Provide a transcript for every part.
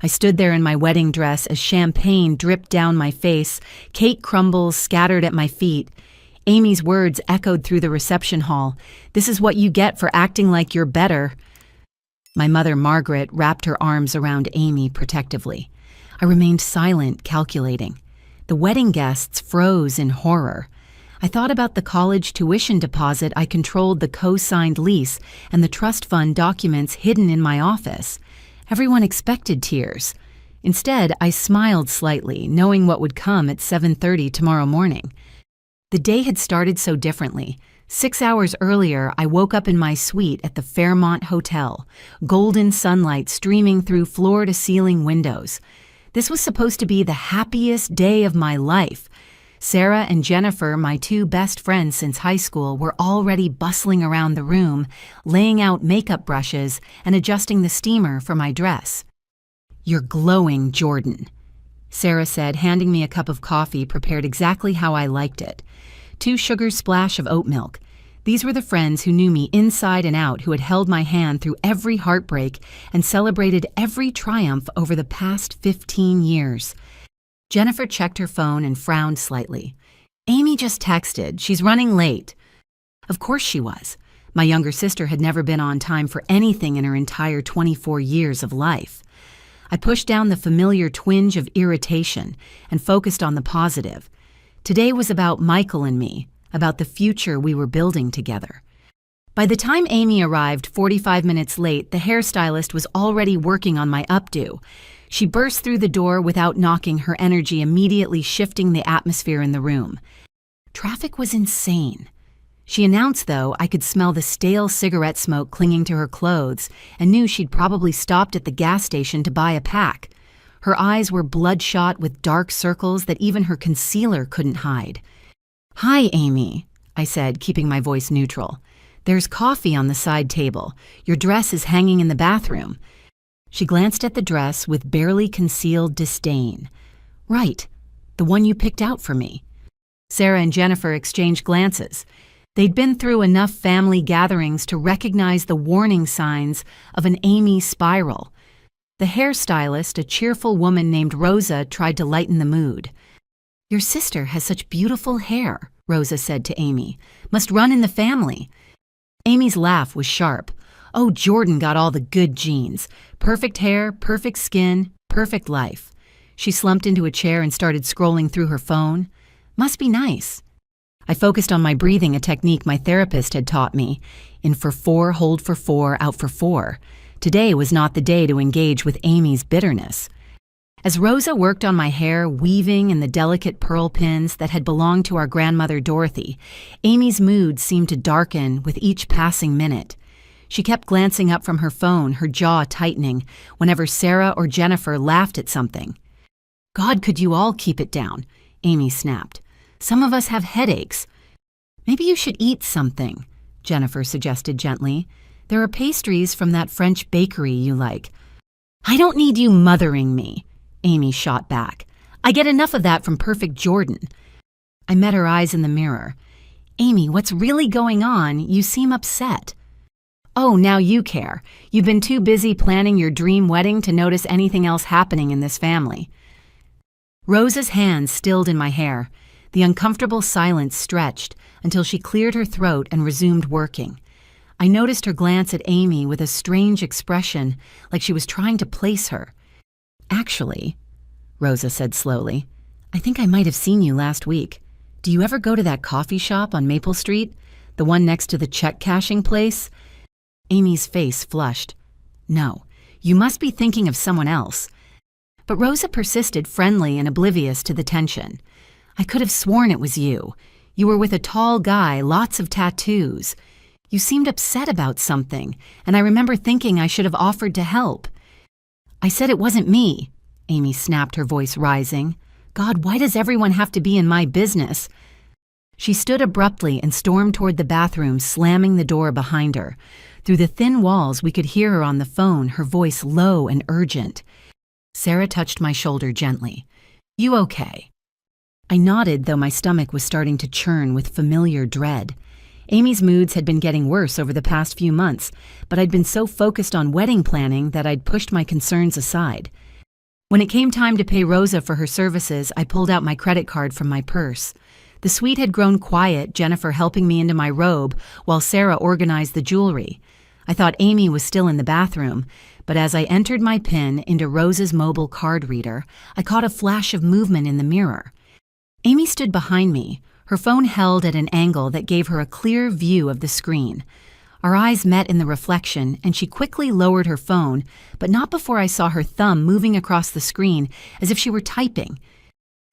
I stood there in my wedding dress as champagne dripped down my face, cake crumbles scattered at my feet. Amy's words echoed through the reception hall. "This is what you get for acting like you're better." My mother, Margaret, wrapped her arms around Amy protectively. I remained silent, calculating. The wedding guests froze in horror. I thought about the college tuition deposit I controlled, the co-signed lease, and the trust fund documents hidden in my office. Everyone expected tears. Instead, I smiled slightly, knowing what would come at 7:30 tomorrow morning. The day had started so differently. 6 hours earlier, I woke up in my suite at the Fairmont Hotel, golden sunlight streaming through floor-to-ceiling windows. This was supposed to be the happiest day of my life. Sarah and Jennifer, my two best friends since high school, were already bustling around the room, laying out makeup brushes and adjusting the steamer for my dress. "You're glowing, Jordan," Sarah said, handing me a cup of coffee prepared exactly how I liked it. 2 sugar splash of oat milk. These were the friends who knew me inside and out, who had held my hand through every heartbreak and celebrated every triumph over the past 15 years. Jennifer checked her phone and frowned slightly. "Amy just texted. She's running late." Of course she was. My younger sister had never been on time for anything in her entire 24 years of life. I pushed down the familiar twinge of irritation and focused on the positive. Today was about Michael and me, about the future we were building together. By the time Amy arrived 45 minutes late, the hairstylist was already working on my updo. She burst through the door without knocking, her energy immediately shifting the atmosphere in the room. Traffic was insane. She announced, though, I could smell the stale cigarette smoke clinging to her clothes and knew she'd probably stopped at the gas station to buy a pack. Her eyes were bloodshot with dark circles that even her concealer couldn't hide. "Hi, Amy," I said, keeping my voice neutral. "There's coffee on the side table. Your dress is hanging in the bathroom." She glanced at the dress with barely concealed disdain. "Right, the one you picked out for me." Sarah and Jennifer exchanged glances. They'd been through enough family gatherings to recognize the warning signs of an Amy spiral. The hairstylist, a cheerful woman named Rosa, tried to lighten the mood. "Your sister has such beautiful hair," Rosa said to Amy. "Must run in the family." Amy's laugh was sharp. "Oh, Jordan got all the good genes. Perfect hair, perfect skin, perfect life." She slumped into a chair and started scrolling through her phone. "Must be nice." I focused on my breathing, a technique my therapist had taught me. In for 4, hold for 4, out for 4. Today was not the day to engage with Amy's bitterness. As Rosa worked on my hair, weaving in the delicate pearl pins that had belonged to our grandmother Dorothy, Amy's mood seemed to darken with each passing minute. She kept glancing up from her phone, her jaw tightening, whenever Sarah or Jennifer laughed at something. "God, could you all keep it down?" Amy snapped. "Some of us have headaches." "Maybe you should eat something," Jennifer suggested gently. "There are pastries from that French bakery you like." "I don't need you mothering me," Amy shot back. "I get enough of that from Perfect Jordan." I met her eyes in the mirror. "Amy, what's really going on? You seem upset." "Oh, now you care. You've been too busy planning your dream wedding to notice anything else happening in this family." Rosa's hands stilled in my hair. The uncomfortable silence stretched until she cleared her throat and resumed working. I noticed her glance at Amy with a strange expression, like she was trying to place her. "Actually," Rosa said slowly, "I think I might have seen you last week. Do you ever go to that coffee shop on Maple Street? The one next to the check-cashing place?" Amy's face flushed. "No, you must be thinking of someone else." But Rosa persisted, friendly and oblivious to the tension. "I could have sworn it was you. You were with a tall guy, lots of tattoos. You seemed upset about something, and I remember thinking I should have offered to help." "I said it wasn't me," Amy snapped, her voice rising. "God, why does everyone have to be in my business?" She stood abruptly and stormed toward the bathroom, slamming the door behind her. Through the thin walls, we could hear her on the phone, her voice low and urgent. Sarah touched my shoulder gently. "You okay?" I nodded, though my stomach was starting to churn with familiar dread. Amy's moods had been getting worse over the past few months, but I'd been so focused on wedding planning that I'd pushed my concerns aside. When it came time to pay Rosa for her services, I pulled out my credit card from my purse. The suite had grown quiet, Jennifer helping me into my robe while Sarah organized the jewelry. I thought Amy was still in the bathroom, but as I entered my PIN into Rosa's mobile card reader, I caught a flash of movement in the mirror. Amy stood behind me, her phone held at an angle that gave her a clear view of the screen. Our eyes met in the reflection, and she quickly lowered her phone, but not before I saw her thumb moving across the screen as if she were typing.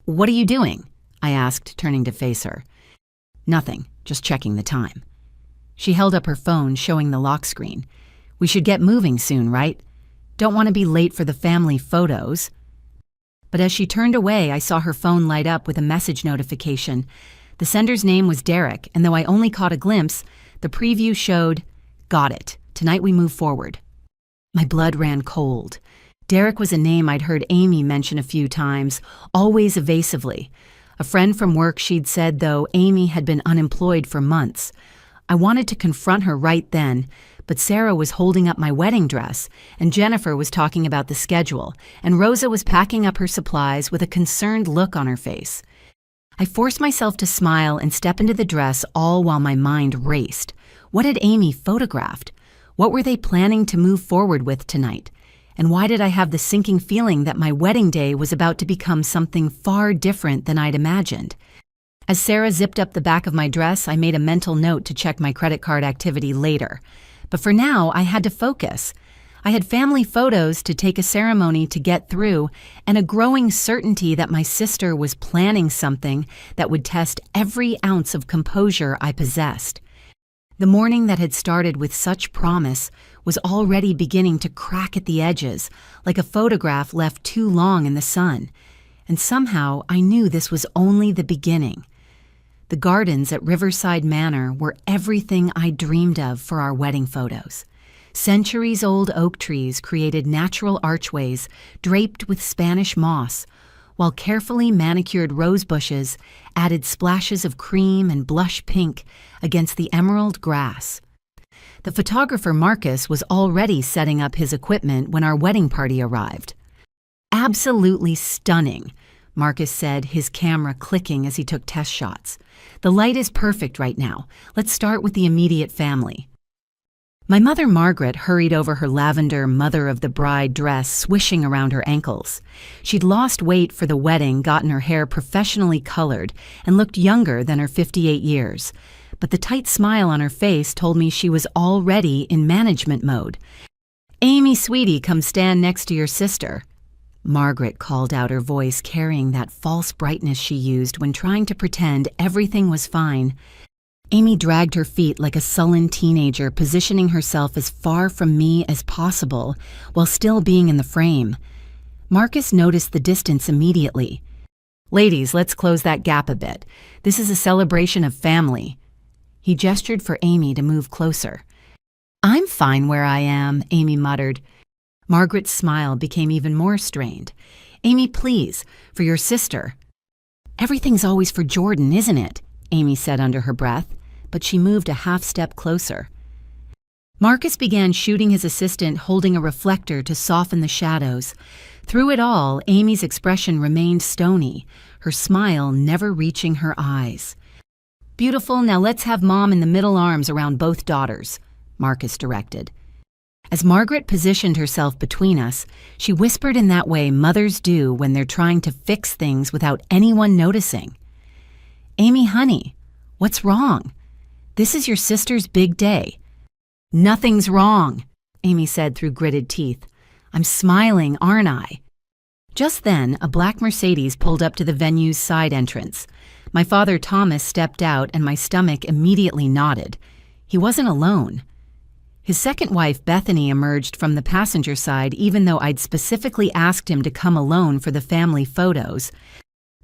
"What are you doing?" I asked, turning to face her. "Nothing, just checking the time." She held up her phone, showing the lock screen. "We should get moving soon, right? Don't want to be late for the family photos." But as she turned away, I saw her phone light up with a message notification. The sender's name was Derek, and though I only caught a glimpse, the preview showed, "Got it. Tonight we move forward." My blood ran cold. Derek was a name I'd heard Amy mention a few times, always evasively. A friend from work she'd said, though, Amy had been unemployed for months. I wanted to confront her right then, but Sarah was holding up my wedding dress, and Jennifer was talking about the schedule, and Rosa was packing up her supplies with a concerned look on her face. I forced myself to smile and step into the dress, all while my mind raced. What had Amy photographed? What were they planning to move forward with tonight? And why did I have the sinking feeling that my wedding day was about to become something far different than I'd imagined? As Sarah zipped up the back of my dress, I made a mental note to check my credit card activity later. But for now, I had to focus. I had family photos to take, a ceremony to get through, and a growing certainty that my sister was planning something that would test every ounce of composure I possessed. The morning that had started with such promise was already beginning to crack at the edges, like a photograph left too long in the sun. And somehow I knew this was only the beginning. The gardens at Riverside Manor were everything I dreamed of for our wedding photos. Centuries-old oak trees created natural archways draped with Spanish moss, while carefully manicured rose bushes added splashes of cream and blush pink against the emerald grass. The photographer Marcus was already setting up his equipment when our wedding party arrived. "Absolutely stunning," Marcus said, his camera clicking as he took test shots. "The light is perfect right now. Let's start with the immediate family." My mother Margaret hurried over her lavender mother-of-the-bride dress swishing around her ankles. She'd lost weight for the wedding, gotten her hair professionally colored, and looked younger than her 58 years. But the tight smile on her face told me she was already in management mode. "Amy, sweetie, come stand next to your sister." Margaret called out, her voice carrying that false brightness she used when trying to pretend everything was fine. Amy dragged her feet like a sullen teenager, positioning herself as far from me as possible while still being in the frame. Marcus noticed the distance immediately. "Ladies, let's close that gap a bit. This is a celebration of family." He gestured for Amy to move closer. "I'm fine where I am," Amy muttered. Margaret's smile became even more strained. "Amy, please, for your sister." "Everything's always for Jordan, isn't it?" Amy said under her breath, but she moved a half-step closer. Marcus began shooting his assistant, holding a reflector to soften the shadows. Through it all, Amy's expression remained stony, her smile never reaching her eyes. "Beautiful, now let's have Mom in the middle, arms around both daughters," Marcus directed. As Margaret positioned herself between us, she whispered in that way mothers do when they're trying to fix things without anyone noticing. "Amy, honey, what's wrong? This is your sister's big day." "Nothing's wrong," Amy said through gritted teeth. "I'm smiling, aren't I?" Just then, a black Mercedes pulled up to the venue's side entrance. My father Thomas stepped out, and my stomach immediately knotted. He wasn't alone. His second wife, Bethany, emerged from the passenger side, even though I'd specifically asked him to come alone for the family photos.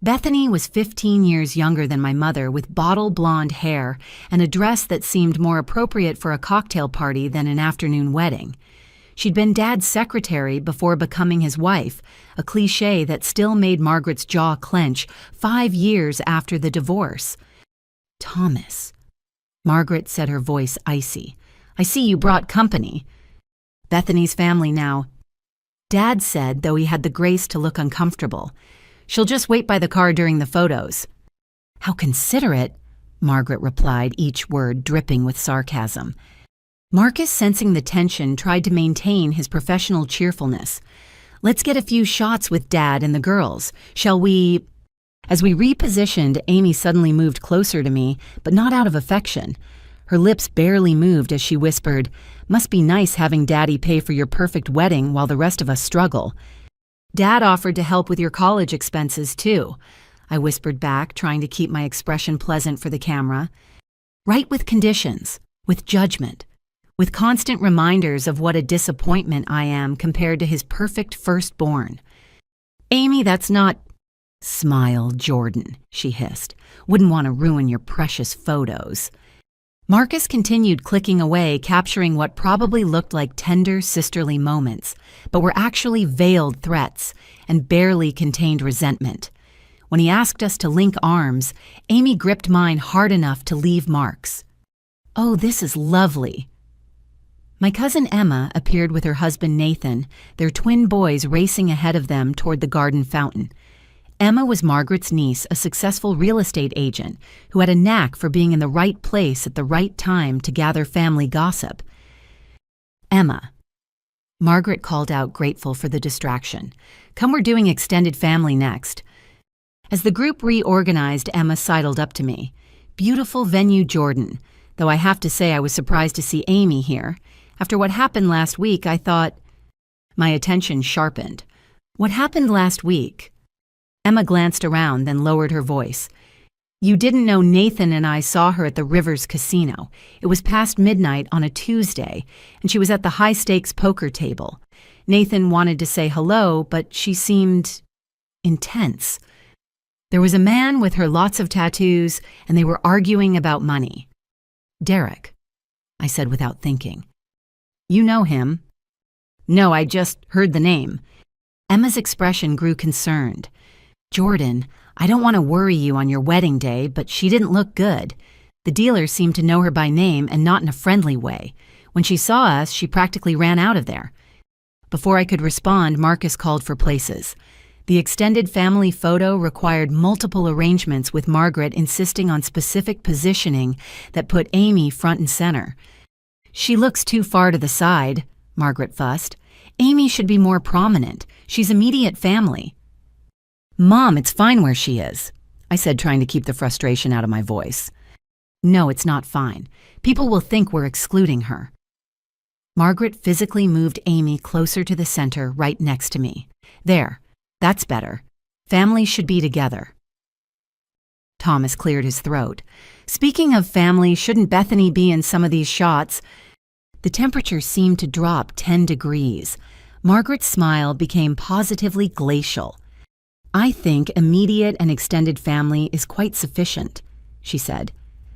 Bethany was 15 years younger than my mother, with bottle blonde hair and a dress that seemed more appropriate for a cocktail party than an afternoon wedding. She'd been Dad's secretary before becoming his wife, a cliché that still made Margaret's jaw clench 5 years after the divorce. "Thomas," Margaret said, her voice icy. "I see you brought company." "Bethany's family now." Dad said, though he had the grace to look uncomfortable. "She'll just wait by the car during the photos." "How considerate," Margaret replied, each word dripping with sarcasm. Marcus, sensing the tension, tried to maintain his professional cheerfulness. "Let's get a few shots with Dad and the girls. Shall we?" As we repositioned, Amy suddenly moved closer to me, but not out of affection. Her lips barely moved as she whispered, "Must be nice having Daddy pay for your perfect wedding while the rest of us struggle." "Dad offered to help with your college expenses, too," I whispered back, trying to keep my expression pleasant for the camera. "Right, with conditions, with judgment, with constant reminders of what a disappointment I am compared to his perfect firstborn." "Amy, that's not—" "Smile, Jordan," she hissed. "Wouldn't want to ruin your precious photos." Marcus continued clicking away, capturing what probably looked like tender sisterly moments, but were actually veiled threats and barely contained resentment. When he asked us to link arms, Amy gripped mine hard enough to leave marks. "Oh, this is lovely." My cousin Emma appeared with her husband Nathan, their twin boys racing ahead of them toward the garden fountain. Emma was Margaret's niece, a successful real estate agent who had a knack for being in the right place at the right time to gather family gossip. "Emma," Margaret called out, grateful for the distraction. "Come, we're doing extended family next." As the group reorganized, Emma sidled up to me. "Beautiful venue, Jordan, though I have to say I was surprised to see Amy here. After what happened last week, I thought—" My attention sharpened. "What happened last week?" Emma glanced around, then lowered her voice. "You didn't know Nathan and I saw her at the Rivers Casino. It was past midnight on a Tuesday, and she was at the high-stakes poker table. Nathan wanted to say hello, but she seemed intense. There was a man with her lots of tattoos, and they were arguing about money." "Derek," I said without thinking. "You know him?" "No, I just heard the name." Emma's expression grew concerned. "Jordan, I don't want to worry you on your wedding day, but she didn't look good. The dealer seemed to know her by name and not in a friendly way. When she saw us, she practically ran out of there." Before I could respond, Marcus called for places. The extended family photo required multiple arrangements, with Margaret insisting on specific positioning that put Amy front and center. "She looks too far to the side," Margaret fussed. "Amy should be more prominent. She's immediate family." "Mom, it's fine where she is," I said, trying to keep the frustration out of my voice. "No, it's not fine. People will think we're excluding her." Margaret physically moved Amy closer to the center, right next to me. "There, that's better. Families should be together." Thomas cleared his throat. "Speaking of family, shouldn't Bethany be in some of these shots?" The temperature seemed to drop 10 degrees. Margaret's smile became positively glacial. "I think immediate and extended family is quite sufficient," she said.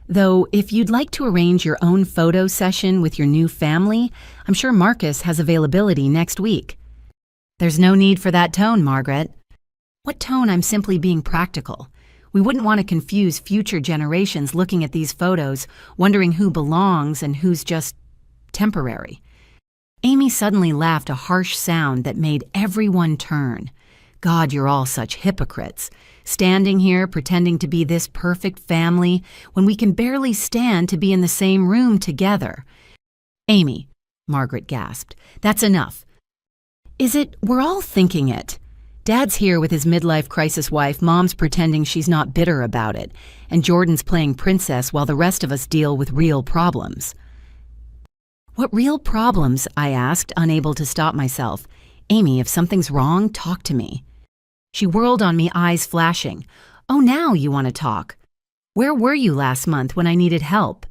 "Though, if you'd like to arrange your own photo session with your new family, I'm sure Marcus has availability next week." "There's no need for that tone, Margaret." "What tone? I'm simply being practical. We wouldn't want to confuse future generations looking at these photos, wondering who belongs and who's just temporary." Amy suddenly laughed, a harsh sound that made everyone turn. "God, you're all such hypocrites, standing here pretending to be this perfect family when we can barely stand to be in the same room together." "Amy," Margaret gasped, "that's enough." "Is it? We're all thinking it. Dad's here with his midlife crisis wife, Mom's pretending she's not bitter about it, and Jordan's playing princess while the rest of us deal with real problems." "What real problems?" I asked, unable to stop myself. "Amy, if something's wrong, talk to me." She whirled on me, eyes flashing. "Oh, now you want to talk. Where were you last month when I needed help?"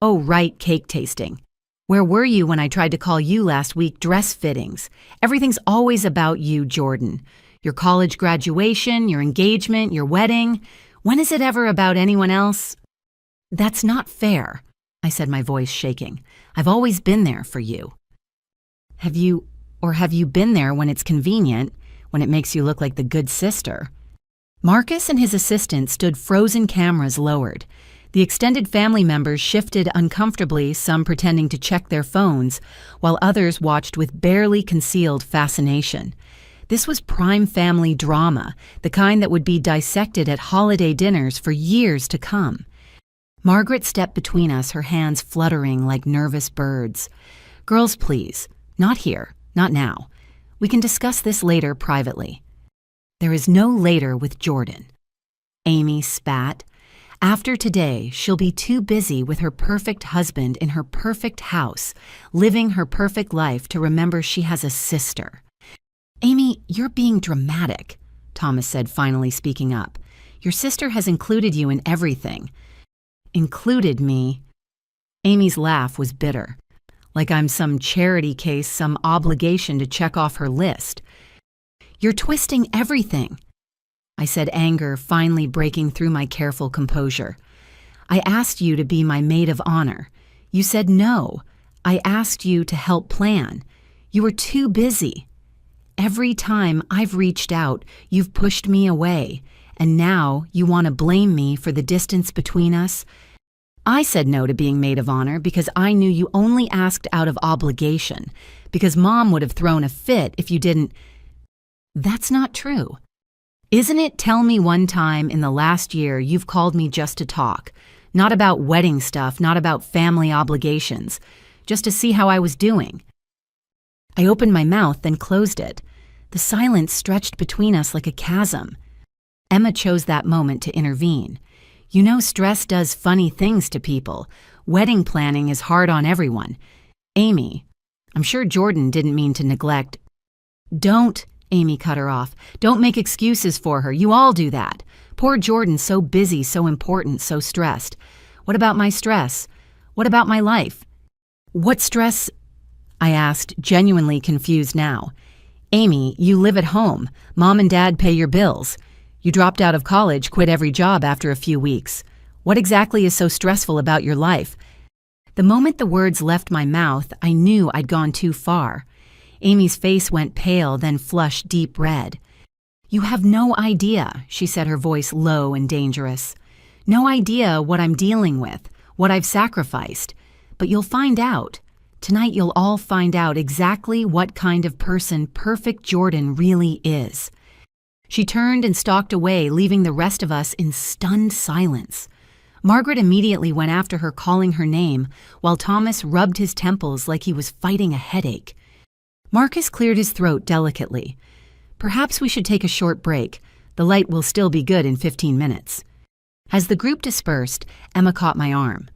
"Oh, right, cake tasting. Where were you when I tried to call you last week, dress fittings? Everything's always about you, Jordan. Your college graduation, your engagement, your wedding. When is it ever about anyone else?" "That's not fair," I said, my voice shaking. "I've always been there for you." Have you been there when it's convenient, when it makes you look like the good sister?" Marcus and his assistant stood frozen, cameras lowered. The extended family members shifted uncomfortably, some pretending to check their phones, while others watched with barely concealed fascination. This was prime family drama, the kind that would be dissected at holiday dinners for years to come. Margaret stepped between us, her hands fluttering like nervous birds. "Girls, please. Not here. Not now. We can discuss this later privately." "There is no later with Jordan." Amy spat. "After today, she'll be too busy with her perfect husband in her perfect house, living her perfect life to remember she has a sister." "Amy, you're being dramatic," Thomas said, finally speaking up. "Your sister has included you in everything." "Included me?" Amy's laugh was bitter. "Like I'm some charity case, some obligation to check off her list." "You're twisting everything," I said, anger finally breaking through my careful composure. "I asked you to be my maid of honor. You said no. I asked you to help plan. You were too busy. Every time I've reached out, you've pushed me away, and now you want to blame me for the distance between us? I said no to being maid of honor because I knew you only asked out of obligation, because Mom would have thrown a fit if you didn't." "That's not true. Isn't it? Tell me one time in the last year you've called me just to talk, not about wedding stuff, not about family obligations, just to see how I was doing." I opened my mouth, then closed it. The silence stretched between us like a chasm. Emma chose that moment to intervene. "You know, stress does funny things to people. Wedding planning is hard on everyone. Amy, I'm sure Jordan didn't mean to neglect." "Don't," Amy cut her off. "Don't make excuses for her. You all do that. Poor Jordan, so busy, so important, so stressed. What about my stress? What about my life?" "What stress?" I asked, genuinely confused now. "Amy, you live at home. Mom and Dad pay your bills. You dropped out of college, quit every job after a few weeks. What exactly is so stressful about your life?" The moment the words left my mouth, I knew I'd gone too far. Amy's face went pale, then flushed deep red. "You have no idea," she said, her voice low and dangerous. "No idea what I'm dealing with, what I've sacrificed. But you'll find out. Tonight you'll all find out exactly what kind of person perfect Jordan really is." She turned and stalked away, leaving the rest of us in stunned silence. Margaret immediately went after her, calling her name, while Thomas rubbed his temples like he was fighting a headache. Marcus cleared his throat delicately. "Perhaps we should take a short break. The light will still be good in 15 minutes. As the group dispersed, Emma caught my arm.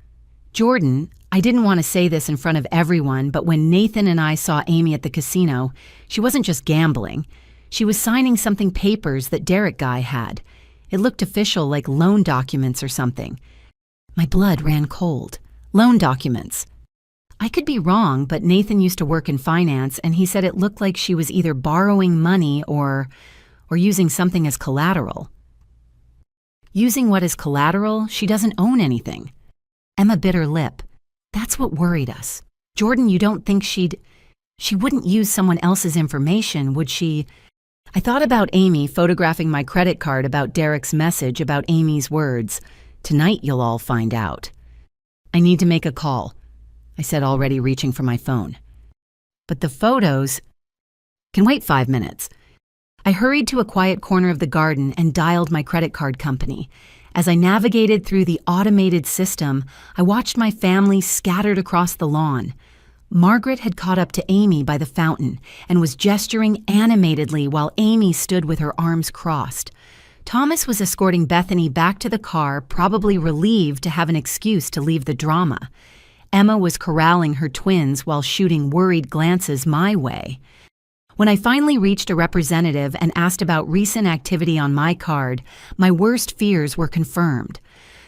"Jordan, I didn't want to say this in front of everyone, but when Nathan and I saw Amy at the casino, she wasn't just gambling. She was signing something papers that Derek guy had. It looked official, like loan documents or something." My blood ran cold. Loan documents. I could be wrong, but Nathan used to work in finance, and he said it looked like she was either borrowing money or using something as collateral. Using what as collateral? She doesn't own anything. Emma bit her lip. That's what worried us. "Jordan, you don't think she wouldn't use someone else's information, would she?" I thought about Amy photographing my credit card, about Derek's message, about Amy's words. "Tonight you'll all find out." "I need to make a call," I said, already reaching for my phone. "But the photos can wait 5 minutes." I hurried to a quiet corner of the garden and dialed my credit card company. As I navigated through the automated system, I watched my family scattered across the lawn. Margaret had caught up to Amy by the fountain and was gesturing animatedly while Amy stood with her arms crossed. Thomas was escorting Bethany back to the car, probably relieved to have an excuse to leave the drama. Emma was corralling her twins while shooting worried glances my way. When I finally reached a representative and asked about recent activity on my card, my worst fears were confirmed.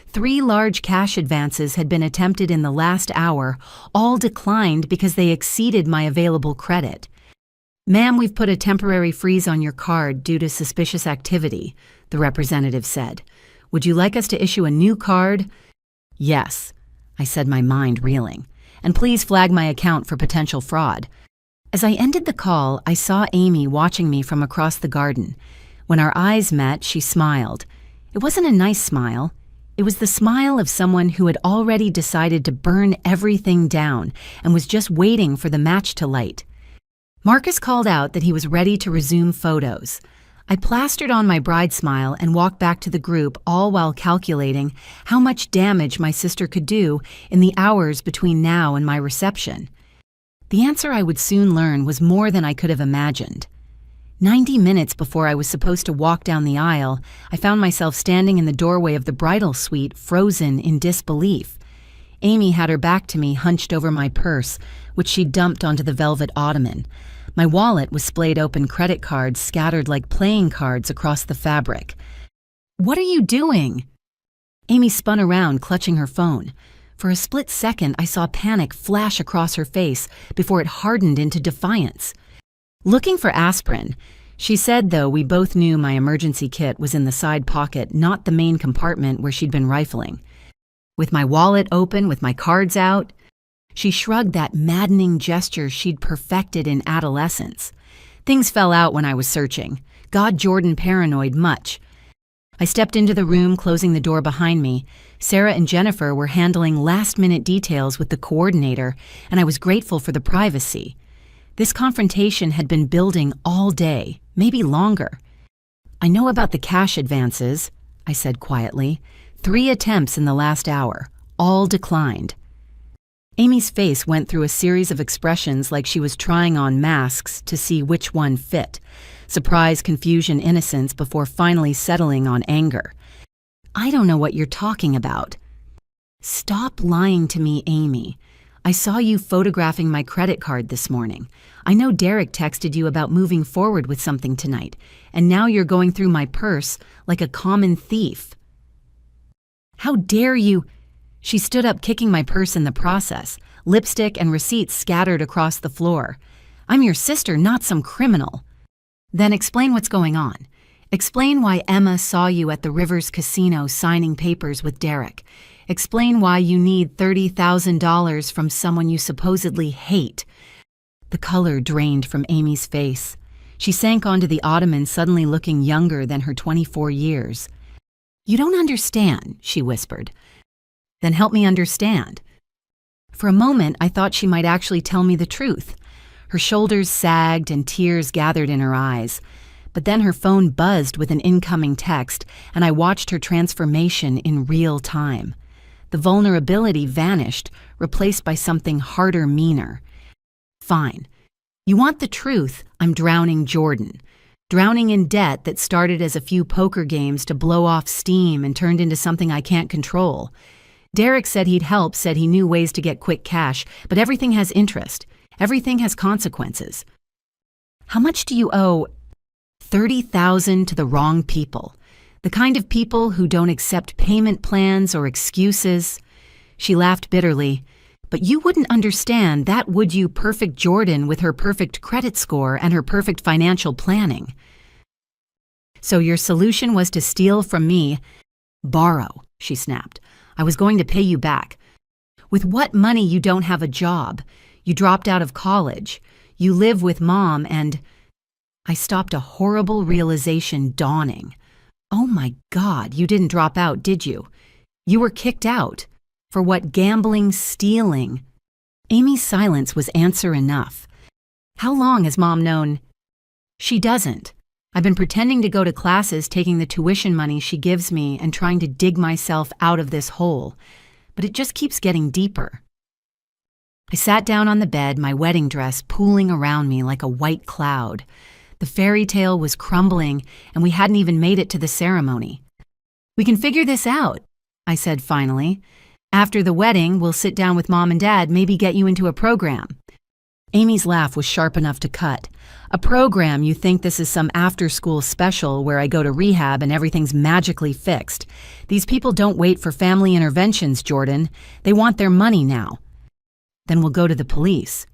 3 large cash advances had been attempted in the last hour, all declined because they exceeded my available credit. "Ma'am, we've put a temporary freeze on your card due to suspicious activity," the representative said. "Would you like us to issue a new card?" "Yes," I said, my mind reeling. "And please flag my account for potential fraud." As I ended the call, I saw Amy watching me from across the garden. When our eyes met, she smiled. It wasn't a nice smile. It was the smile of someone who had already decided to burn everything down and was just waiting for the match to light. Marcus called out that he was ready to resume photos. I plastered on my bride smile and walked back to the group, all while calculating how much damage my sister could do in the hours between now and my reception. The answer I would soon learn was more than I could have imagined. 90 minutes before I was supposed to walk down the aisle, I found myself standing in the doorway of the bridal suite, frozen in disbelief. Amy had her back to me, hunched over my purse, which she dumped onto the velvet ottoman. My wallet was splayed open, credit cards scattered like playing cards across the fabric. "What are you doing?" Amy spun around, clutching her phone. For a split second, I saw panic flash across her face before it hardened into defiance. "Looking for aspirin." She said, though we both knew my emergency kit was in the side pocket, not the main compartment where she'd been rifling. With my wallet open, with my cards out, she shrugged, that maddening gesture she'd perfected in adolescence. Things fell out when I was searching. God, Jordan paranoid much. I stepped into the room, closing the door behind me. Sarah and Jennifer were handling last-minute details with the coordinator, and I was grateful for the privacy. This confrontation had been building all day, maybe longer. "I know about the cash advances," I said quietly. 3 attempts in the last hour, all declined. Amy's face went through a series of expressions like she was trying on masks to see which one fit. Surprise, confusion, innocence, before finally settling on anger. "I don't know what you're talking about." "Stop lying to me, Amy. I saw you photographing my credit card this morning. I know Derek texted you about moving forward with something tonight, and now you're going through my purse like a common thief." "How dare you?" She stood up, kicking my purse in the process. Lipstick and receipts scattered across the floor. "I'm your sister, not some criminal." "Then explain what's going on. Explain why Emma saw you at the Rivers Casino signing papers with Derek. Explain why you need $30,000 from someone you supposedly hate." The color drained from Amy's face. She sank onto the ottoman, suddenly looking younger than her 24 years. "You don't understand," she whispered. "Then help me understand." For a moment, I thought she might actually tell me the truth. Her shoulders sagged and tears gathered in her eyes. But then her phone buzzed with an incoming text, and I watched her transformation in real time. The vulnerability vanished, replaced by something harder, meaner. "Fine. You want the truth? I'm drowning Jordan. Drowning in debt that started as a few poker games to blow off steam and turned into something I can't control. Derek said he'd help, said he knew ways to get quick cash, but everything has interest. Everything has consequences. How much do you owe?" $30,000 to the wrong people. The kind of people who don't accept payment plans or excuses. She laughed bitterly. "But you wouldn't understand that, would you, perfect Jordan with her perfect credit score and her perfect financial planning?" "So your solution was to steal from me?" "Borrow," she snapped. "I was going to pay you back. With what money? You don't have a job. You dropped out of college. You live with Mom and—" I stopped, a horrible realization dawning. "Oh my God, you didn't drop out, did you? You were kicked out. For what? Gambling, stealing?" Amy's silence was answer enough. "How long has Mom known?" "She doesn't. I've been pretending to go to classes, taking the tuition money she gives me and trying to dig myself out of this hole. But it just keeps getting deeper." I sat down on the bed, my wedding dress pooling around me like a white cloud. The fairy tale was crumbling, and we hadn't even made it to the ceremony. "We can figure this out," I said finally. "After the wedding, we'll sit down with Mom and Dad, maybe get you into a program." Amy's laugh was sharp enough to cut. "A program? You think this is some after-school special where I go to rehab and everything's magically fixed? These people don't wait for family interventions, Jordan. They want their money now." "Then we'll go to the police."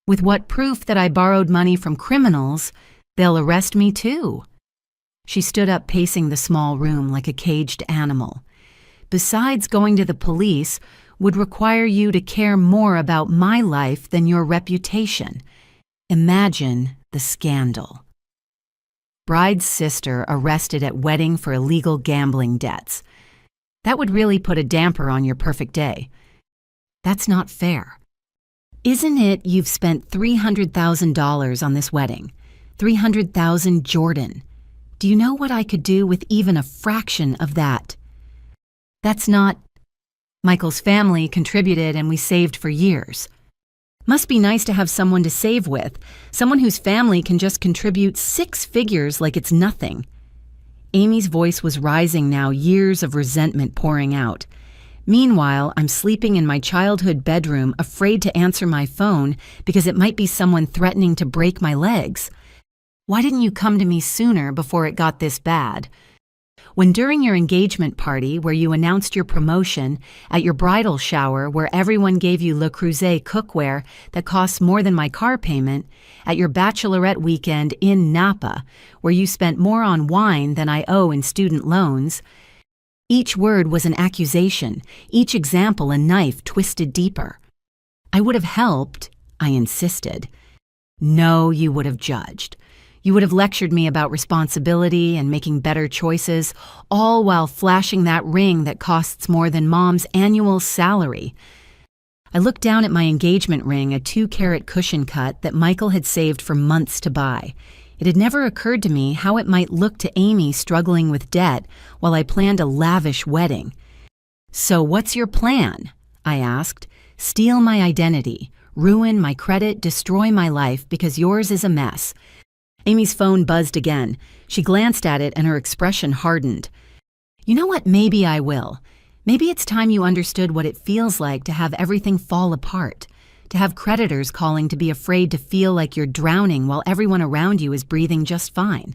"With what proof that I borrowed money from criminals? They'll arrest me too." She stood up, pacing the small room like a caged animal. "Besides, going to the police would require you to care more about my life than your reputation. Imagine the scandal." Bride's sister arrested at wedding for illegal gambling debts. That would really put a damper on your perfect day. That's not fair. Isn't it you've spent $300,000 on this wedding? $300,000 Jordan. Do you know what I could do with even a fraction of that? That's not... Michael's family contributed and we saved for years. Must be nice to have someone to save with, someone whose family can just contribute 6 figures like it's nothing. Amy's voice was rising now, years of resentment pouring out. Meanwhile, I'm sleeping in my childhood bedroom, afraid to answer my phone because it might be someone threatening to break my legs. Why didn't you come to me sooner before it got this bad? When during your engagement party where you announced your promotion, at your bridal shower where everyone gave you Le Creuset cookware that costs more than my car payment, at your bachelorette weekend in Napa where you spent more on wine than I owe in student loans, each word was an accusation, each example a knife twisted deeper. I would have helped, I insisted. No, you would have judged. You would have lectured me about responsibility and making better choices, all while flashing that ring that costs more than Mom's annual salary. I looked down at my engagement ring, a 2-carat cushion cut that Michael had saved for months to buy. It had never occurred to me how it might look to Amy struggling with debt while I planned a lavish wedding. So what's your plan? I asked. Steal my identity, ruin my credit, destroy my life because yours is a mess. Amy's phone buzzed again. She glanced at it and her expression hardened. You know what? Maybe I will. Maybe it's time you understood what it feels like to have everything fall apart, to have creditors calling to be afraid to feel like you're drowning while everyone around you is breathing just fine.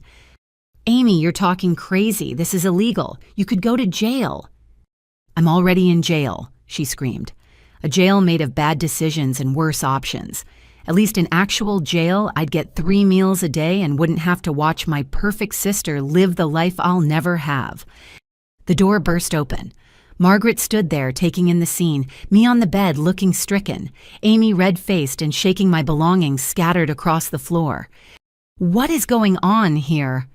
Amy, you're talking crazy. This is illegal. You could go to jail. I'm already in jail, she screamed. A jail made of bad decisions and worse options. At least in actual jail, I'd get 3 meals a day and wouldn't have to watch my perfect sister live the life I'll never have. The door burst open. Margaret stood there, taking in the scene, me on the bed looking stricken, Amy red-faced and shaking my belongings scattered across the floor. What is going on here?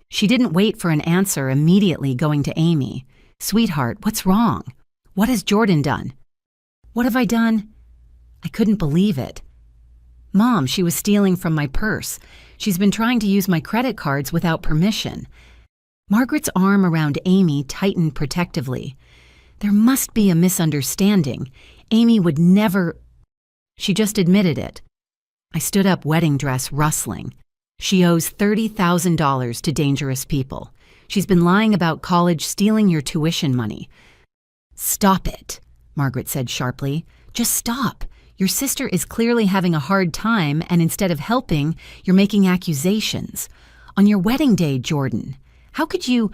She didn't wait for an answer, immediately going to Amy. Sweetheart, what's wrong? What has Jordan done? What have I done? I couldn't believe it. Mom, she was stealing from my purse. She's been trying to use my credit cards without permission. Margaret's arm around Amy tightened protectively. There must be a misunderstanding. Amy would never... She just admitted it. I stood up, wedding dress rustling. She owes $30,000 to dangerous people. She's been lying about college, stealing your tuition money. Stop it, Margaret said sharply. Just stop. Your sister is clearly having a hard time, and instead of helping, you're making accusations. On your wedding day, Jordan. How could you...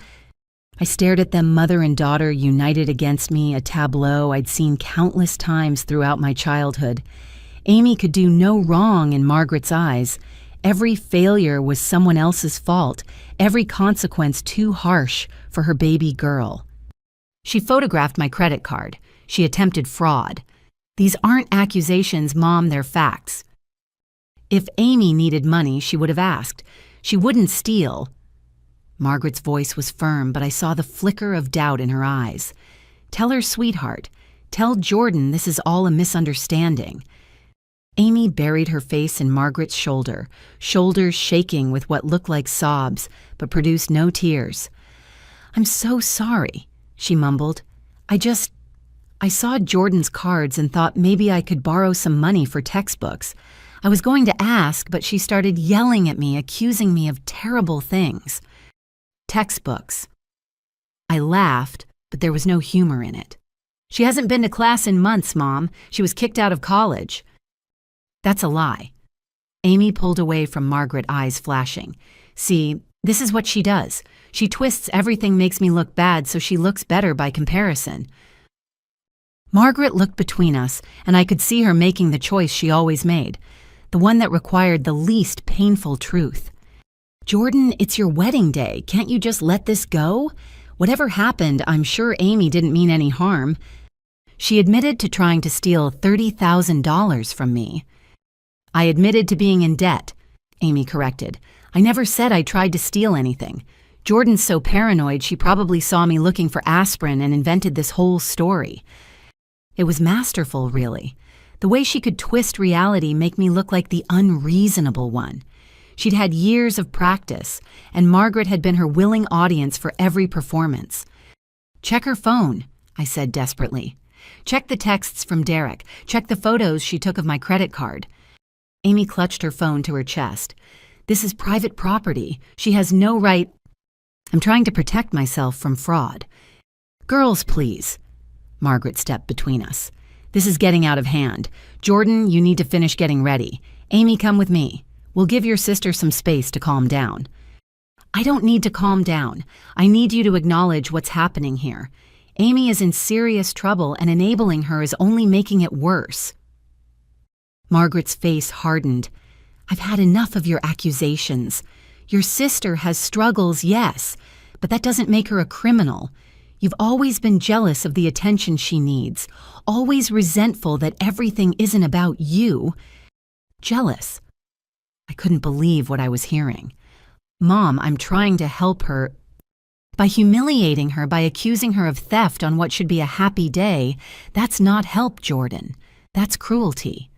I stared at them, mother and daughter united against me, a tableau I'd seen countless times throughout my childhood. Amy could do no wrong in Margaret's eyes. Every failure was someone else's fault, every consequence too harsh for her baby girl. She photographed my credit card. She attempted fraud. These aren't accusations, Mom, they're facts. If Amy needed money, she would have asked. She wouldn't steal. Margaret's voice was firm, but I saw the flicker of doubt in her eyes. Tell her, sweetheart. Tell Jordan this is all a misunderstanding. Amy buried her face in Margaret's shoulder, shoulders shaking with what looked like sobs, but produced no tears. I'm so sorry, she mumbled. I saw Jordan's cards and thought maybe I could borrow some money for textbooks. I was going to ask, but she started yelling at me, accusing me of terrible things. Textbooks. I laughed, but there was no humor in it. She hasn't been to class in months, Mom. She was kicked out of college. That's a lie. Amy pulled away from Margaret, eyes flashing. See, this is what she does. She twists everything makes me look bad so she looks better by comparison. Margaret looked between us, and I could see her making the choice she always made, the one that required the least painful truth. Jordan, it's your wedding day. Can't you just let this go? Whatever happened, I'm sure Amy didn't mean any harm. She admitted to trying to steal $30,000 from me. I admitted to being in debt, Amy corrected. I never said I tried to steal anything. Jordan's so paranoid she probably saw me looking for aspirin and invented this whole story. It was masterful, really. The way she could twist reality, make me look like the unreasonable one. She'd had years of practice, and Margaret had been her willing audience for every performance. "Check her phone," I said desperately. "Check the texts from Derek. Check the photos she took of my credit card." Amy clutched her phone to her chest. "This is private property. She has no right—" "I'm trying to protect myself from fraud." "Girls, please." Margaret stepped between us. "This is getting out of hand. Jordan, you need to finish getting ready. Amy, come with me. We'll give your sister some space to calm down." "I don't need to calm down. I need you to acknowledge what's happening here. Amy is in serious trouble, and enabling her is only making it worse." Margaret's face hardened. "I've had enough of your accusations. Your sister has struggles, yes, but that doesn't make her a criminal. You've always been jealous of the attention she needs, always resentful that everything isn't about you. Jealous." I couldn't believe what I was hearing. "Mom, I'm trying to help her. By humiliating her, by accusing her of theft on what should be a happy day, that's not help, Jordan. That's cruelty."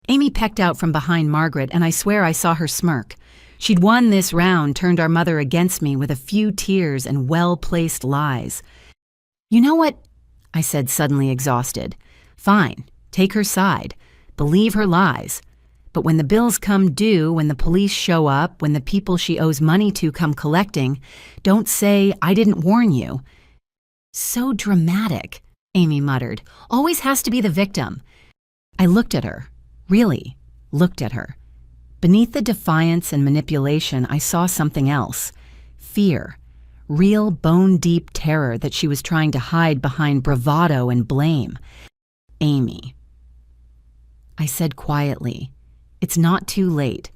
Amy pecked out from behind Margaret, and I swear I saw her smirk. She'd won this round, turned our mother against me with a few tears and well-placed lies. "You know what?" I said, suddenly exhausted. "Fine, take her side. Believe her lies. But when the bills come due, when the police show up, when the people she owes money to come collecting, don't say, 'I didn't warn you.'" "So dramatic," Amy muttered. "Always has to be the victim." I looked at her. Really looked at her. Beneath the defiance and manipulation, I saw something else. Fear. Real bone-deep terror that she was trying to hide behind bravado and blame. "Amy," I said quietly, "it's not too late.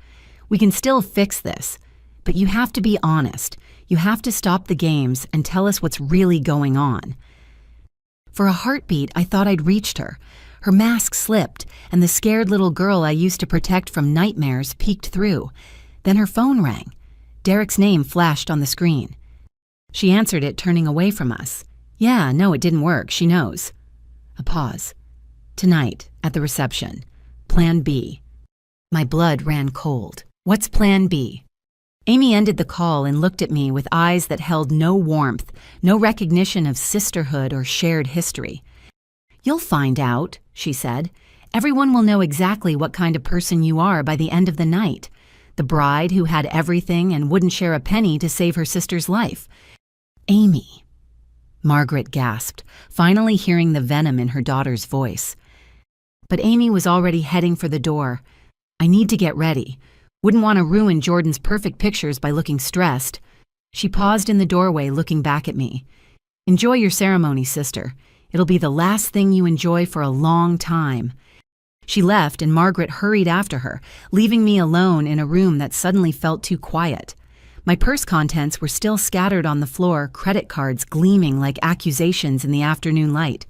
We can still fix this, but you have to be honest. You have to stop the games and tell us what's really going on." For a heartbeat, I thought I'd reached her. Her mask slipped, and the scared little girl I used to protect from nightmares peeked through. Then her phone rang. Derek's name flashed on the screen. She answered it, turning away from us. "Yeah, no, it didn't work. She knows." A pause. "Tonight, at the reception. Plan B." My blood ran cold. "What's Plan B?" Amy ended the call and looked at me with eyes that held no warmth, no recognition of sisterhood or shared history. "You'll find out," she said. "Everyone will know exactly what kind of person you are by the end of the night. The bride who had everything and wouldn't share a penny to save her sister's life." "Amy," Margaret gasped, finally hearing the venom in her daughter's voice. But Amy was already heading for the door. "I need to get ready. Wouldn't want to ruin Jordan's perfect pictures by looking stressed." She paused in the doorway, looking back at me. "Enjoy your ceremony, sister. It'll be the last thing you enjoy for a long time." She left, and Margaret hurried after her, leaving me alone in a room that suddenly felt too quiet. My purse contents were still scattered on the floor, credit cards gleaming like accusations in the afternoon light.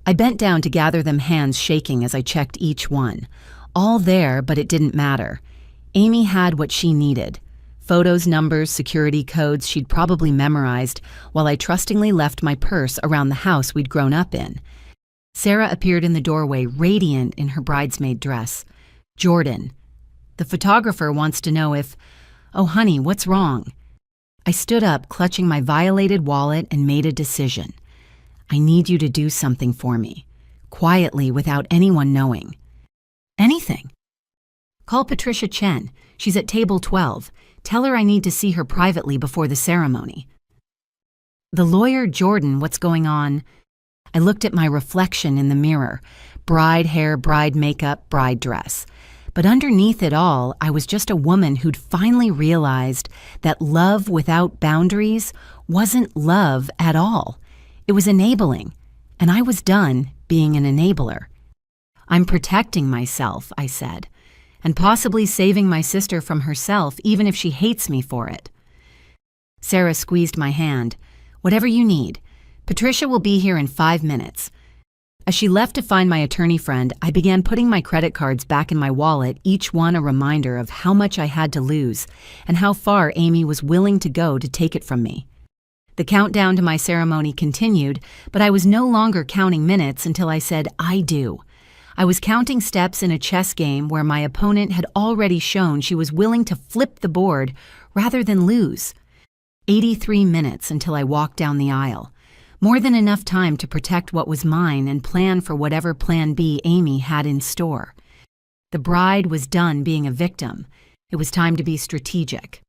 I bent down to gather them, hands shaking as I checked each one. All there, but it didn't matter. Amy had what she needed. Photos, numbers, security codes she'd probably memorized, while I trustingly left my purse around the house we'd grown up in. Sarah appeared in the doorway, radiant in her bridesmaid dress. "Jordan, the photographer wants to know if—" "Oh, honey, what's wrong?" I stood up, clutching my violated wallet, and made a decision. "I need you to do something for me. Quietly, without anyone knowing." "Anything." "Call Patricia Chen. She's at table 12. Tell her I need to see her privately before the ceremony." "The lawyer, Jordan, what's going on?" I looked at my reflection in the mirror. Bride hair, bride makeup, bride dress. But underneath it all, I was just a woman who'd finally realized that love without boundaries wasn't love at all. It was enabling, and I was done being an enabler. "I'm protecting myself," I said, "and possibly saving my sister from herself, even if she hates me for it." Sarah squeezed my hand. "Whatever you need. Patricia will be here in 5 minutes." As she left to find my attorney friend, I began putting my credit cards back in my wallet, each one a reminder of how much I had to lose and how far Amy was willing to go to take it from me. The countdown to my ceremony continued, but I was no longer counting minutes until I said, "I do." I was counting steps in a chess game where my opponent had already shown she was willing to flip the board rather than lose. 83 minutes until I walked down the aisle. More than enough time to protect what was mine and plan for whatever plan B Amy had in store. The bride was done being a victim. It was time to be strategic.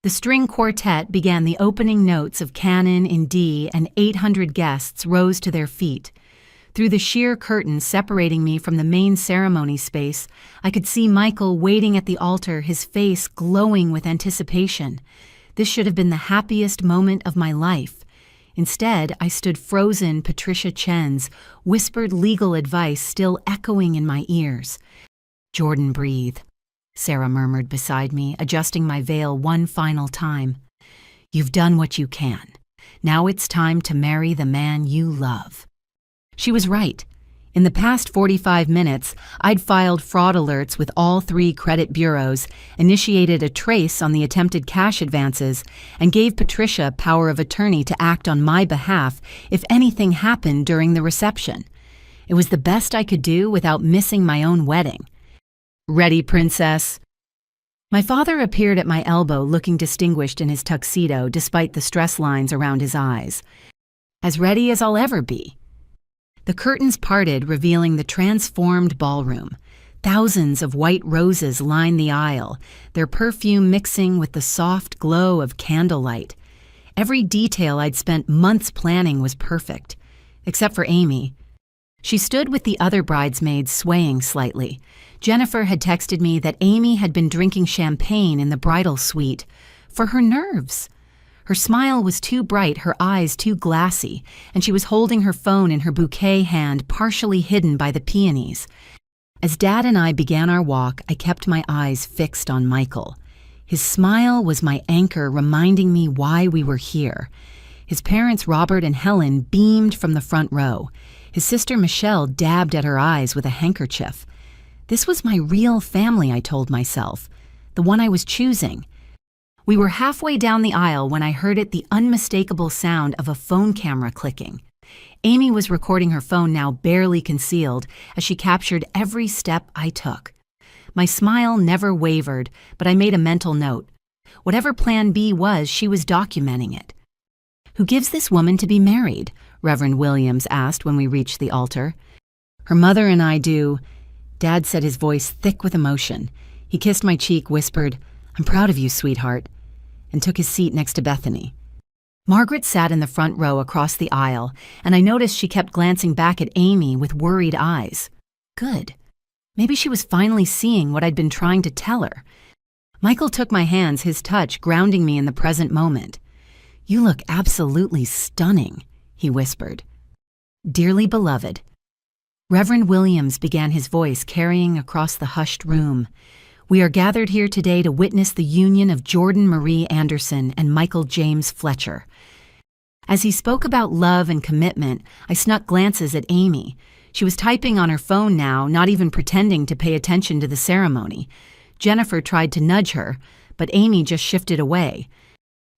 The string quartet began the opening notes of Canon in D, and 800 guests rose to their feet. Through the sheer curtain separating me from the main ceremony space, I could see Michael waiting at the altar, his face glowing with anticipation. This should have been the happiest moment of my life. Instead, I stood frozen Patricia Chen's whispered legal advice still echoing in my ears. "Jordan, breathe," Sarah murmured beside me, adjusting my veil one final time. "You've done what you can. Now it's time to marry the man you love." She was right. In the past 45 minutes, I'd filed fraud alerts with all 3 credit bureaus, initiated a trace on the attempted cash advances, and gave Patricia power of attorney to act on my behalf if anything happened during the reception. It was the best I could do without missing my own wedding. "Ready, princess?" My father appeared at my elbow looking distinguished in his tuxedo despite the stress lines around his eyes. "As ready as I'll ever be." The curtains parted, revealing the transformed ballroom. Thousands of white roses lined the aisle, their perfume mixing with the soft glow of candlelight. Every detail I'd spent months planning was perfect, except for Amy. She stood with the other bridesmaids swaying slightly. Jennifer had texted me that Amy had been drinking champagne in the bridal suite for her nerves. Her smile was too bright, her eyes too glassy, and she was holding her phone in her bouquet hand, partially hidden by the peonies. As Dad and I began our walk, I kept my eyes fixed on Michael. His smile was my anchor, reminding me why we were here. His parents, Robert and Helen, beamed from the front row. His sister Michelle dabbed at her eyes with a handkerchief. This was my real family, I told myself, the one I was choosing. We were halfway down the aisle when I heard the unmistakable sound of a phone camera clicking. Amy was recording her phone, now barely concealed, as she captured every step I took. My smile never wavered, but I made a mental note. Whatever plan B was, she was documenting it. "Who gives this woman to be married?" Reverend Williams asked when we reached the altar. "Her mother and I do." Dad said, his voice thick with emotion. He kissed my cheek, whispered, "I'm proud of you, sweetheart," and took his seat next to Bethany. Margaret sat in the front row across the aisle, and I noticed she kept glancing back at Amy with worried eyes. Good. Maybe she was finally seeing what I'd been trying to tell her. Michael took my hands, his touch grounding me in the present moment. "You look absolutely stunning," he whispered. "Dearly beloved." Reverend Williams began, his voice carrying across the hushed room. "We are gathered here today to witness the union of Jordan Marie Anderson and Michael James Fletcher." As he spoke about love and commitment, I snuck glances at Amy. She was typing on her phone now, not even pretending to pay attention to the ceremony. Jennifer tried to nudge her, but Amy just shifted away.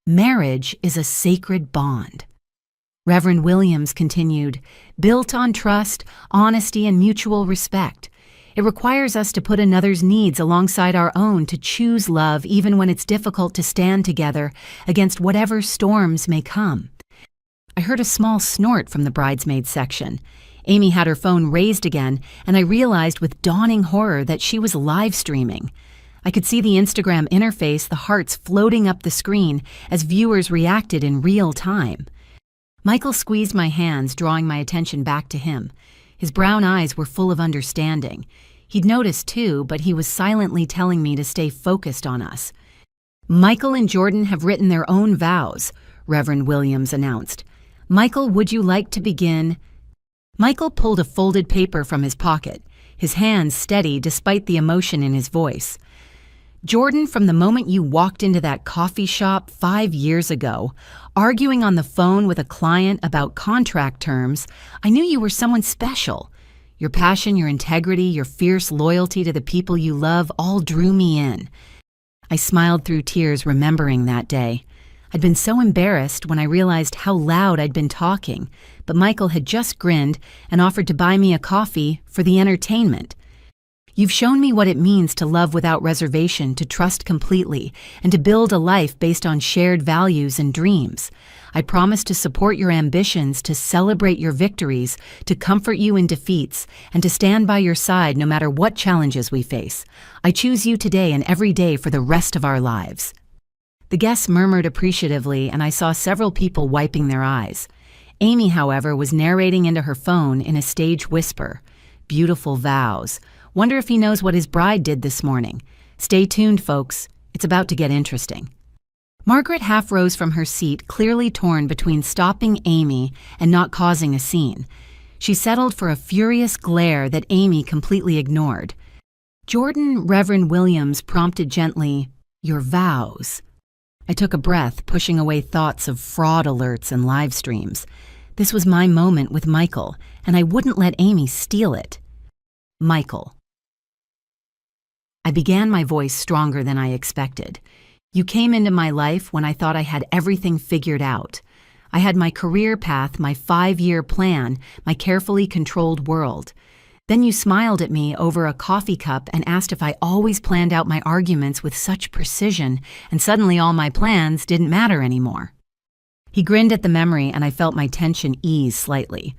"Marriage is a sacred bond." Reverend Williams continued, "built on trust, honesty, and mutual respect. It requires us to put another's needs alongside our own, to choose love even when it's difficult to stand together against whatever storms may come." I heard a small snort from the bridesmaid section. Amy had her phone raised again, and I realized with dawning horror that she was live streaming. I could see the Instagram interface, the hearts floating up the screen as viewers reacted in real time. Michael squeezed my hands, drawing my attention back to him. His brown eyes were full of understanding. He'd noticed too, but he was silently telling me to stay focused on us. "Michael and Jordan have written their own vows," Reverend Williams announced. "Michael, would you like to begin?" Michael pulled a folded paper from his pocket, his hands steady despite the emotion in his voice. Jordan, from the moment you walked into that coffee shop 5 years ago, arguing on the phone with a client about contract terms, I knew you were someone special. Your passion, your integrity, your fierce loyalty to the people you love all drew me in. I smiled through tears remembering that day. I'd been so embarrassed when I realized how loud I'd been talking, but Michael had just grinned and offered to buy me a coffee for the entertainment. You've shown me what it means to love without reservation, to trust completely, and to build a life based on shared values and dreams. I promise to support your ambitions, to celebrate your victories, to comfort you in defeats, and to stand by your side no matter what challenges we face. I choose you today and every day for the rest of our lives. The guests murmured appreciatively, and I saw several people wiping their eyes. Amy, however, was narrating into her phone in a stage whisper. Beautiful vows. Wonder if he knows what his bride did this morning. Stay tuned, folks. It's about to get interesting. Margaret half rose from her seat, clearly torn between stopping Amy and not causing a scene. She settled for a furious glare that Amy completely ignored. Jordan, Reverend Williams prompted gently, "Your vows." I took a breath, pushing away thoughts of fraud alerts and live streams. This was my moment with Michael, and I wouldn't let Amy steal it. Michael. I began, my voice stronger than I expected. You came into my life when I thought I had everything figured out. I had my career path, my 5-year plan, my carefully controlled world. Then you smiled at me over a coffee cup and asked if I always planned out my arguments with such precision, and suddenly all my plans didn't matter anymore. He grinned at the memory, and I felt my tension ease slightly.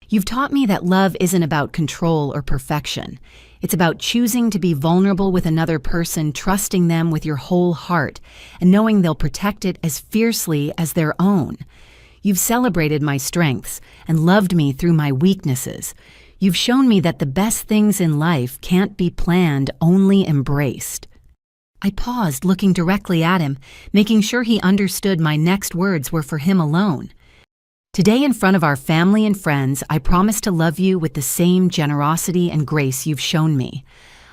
You've taught me that love isn't about control or perfection. It's about choosing to be vulnerable with another person, trusting them with your whole heart, and knowing they'll protect it as fiercely as their own. You've celebrated my strengths and loved me through my weaknesses. You've shown me that the best things in life can't be planned, only embraced. I paused, looking directly at him, making sure he understood my next words were for him alone. Today, in front of our family and friends, I promise to love you with the same generosity and grace you've shown me.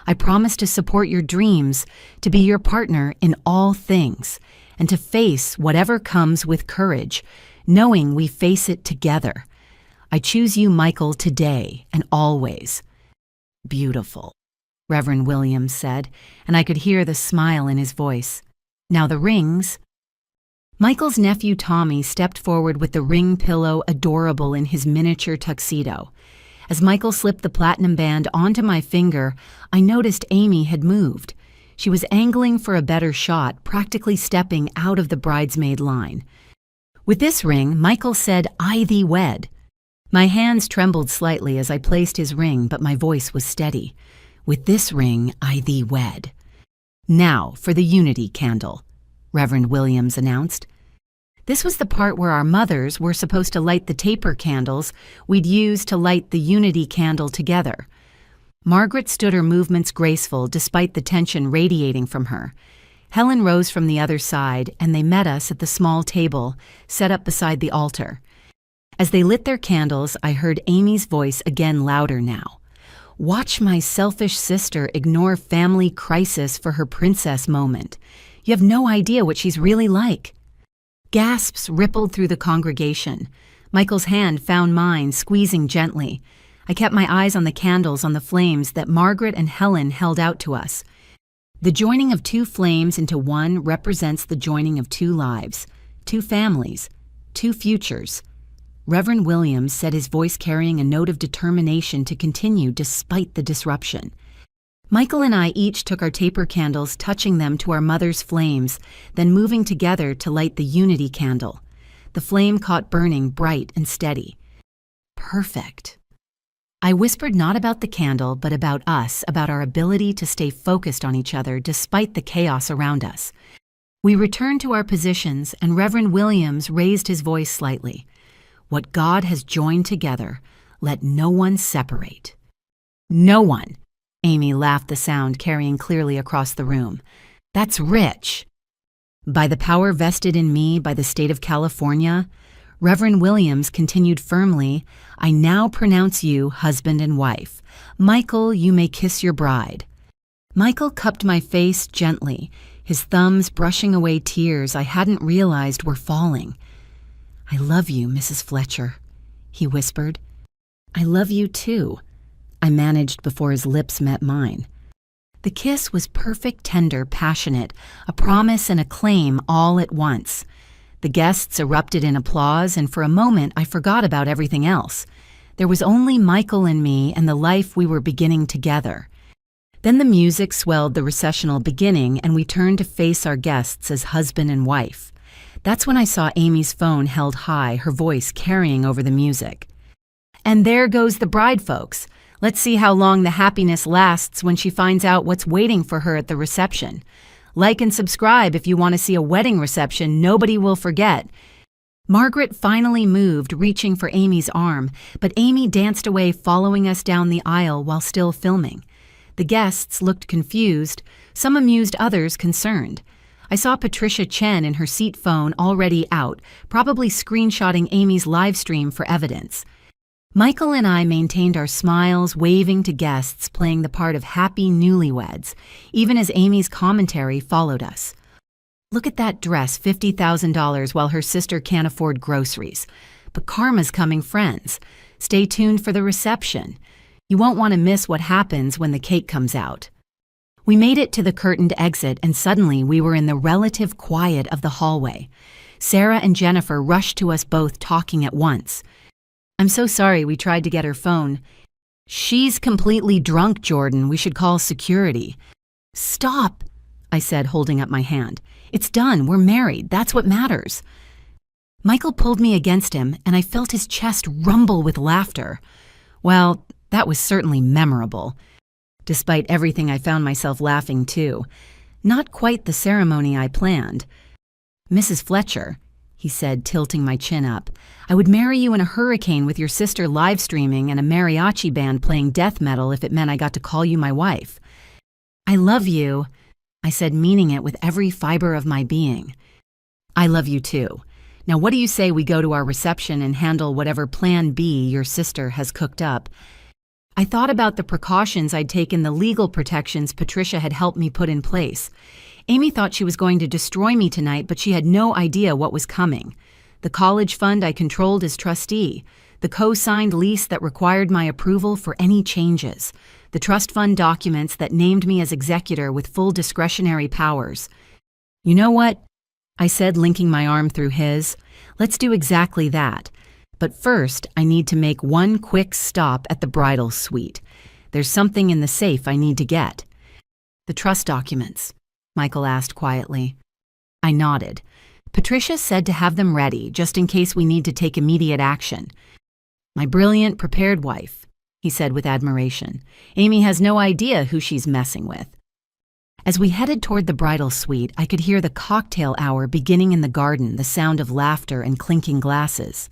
I promise to support your dreams, to be your partner in all things, and to face whatever comes with courage, knowing we face it together. I choose you, Michael, today and always. Beautiful, Reverend Williams said, and I could hear the smile in his voice. Now the rings. Michael's nephew Tommy stepped forward with the ring pillow adorable in his miniature tuxedo. As Michael slipped the platinum band onto my finger, I noticed Amy had moved. She was angling for a better shot, practically stepping out of the bridesmaid line. With this ring, Michael said, "I thee wed." My hands trembled slightly as I placed his ring, but my voice was steady. With this ring, I thee wed. Now for the unity candle, Reverend Williams announced. This was the part where our mothers were supposed to light the taper candles we'd use to light the unity candle together. Margaret stood, her movements graceful despite the tension radiating from her. Helen rose from the other side, and they met us at the small table set up beside the altar. As they lit their candles, I heard Amy's voice again, louder now. Watch my selfish sister ignore family crisis for her princess moment. You have no idea what she's really like. Gasps rippled through the congregation. Michael's hand found mine, squeezing gently. I kept my eyes on the candles, on the flames that Margaret and Helen held out to us. The joining of two flames into one represents the joining of two lives, two families, two futures. Reverend Williams said, his voice carrying a note of determination to continue despite the disruption. Michael and I each took our taper candles, touching them to our mother's flames, then moving together to light the unity candle. The flame caught burning, bright and steady. Perfect. I whispered not about the candle, but about us, about our ability to stay focused on each other despite the chaos around us. We returned to our positions, and Reverend Williams raised his voice slightly. What God has joined together, let no one separate. No one. Amy laughed, the sound carrying clearly across the room. That's rich. By the power vested in me by the state of California, Reverend Williams continued firmly, I now pronounce you husband and wife. Michael, you may kiss your bride. Michael cupped my face gently, his thumbs brushing away tears I hadn't realized were falling. "I love you, Mrs. Fletcher," he whispered. "I love you too," I managed before his lips met mine. The kiss was perfect, tender, passionate, a promise and a claim all at once. The guests erupted in applause, and for a moment I forgot about everything else. There was only Michael and me and the life we were beginning together. Then the music swelled the recessional beginning, and we turned to face our guests as husband and wife. That's when I saw Amy's phone held high, her voice carrying over the music. "And there goes the bride, folks. Let's see how long the happiness lasts when she finds out what's waiting for her at the reception. Like and subscribe if you want to see a wedding reception nobody will forget." Margaret finally moved, reaching for Amy's arm, but Amy danced away, following us down the aisle while still filming. The guests looked confused, some amused, others concerned. I saw Patricia Chen in her seat phone already out, probably screenshotting Amy's live stream for evidence. Michael and I maintained our smiles, waving to guests, playing the part of happy newlyweds, even as Amy's commentary followed us. "Look at that dress, $50,000, while her sister can't afford groceries. But karma's coming, friends. Stay tuned for the reception. You won't want to miss what happens when the cake comes out." We made it to the curtained exit, and suddenly we were in the relative quiet of the hallway. Sarah and Jennifer rushed to us both, talking at once. "I'm so sorry we tried to get her phone." "She's completely drunk, Jordan. We should call security." "Stop," I said, holding up my hand. "It's done. We're married. That's what matters." Michael pulled me against him, and I felt his chest rumble with laughter. Well, that was certainly memorable. Despite everything, I found myself laughing too. Not quite the ceremony I planned. "Mrs. Fletcher," he said, tilting my chin up, "I would marry you in a hurricane with your sister live streaming and a mariachi band playing death metal if it meant I got to call you my wife." "I love you," I said, meaning it with every fiber of my being. "I love you too. Now what do you say we go to our reception and handle whatever plan B your sister has cooked up?" I thought about the precautions I'd taken, the legal protections Patricia had helped me put in place. Amy thought she was going to destroy me tonight, but she had no idea what was coming. The college fund I controlled as trustee, the co-signed lease that required my approval for any changes, the trust fund documents that named me as executor with full discretionary powers. "You know what?" I said, linking my arm through his. "Let's do exactly that. But first, I need to make one quick stop at the bridal suite. There's something in the safe I need to get." "The trust documents?" Michael asked quietly. I nodded. Patricia said to have them ready, just in case we need to take immediate action. "My brilliant, prepared wife," he said with admiration. "Amy has no idea who she's messing with." As we headed toward the bridal suite, I could hear the cocktail hour beginning in the garden, the sound of laughter and clinking glasses.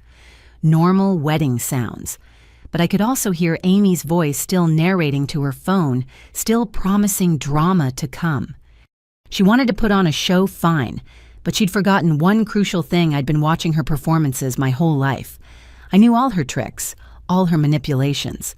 Normal wedding sounds. But I could also hear Amy's voice still narrating to her phone, still promising drama to come. She wanted to put on a show, fine, but she'd forgotten one crucial thing. I'd been watching her performances my whole life. I knew all her tricks, all her manipulations.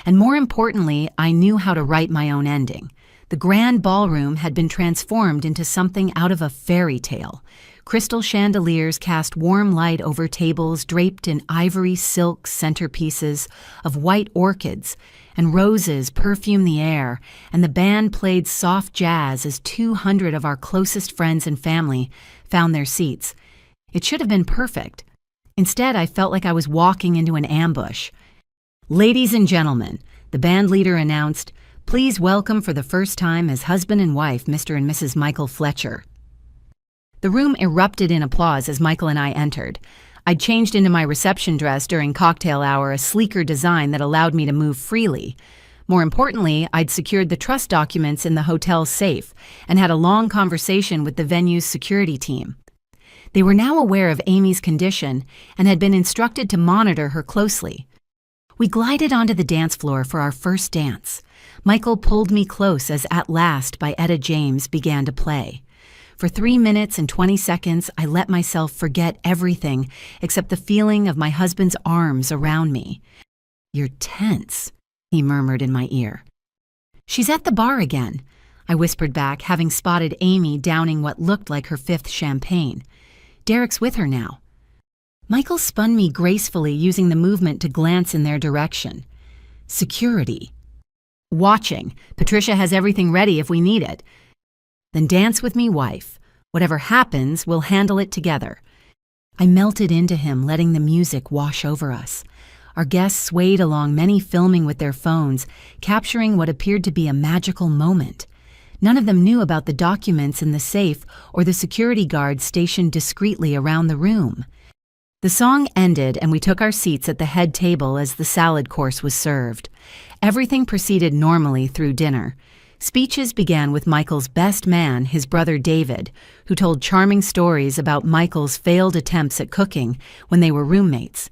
And more importantly, I knew how to write my own ending. The grand ballroom had been transformed into something out of a fairy tale. Crystal chandeliers cast warm light over tables draped in ivory silk centerpieces of white orchids, and roses perfumed the air, and the band played soft jazz as 200 of our closest friends and family found their seats. It should have been perfect. Instead, I felt like I was walking into an ambush. "Ladies and gentlemen," the band leader announced, "please welcome for the first time as husband and wife, Mr. and Mrs. Michael Fletcher." The room erupted in applause as Michael and I entered. I'd changed into my reception dress during cocktail hour, a sleeker design that allowed me to move freely. More importantly, I'd secured the trust documents in the hotel's safe and had a long conversation with the venue's security team. They were now aware of Amy's condition and had been instructed to monitor her closely. We glided onto the dance floor for our first dance. Michael pulled me close as At Last by Etta James began to play. For 3 minutes and 20 seconds, I let myself forget everything except the feeling of my husband's arms around me. "You're tense," he murmured in my ear. "She's at the bar again," I whispered back, having spotted Amy downing what looked like her 5th champagne. "Derek's with her now." Michael spun me gracefully, using the movement to glance in their direction. "Security." "Watching. Patricia has everything ready if we need it." "Then dance with me, wife. Whatever happens, we'll handle it together." I melted into him, letting the music wash over us. Our guests swayed along, many filming with their phones, capturing what appeared to be a magical moment. None of them knew about the documents in the safe or the security guards stationed discreetly around the room. The song ended and we took our seats at the head table as the salad course was served. Everything proceeded normally through dinner. Speeches began with Michael's best man, his brother David, who told charming stories about Michael's failed attempts at cooking when they were roommates.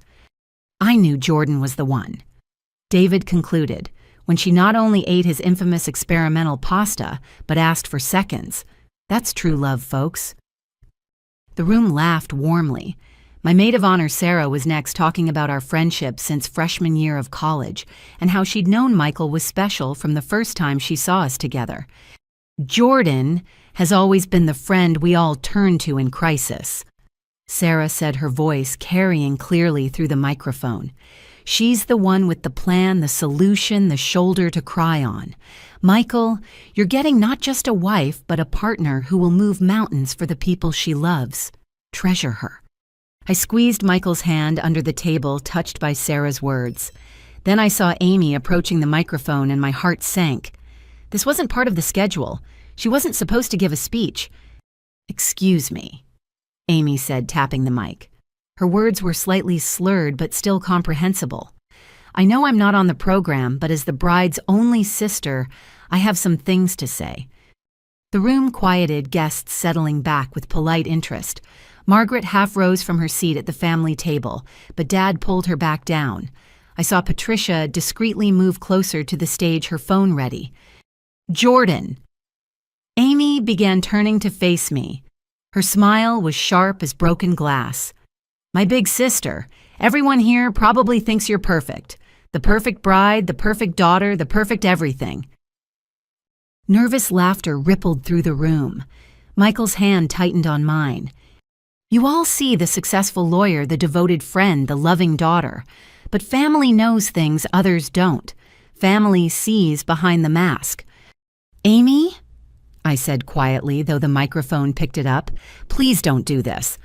I knew Jordan was the one. David concluded, when she not only ate his infamous experimental pasta, but asked for seconds. That's true love, folks. The room laughed warmly. My maid of honor, Sarah, was next, talking about our friendship since freshman year of college and how she'd known Michael was special from the first time she saw us together. "Jordan has always been the friend we all turn to in crisis," Sarah said, her voice carrying clearly through the microphone. "She's the one with the plan, the solution, the shoulder to cry on. Michael, you're getting not just a wife, but a partner who will move mountains for the people she loves. Treasure her." I squeezed Michael's hand under the table, touched by Sarah's words. Then I saw Amy approaching the microphone and my heart sank. This wasn't part of the schedule. She wasn't supposed to give a speech. "Excuse me," Amy said, tapping the mic. Her words were slightly slurred but still comprehensible. "I know I'm not on the program, but as the bride's only sister, I have some things to say." The room quieted, guests settling back with polite interest. Margaret half rose from her seat at the family table, but Dad pulled her back down. I saw Patricia discreetly move closer to the stage, her phone ready. "Jordan." Amy began turning to face me. Her smile was sharp as broken glass. "My big sister, everyone here probably thinks you're perfect. The perfect bride, the perfect daughter, the perfect everything." Nervous laughter rippled through the room. Michael's hand tightened on mine. "You all see the successful lawyer, the devoted friend, the loving daughter. But family knows things others don't. Family sees behind the mask." "Amy," I said quietly, though the microphone picked it up, "please don't do this."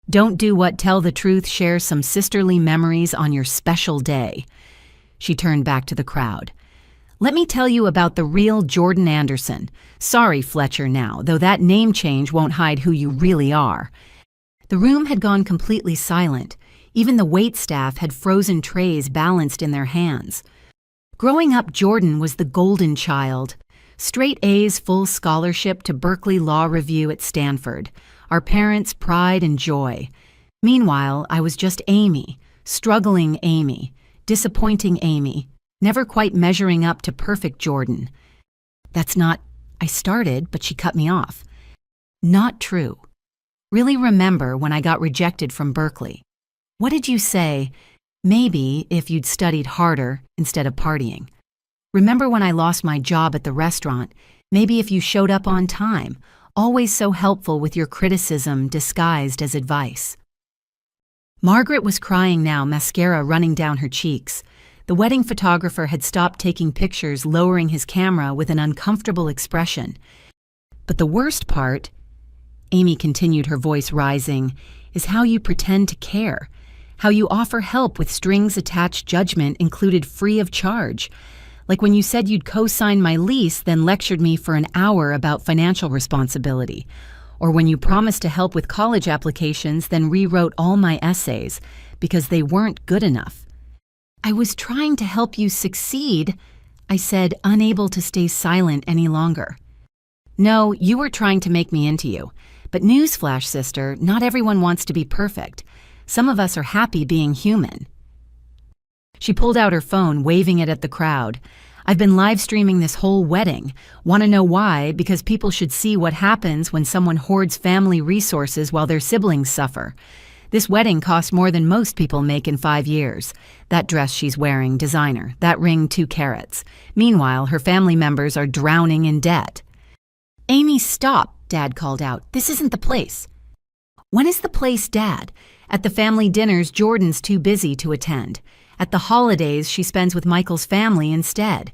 "Don't do what? Tell the truth, share some sisterly memories on your special day." She turned back to the crowd. "Let me tell you about the real Jordan Anderson. Sorry, Fletcher now, though that name change won't hide who you really are." The room had gone completely silent. Even the waitstaff had frozen trays balanced in their hands. Growing up, Jordan was the golden child. Straight A's, full scholarship to Berkeley Law Review at Stanford. Our parents' pride and joy. Meanwhile, I was just Amy, struggling Amy, disappointing Amy, never quite measuring up to perfect Jordan. "That's not," I started, but she cut me off. "Not true. Really remember when I got rejected from Berkeley. What did you say? Maybe if you'd studied harder instead of partying. Remember when I lost my job at the restaurant? Maybe if you showed up on time, always so helpful with your criticism disguised as advice." Margaret was crying now, mascara running down her cheeks. The wedding photographer had stopped taking pictures, lowering his camera with an uncomfortable expression. "But the worst part," Amy continued, her voice rising, "is how you pretend to care. How you offer help with strings attached, judgment included, free of charge. Like when you said you'd co-sign my lease, then lectured me for an hour about financial responsibility. Or when you promised to help with college applications, then rewrote all my essays because they weren't good enough." "I was trying to help you succeed," I said, unable to stay silent any longer. "No, you were trying to make me into you. But newsflash, sister, not everyone wants to be perfect. Some of us are happy being human." She pulled out her phone, waving it at the crowd. "I've been live streaming this whole wedding. Want to know why? Because people should see what happens when someone hoards family resources while their siblings suffer. This wedding cost more than most people make in 5 years. That dress she's wearing, designer. That ring, 2 carats. Meanwhile, her family members are drowning in debt. Amy, stop, Dad called out. This isn't the place. When is the place, Dad? At the family dinners, Jordan's too busy to attend. At the holidays, she spends with Michael's family instead.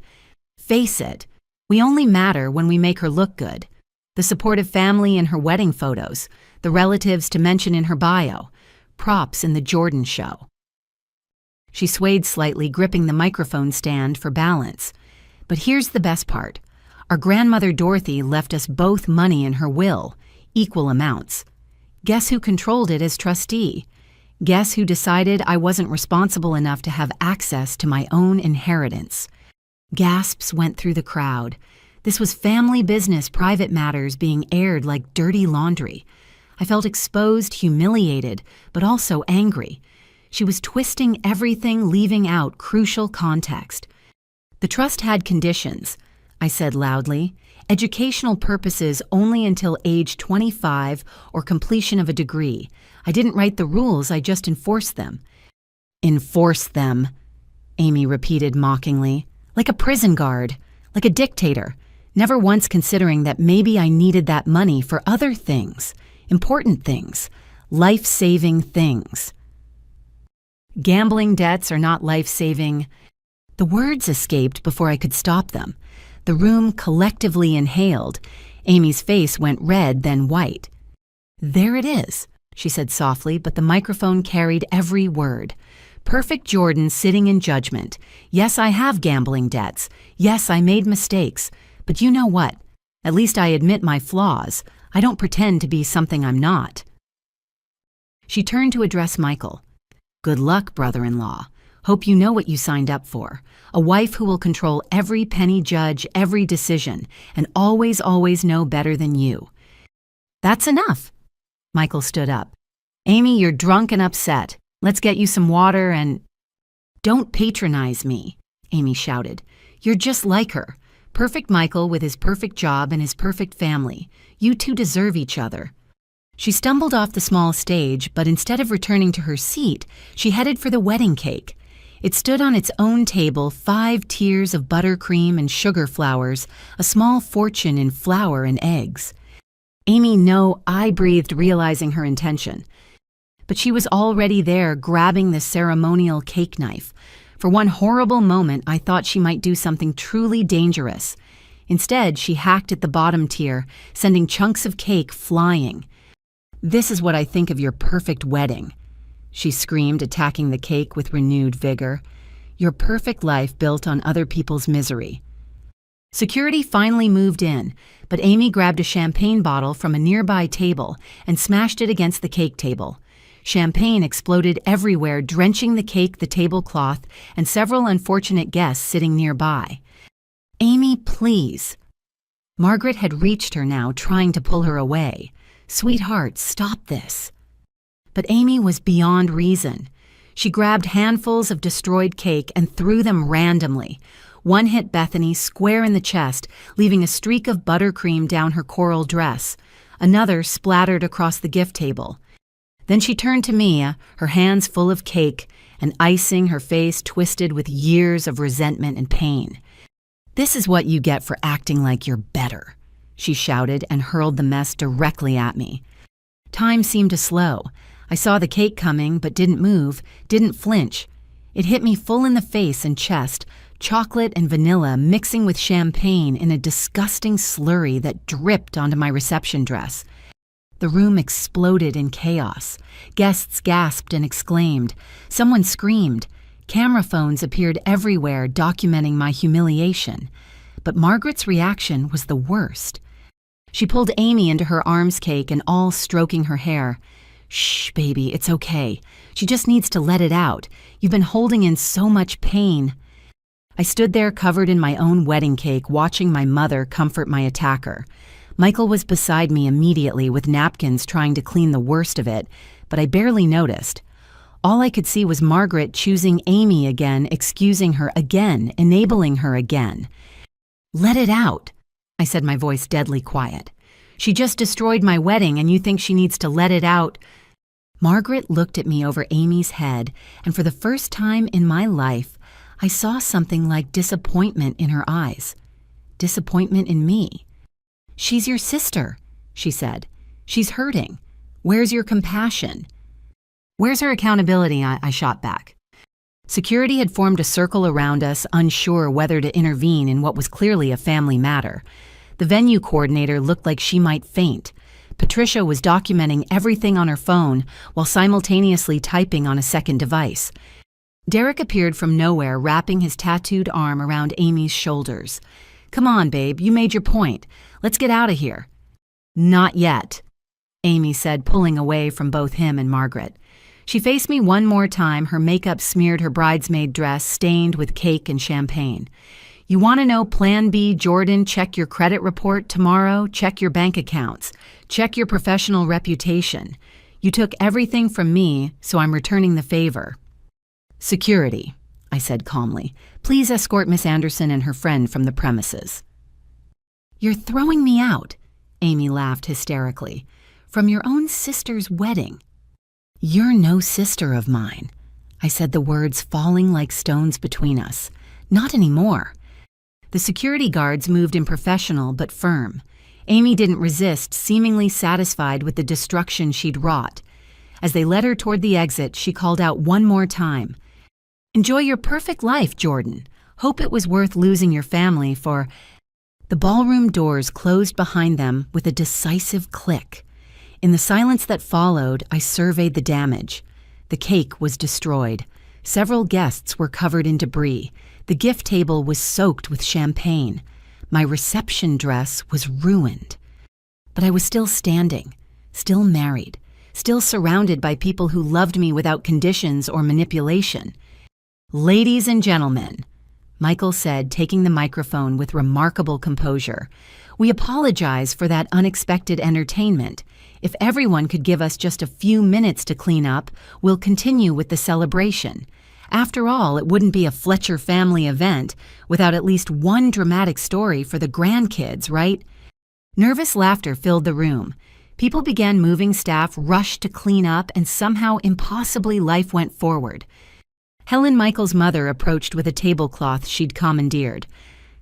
Face it, we only matter when we make her look good. The supportive family in her wedding photos, the relatives to mention in her bio, props in the Jordan show. She swayed slightly, gripping the microphone stand for balance. But here's the best part. Our grandmother Dorothy left us both money in her will, equal amounts. Guess who controlled it as trustee? Guess who decided I wasn't responsible enough to have access to my own inheritance? Gasps went through the crowd. This was family business, private matters being aired like dirty laundry. I felt exposed, humiliated, but also angry. She was twisting everything, leaving out crucial context. The trust had conditions, I said loudly. Educational purposes only until age 25 or completion of a degree. I didn't write the rules, I just enforced them. Enforce them, Amy repeated mockingly. Like a prison guard, like a dictator, never once considering that maybe I needed that money for other things, important things, life-saving things. Gambling debts are not life-saving. The words escaped before I could stop them. The room collectively inhaled. Amy's face went red, then white. There it is, she said softly, but the microphone carried every word. Perfect Jordan sitting in judgment. Yes, I have gambling debts. Yes, I made mistakes. But you know what? At least I admit my flaws. I don't pretend to be something I'm not. She turned to address Michael. Good luck, brother-in-law. Hope you know what you signed up for. A wife who will control every penny, judge every decision, and always know better than you. That's enough. Michael stood up. Amy, you're drunk and upset. Let's get you some water and... Don't patronize me, Amy shouted. You're just like her. Perfect Michael with his perfect job and his perfect family. You two deserve each other. She stumbled off the small stage, but instead of returning to her seat, she headed for the wedding cake. It stood on its own table, 5 tiers of buttercream and sugar flowers, a small fortune in flour and eggs. Amy, no, I breathed, realizing her intention. But she was already there, grabbing the ceremonial cake knife. For one horrible moment, I thought she might do something truly dangerous. Instead, she hacked at the bottom tier, sending chunks of cake flying. This is what I think of your perfect wedding, she screamed, attacking the cake with renewed vigor. Your perfect life built on other people's misery. Security finally moved in, but Amy grabbed a champagne bottle from a nearby table and smashed it against the cake table. Champagne exploded everywhere, drenching the cake, the tablecloth, and several unfortunate guests sitting nearby. Amy, please. Margaret had reached her now, trying to pull her away. Sweetheart, stop this. But Amy was beyond reason. She grabbed handfuls of destroyed cake and threw them randomly. One hit Bethany square in the chest, leaving a streak of buttercream down her coral dress. Another splattered across the gift table. Then she turned to me, her hands full of cake, and icing, her face twisted with years of resentment and pain. This is what you get for acting like you're better, she shouted and hurled the mess directly at me. Time seemed to slow. I saw the cake coming, but didn't move, didn't flinch. It hit me full in the face and chest, chocolate and vanilla mixing with champagne in a disgusting slurry that dripped onto my reception dress. The room exploded in chaos. Guests gasped and exclaimed. Someone screamed. Camera phones appeared everywhere, documenting my humiliation. But Margaret's reaction was the worst. She pulled Amy into her arms, cake and all stroking her hair. Shh, baby, it's okay. She just needs to let it out. You've been holding in so much pain. I stood there covered in my own wedding cake, watching my mother comfort my attacker. Michael was beside me immediately with napkins trying to clean the worst of it, but I barely noticed. All I could see was Margaret choosing Amy again, excusing her again, enabling her again. Let it out, I said, my voice deadly quiet. She just destroyed my wedding and you think she needs to let it out? Margaret looked at me over Amy's head, and for the first time in my life, I saw something like disappointment in her eyes. Disappointment in me. "She's your sister," she said. "She's hurting. Where's your compassion?" "Where's her accountability?" I shot back. Security had formed a circle around us, unsure whether to intervene in what was clearly a family matter. The venue coordinator looked like she might faint. Patricia was documenting everything on her phone while simultaneously typing on a second device. Derek appeared from nowhere, wrapping his tattooed arm around Amy's shoulders. "Come on, babe, you made your point. Let's get out of here." "Not yet," Amy said, pulling away from both him and Margaret. She faced me one more time, her makeup smeared her bridesmaid dress, stained with cake and champagne. "You want to know Plan B, Jordan? Check your credit report tomorrow, check your bank accounts, check your professional reputation. You took everything from me, so I'm returning the favor." "Security," I said calmly. "Please escort Miss Anderson and her friend from the premises." "You're throwing me out," Amy laughed hysterically. "From your own sister's wedding." "You're no sister of mine," I said, the words falling like stones between us. "Not anymore." The security guards moved in professional but firm. Amy didn't resist, seemingly satisfied with the destruction she'd wrought. As they led her toward the exit, she called out one more time, "Enjoy your perfect life, Jordan. Hope it was worth losing your family for—" The ballroom doors closed behind them with a decisive click. In the silence that followed, I surveyed the damage. The cake was destroyed. Several guests were covered in debris. The gift table was soaked with champagne. My reception dress was ruined. But I was still standing, still married, still surrounded by people who loved me without conditions or manipulation. "Ladies and gentlemen," Michael said, taking the microphone with remarkable composure, "we apologize for that unexpected entertainment. If everyone could give us just a few minutes to clean up, we'll continue with the celebration. After all, it wouldn't be a Fletcher family event without at least one dramatic story for the grandkids, right?" Nervous laughter filled the room. People began moving, staff rushed to clean up, and somehow impossibly life went forward. Helen, Michael's mother, approached with a tablecloth she'd commandeered.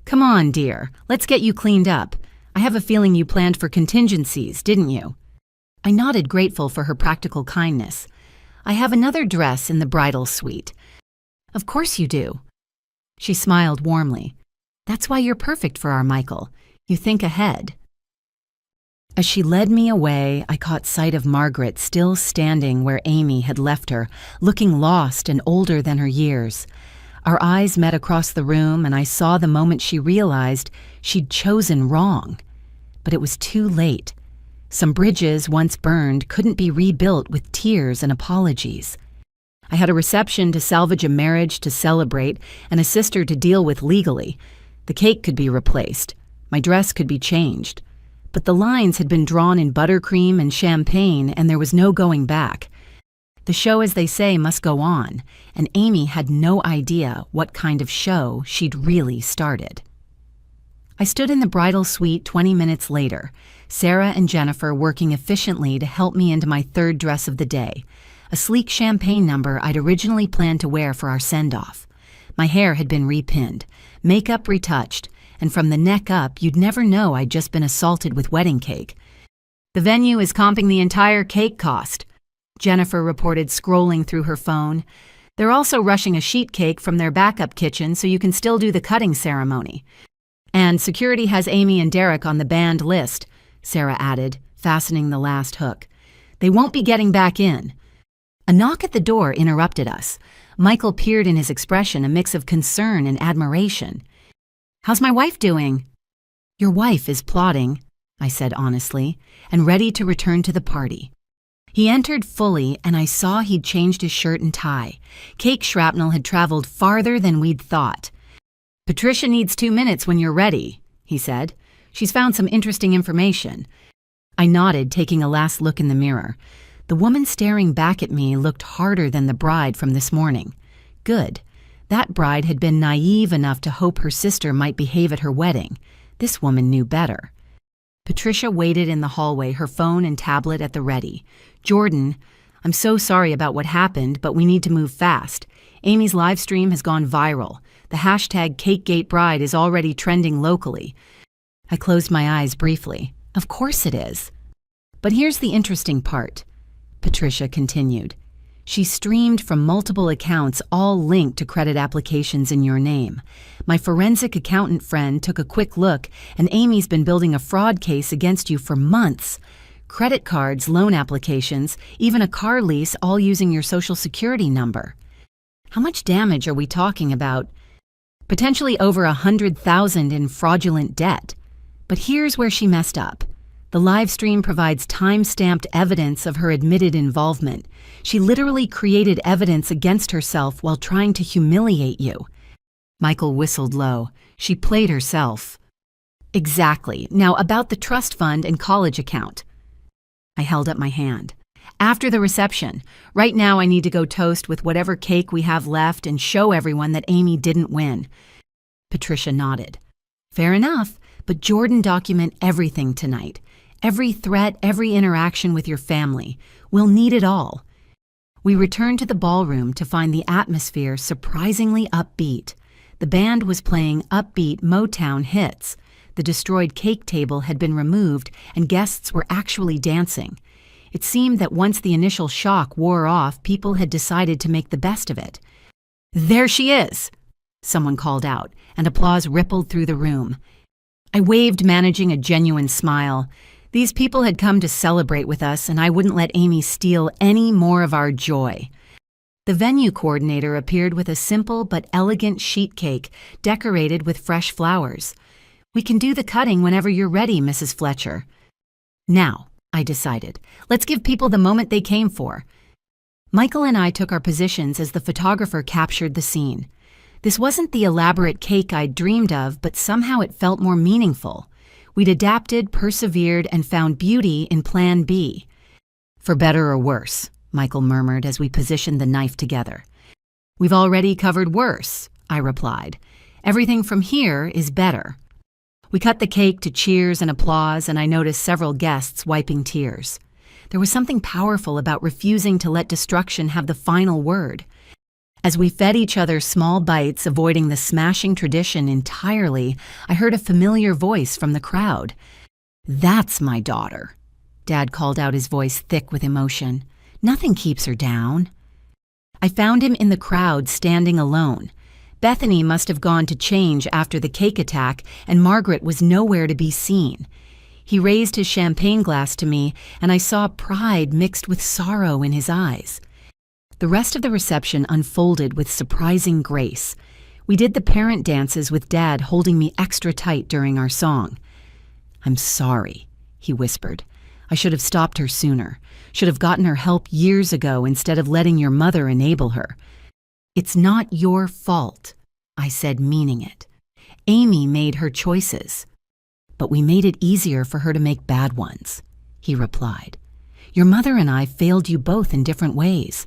"Come on, dear, let's get you cleaned up. I have a feeling you planned for contingencies, didn't you?" I nodded, grateful for her practical kindness. "I have another dress in the bridal suite." "Of course you do." She smiled warmly. "That's why you're perfect for our Michael. You think ahead." As she led me away, I caught sight of Margaret still standing where Amy had left her, looking lost and older than her years. Our eyes met across the room, and I saw the moment she realized she'd chosen wrong. But it was too late. Some bridges, once burned, couldn't be rebuilt with tears and apologies. I had a reception to salvage, a marriage to celebrate, and a sister to deal with legally. The cake could be replaced. My dress could be changed. But the lines had been drawn in buttercream and champagne, and there was no going back. The show, as they say, must go on, and Amy had no idea what kind of show she'd really started. I stood in the bridal suite 20 minutes later, Sarah and Jennifer working efficiently to help me into my third dress of the day, a sleek champagne number I'd originally planned to wear for our send-off. My hair had been repinned, makeup retouched, and from the neck up, you'd never know I'd just been assaulted with wedding cake. "The venue is comping the entire cake cost," Jennifer reported, scrolling through her phone. "They're also rushing a sheet cake from their backup kitchen so you can still do the cutting ceremony. And security has Amy and Derek on the banned list," Sarah added, fastening the last hook. "They won't be getting back in." A knock at the door interrupted us. Michael peered in, his expression a mix of concern and admiration. "How's my wife doing?" "Your wife is plotting," I said honestly, "and ready to return to the party." He entered fully, and I saw he'd changed his shirt and tie. Cake shrapnel had traveled farther than we'd thought. "Patricia needs 2 minutes when you're ready," he said. "She's found some interesting information." I nodded, taking a last look in the mirror. The woman staring back at me looked harder than the bride from this morning. Good. That bride had been naive enough to hope her sister might behave at her wedding. This woman knew better. Patricia waited in the hallway, her phone and tablet at the ready. "Jordan," I'm so sorry about what happened, but we need to move fast. Amy's live stream has gone viral. The hashtag CakeGateBride is already trending locally. I closed my eyes briefly. Of course it is. But here's the interesting part, Patricia continued. She streamed from multiple accounts, all linked to credit applications in your name. My forensic accountant friend took a quick look, and Amy's been building a fraud case against you for months. Credit cards, loan applications, even a car lease, all using your social security number. How much damage are we talking about? Potentially over 100,000 in fraudulent debt. But here's where she messed up. The live stream provides time-stamped evidence of her admitted involvement. She literally created evidence against herself while trying to humiliate you. Michael whistled low. She played herself. Exactly. Now about the trust fund and college account. I held up my hand. After the reception. Right now I need to go toast with whatever cake we have left and show everyone that Amy didn't win. Patricia nodded. Fair enough, but Jordan, document everything tonight. Every threat, every interaction with your family. We'll need it all. We returned to the ballroom to find the atmosphere surprisingly upbeat. The band was playing upbeat Motown hits. The destroyed cake table had been removed and guests were actually dancing. It seemed that once the initial shock wore off, people had decided to make the best of it. There she is, someone called out, and applause rippled through the room. I waved, managing a genuine smile. These people had come to celebrate with us, and I wouldn't let Amy steal any more of our joy. The venue coordinator appeared with a simple but elegant sheet cake decorated with fresh flowers. We can do the cutting whenever you're ready, Mrs. Fletcher. Now, I decided, let's give people the moment they came for. Michael and I took our positions as the photographer captured the scene. This wasn't the elaborate cake I'd dreamed of, but somehow it felt more meaningful. We'd adapted, persevered, and found beauty in Plan B. For better or worse, Michael murmured as we positioned the knife together. We've already covered worse, I replied. Everything from here is better. We cut the cake to cheers and applause, and I noticed several guests wiping tears. There was something powerful about refusing to let destruction have the final word. As we fed each other small bites, avoiding the smashing tradition entirely, I heard a familiar voice from the crowd. That's my daughter. Dad called out, his voice thick with emotion. Nothing keeps her down. I found him in the crowd, standing alone. Bethany must have gone to change after the cake attack, and Margaret was nowhere to be seen. He raised his champagne glass to me, and I saw pride mixed with sorrow in his eyes. The rest of the reception unfolded with surprising grace. We did the parent dances with Dad holding me extra tight during our song. I'm sorry, he whispered. I should have stopped her sooner. Should have gotten her help years ago instead of letting your mother enable her. It's not your fault, I said, meaning it. Amy made her choices. But we made it easier for her to make bad ones, he replied. Your mother and I failed you both in different ways.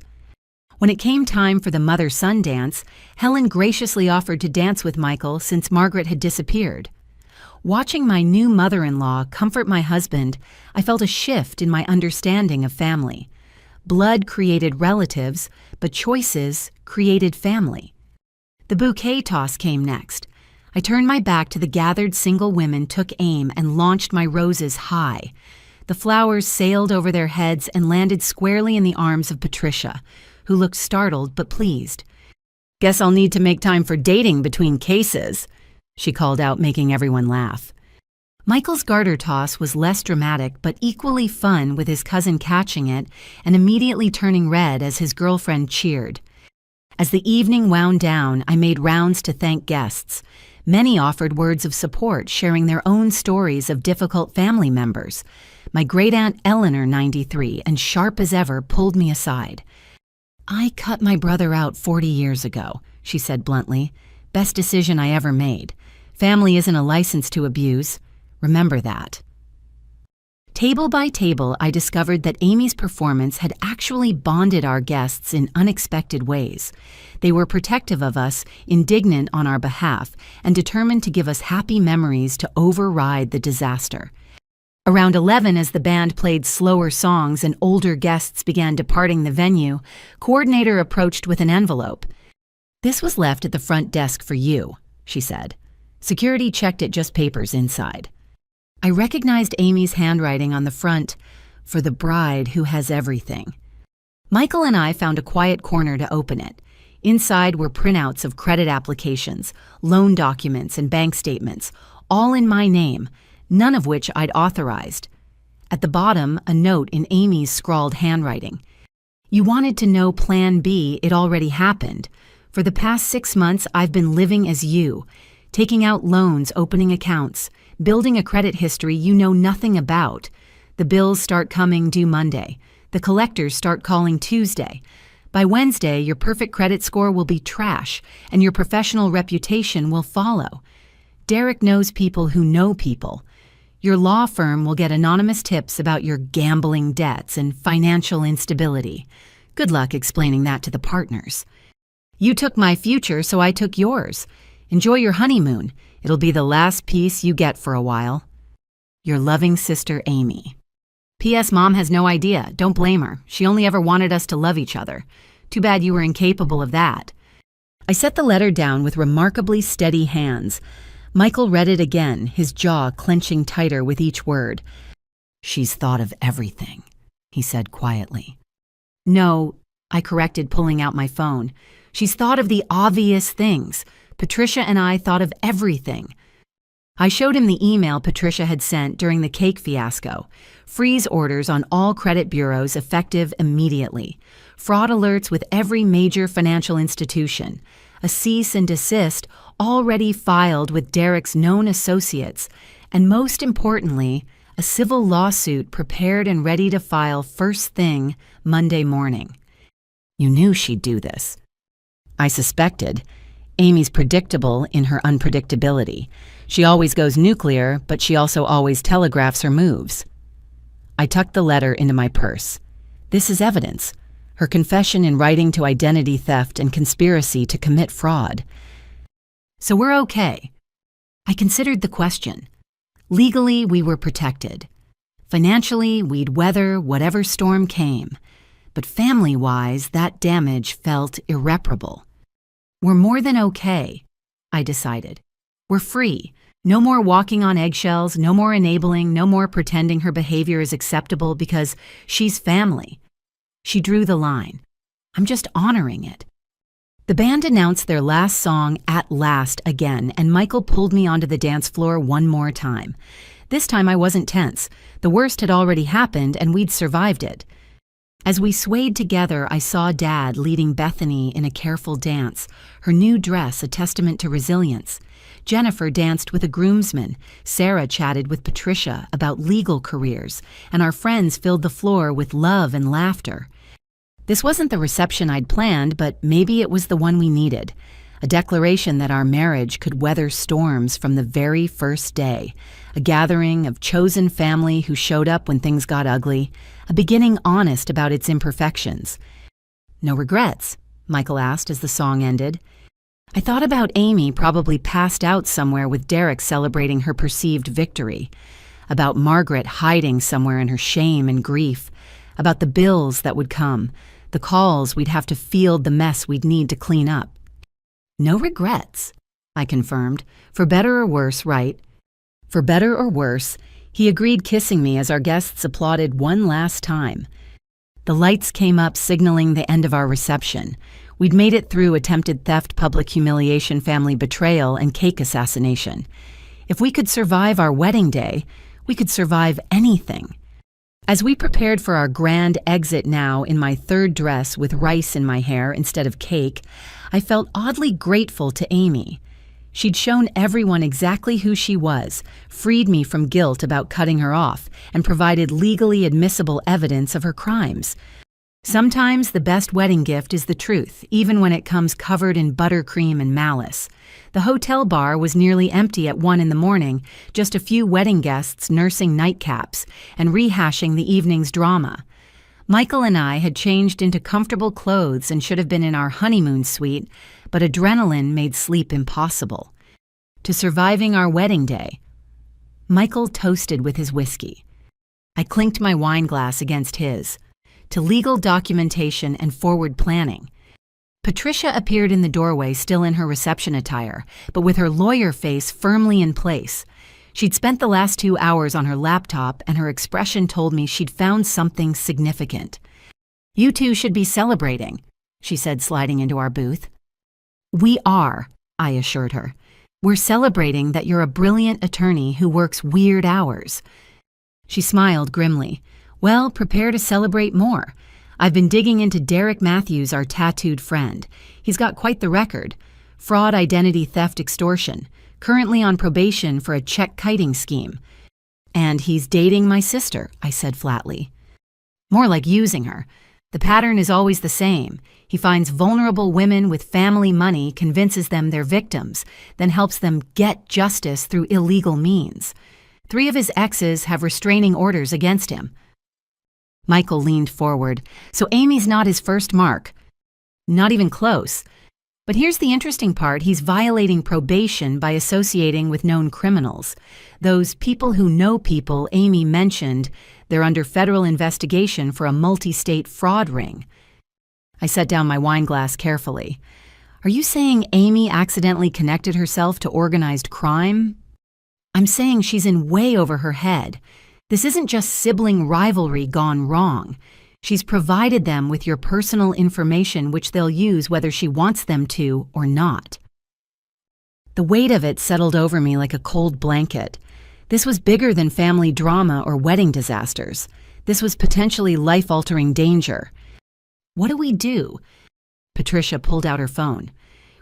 When it came time for the mother-son dance, Helen graciously offered to dance with Michael since Margaret had disappeared. Watching my new mother-in-law comfort my husband, I felt a shift in my understanding of family. Blood created relatives, but choices created family. The bouquet toss came next. I turned my back to the gathered single women, took aim, and launched my roses high. The flowers sailed over their heads and landed squarely in the arms of Patricia, who looked startled but pleased. Guess I'll need to make time for dating between cases, she called out, making everyone laugh. Michael's garter toss was less dramatic but equally fun, with his cousin catching it and immediately turning red as his girlfriend cheered. As the evening wound down, I made rounds to thank guests. Many offered words of support, sharing their own stories of difficult family members. My great-aunt Eleanor, 93, and sharp as ever, pulled me aside. I cut my brother out 40 years ago, she said bluntly. Best decision I ever made. Family isn't a license to abuse. Remember that. Table by table, I discovered that Amy's performance had actually bonded our guests in unexpected ways. They were protective of us, indignant on our behalf, and determined to give us happy memories to override the disaster. Around 11, as the band played slower songs and older guests began departing the venue, coordinator approached with an envelope. "This was left at the front desk for you," she said. "Security checked it, just papers inside." I recognized Amy's handwriting on the front, "For the bride who has everything." Michael and I found a quiet corner to open it. Inside were printouts of credit applications, loan documents, and bank statements, all in my name, none of which I'd authorized. At the bottom, a note in Amy's scrawled handwriting. "You wanted to know Plan B, it already happened. For the past 6 months, I've been living as you, taking out loans, opening accounts, building a credit history you know nothing about. The bills start coming due Monday. The collectors start calling Tuesday. By Wednesday, your perfect credit score will be trash, and your professional reputation will follow. Derek knows people who know people. Your law firm will get anonymous tips about your gambling debts and financial instability. Good luck explaining that to the partners. You took my future, so I took yours. Enjoy your honeymoon. It'll be the last piece you get for a while. Your loving sister, Amy. P.S. Mom has no idea. Don't blame her. She only ever wanted us to love each other. Too bad you were incapable of that." I set the letter down with remarkably steady hands. Michael read it again, his jaw clenching tighter with each word. "She's thought of everything," he said quietly. "No," I corrected, pulling out my phone. "She's thought of the obvious things. Patricia and I thought of everything." I showed him the email Patricia had sent during the cake fiasco. Freeze orders on all credit bureaus effective immediately. Fraud alerts with every major financial institution. A cease and desist already filed with Derek's known associates. And most importantly, a civil lawsuit prepared and ready to file first thing Monday morning. "You knew she'd do this." I suspected. Amy's predictable in her unpredictability. She always goes nuclear, but she also always telegraphs her moves. I tucked the letter into my purse. This is evidence. Her confession in writing to identity theft and conspiracy to commit fraud. So we're okay. I considered the question. Legally, we were protected. Financially, we'd weather whatever storm came. But family-wise, that damage felt irreparable. We're more than okay, I decided. We're free. No more walking on eggshells, no more enabling, no more pretending her behavior is acceptable because she's family. She drew the line. I'm just honoring it. The band announced their last song, At Last, again, and Michael pulled me onto the dance floor one more time. This time I wasn't tense. The worst had already happened, and we'd survived it. As we swayed together, I saw Dad leading Bethany in a careful dance, her new dress a testament to resilience. Jennifer danced with a groomsman, Sarah chatted with Patricia about legal careers, and our friends filled the floor with love and laughter. This wasn't the reception I'd planned, but maybe it was the one we needed. A declaration that our marriage could weather storms from the very first day. A gathering of chosen family who showed up when things got ugly. A beginning honest about its imperfections. "No regrets?" Michael asked as the song ended. I thought about Amy probably passed out somewhere with Derek celebrating her perceived victory. About Margaret hiding somewhere in her shame and grief. About the bills that would come. The calls we'd have to field, the mess we'd need to clean up. "No regrets," I confirmed. "For better or worse, right?" For better or worse, he agreed, kissing me as our guests applauded one last time. The lights came up, signaling the end of our reception. We'd made it through attempted theft, public humiliation, family betrayal, and cake assassination. If we could survive our wedding day, we could survive anything. As we prepared for our grand exit now in my third dress with rice in my hair instead of cake, I felt oddly grateful to Amy. She'd shown everyone exactly who she was, freed me from guilt about cutting her off, and provided legally admissible evidence of her crimes. Sometimes the best wedding gift is the truth, even when it comes covered in buttercream and malice. The hotel bar was nearly empty at 1 a.m, just a few wedding guests nursing nightcaps and rehashing the evening's drama. Michael and I had changed into comfortable clothes and should have been in our honeymoon suite, but adrenaline made sleep impossible. To surviving our wedding day. Michael toasted with his whiskey. I clinked my wine glass against his. To legal documentation and forward planning. Patricia appeared in the doorway, still in her reception attire, but with her lawyer face firmly in place. She'd spent the last 2 hours on her laptop, and her expression told me she'd found something significant. "You two should be celebrating," she said, sliding into our booth. "We are," I assured her. "We're celebrating that you're a brilliant attorney who works weird hours." She smiled grimly. "Well, prepare to celebrate more. I've been digging into Derek Matthews, our tattooed friend. He's got quite the record. Fraud, identity theft, extortion. Currently on probation for a check kiting scheme. And he's dating my sister," I said flatly. "More like using her. The pattern is always the same. He finds vulnerable women with family money, convinces them they're victims, then helps them get justice through illegal means. 3 of his exes have restraining orders against him." Michael leaned forward. "So Amy's not his first mark?" "Not even close. But here's the interesting part. He's violating probation by associating with known criminals. Those people who know people Amy mentioned, they're under federal investigation for a multi-state fraud ring." I set down my wine glass carefully. "Are you saying Amy accidentally connected herself to organized crime?" "I'm saying she's in way over her head. This isn't just sibling rivalry gone wrong. She's provided them with your personal information, which they'll use whether she wants them to or not." The weight of it settled over me like a cold blanket. This was bigger than family drama or wedding disasters. This was potentially life-altering danger. "What do we do?" Patricia pulled out her phone.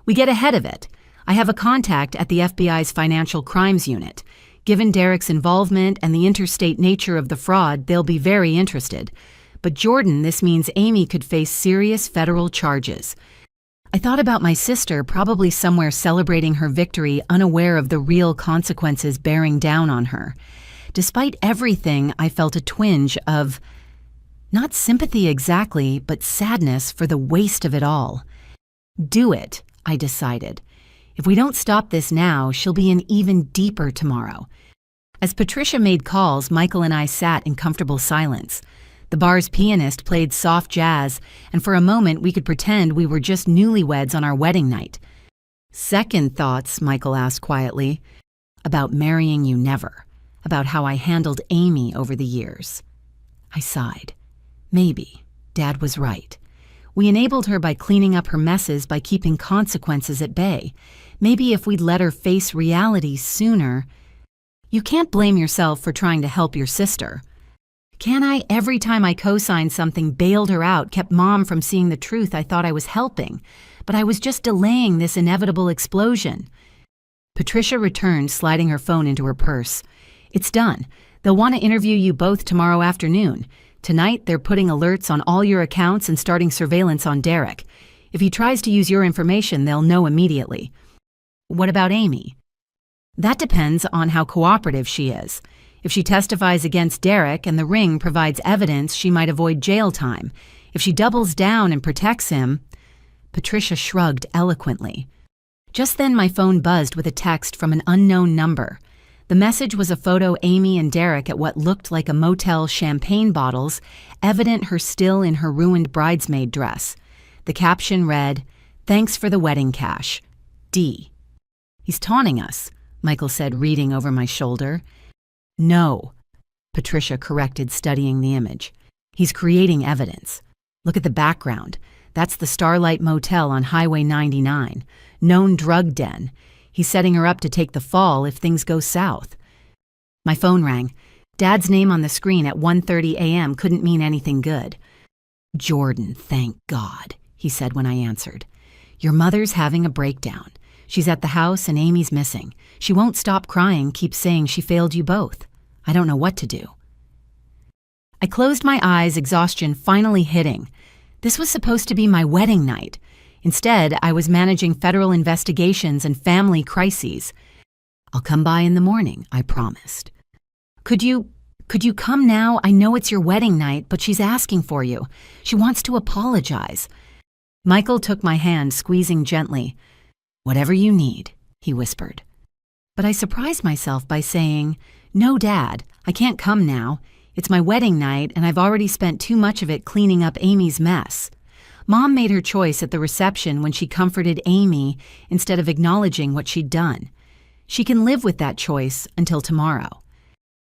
"We get ahead of it. I have a contact at the FBI's Financial Crimes Unit. Given Derek's involvement and the interstate nature of the fraud, they'll be very interested. But Jordan, this means Amy could face serious federal charges." I thought about my sister, probably somewhere celebrating her victory, unaware of the real consequences bearing down on her. Despite everything, I felt a twinge of, not sympathy exactly, but sadness for the waste of it all. Do it, I decided. If we don't stop this now, she'll be in even deeper tomorrow. As Patricia made calls, Michael and I sat in comfortable silence. The bar's pianist played soft jazz, and for a moment we could pretend we were just newlyweds on our wedding night. "Second thoughts," Michael asked quietly. "About marrying you never. About how I handled Amy over the years." I sighed. Maybe. Dad was right. We enabled her by cleaning up her messes, by keeping consequences at bay. Maybe if we'd let her face reality sooner. You can't blame yourself for trying to help your sister. Can I? Every time I co-signed something, bailed her out, kept Mom from seeing the truth I thought I was helping. But I was just delaying this inevitable explosion. Patricia returned, sliding her phone into her purse. "It's done. They'll want to interview you both tomorrow afternoon. Tonight, they're putting alerts on all your accounts and starting surveillance on Derek. If he tries to use your information, they'll know immediately." "What about Amy?" "That depends on how cooperative she is. If she testifies against Derek and the ring provides evidence, she might avoid jail time. If she doubles down and protects him..." Patricia shrugged eloquently. Just then my phone buzzed with a text from an unknown number. The message was a photo Amy and Derek at what looked like a motel champagne bottles, evident her still in her ruined bridesmaid dress. The caption read, "Thanks for the wedding cash. D." "He's taunting us," Michael said, reading over my shoulder. "No," Patricia corrected, studying the image. "He's creating evidence. Look at the background. That's the Starlight Motel on Highway 99. Known drug den. He's setting her up to take the fall if things go south." My phone rang. Dad's name on the screen at 1:30 a.m. couldn't mean anything good. "Jordan, thank God," he said when I answered. "Your mother's having a breakdown. She's at the house and Amy's missing. She won't stop crying, keeps saying she failed you both. I don't know what to do." I closed my eyes, exhaustion finally hitting. This was supposed to be my wedding night. Instead, I was managing federal investigations and family crises. "I'll come by in the morning," I promised. Could you come now? I know it's your wedding night, but she's asking for you. She wants to apologize." Michael took my hand, squeezing gently. "Whatever you need," he whispered. But I surprised myself by saying, "No, Dad, I can't come now. It's my wedding night, and I've already spent too much of it cleaning up Amy's mess. Mom made her choice at the reception when she comforted Amy instead of acknowledging what she'd done. She can live with that choice until tomorrow.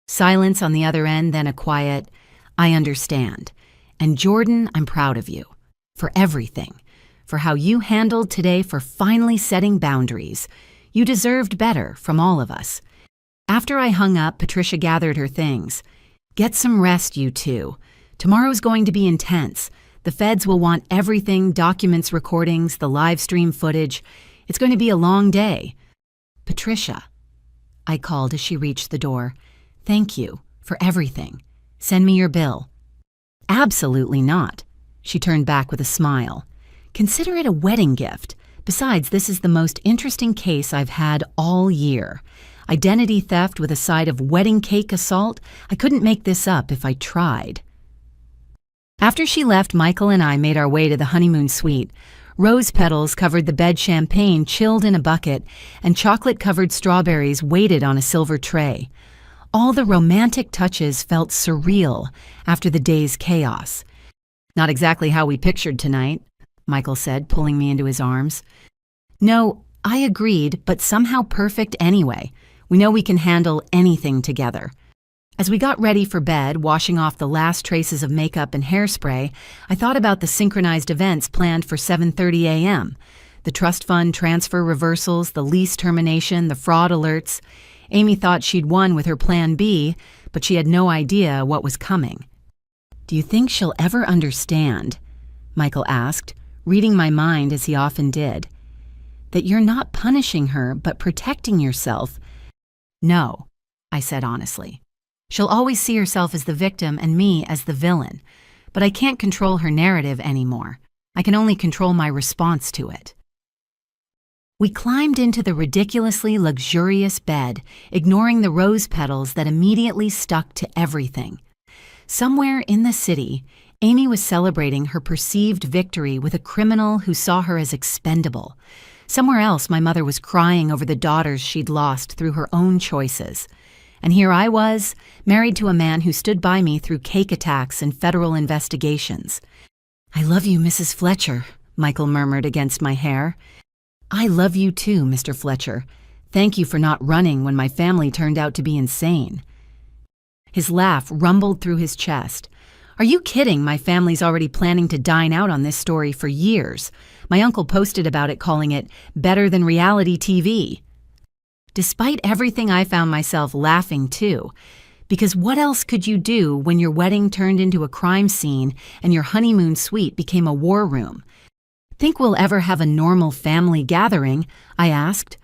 Silence on the other end, then a quiet, "I understand. And Jordan, I'm proud of you. For everything. For how you handled today, for finally setting boundaries. You deserved better from all of us." After I hung up, Patricia gathered her things. "Get some rest, you two. Tomorrow's going to be intense. The feds will want everything, documents, recordings, the live stream footage. It's going to be a long day." "Patricia," I called as she reached the door. "Thank you for everything. Send me your bill." "Absolutely not." She turned back with a smile. "Consider it a wedding gift. Besides, this is the most interesting case I've had all year. Identity theft with a side of wedding cake assault. I couldn't make this up if I tried." After she left, Michael and I made our way to the honeymoon suite. Rose petals covered the bed, champagne chilled in a bucket, and chocolate-covered strawberries waited on a silver tray. All the romantic touches felt surreal after the day's chaos. "Not exactly how we pictured tonight," Michael said, pulling me into his arms. "No, I agreed, but somehow perfect anyway. We know we can handle anything together." As we got ready for bed, washing off the last traces of makeup and hairspray, I thought about the synchronized events planned for 7:30 a.m. The trust fund transfer reversals, the lease termination, the fraud alerts. Amy thought she'd won with her plan B, but she had no idea what was coming. "Do you think she'll ever understand?" Michael asked, reading my mind as he often did. "That you're not punishing her, but protecting yourself?" "No," I said honestly. "She'll always see herself as the victim and me as the villain. But I can't control her narrative anymore. I can only control my response to it." We climbed into the ridiculously luxurious bed, ignoring the rose petals that immediately stuck to everything. Somewhere in the city, Amy was celebrating her perceived victory with a criminal who saw her as expendable. Somewhere else, my mother was crying over the daughters she'd lost through her own choices. And here I was, married to a man who stood by me through cake attacks and federal investigations. "I love you, Mrs. Fletcher," Michael murmured against my hair. "I love you too, Mr. Fletcher. Thank you for not running when my family turned out to be insane." His laugh rumbled through his chest. "Are you kidding? My family's already planning to dine out on this story for years. My uncle posted about it, calling it better than reality TV." Despite everything, I found myself laughing too, because what else could you do when your wedding turned into a crime scene and your honeymoon suite became a war room? "Think we'll ever have a normal family gathering?" I asked.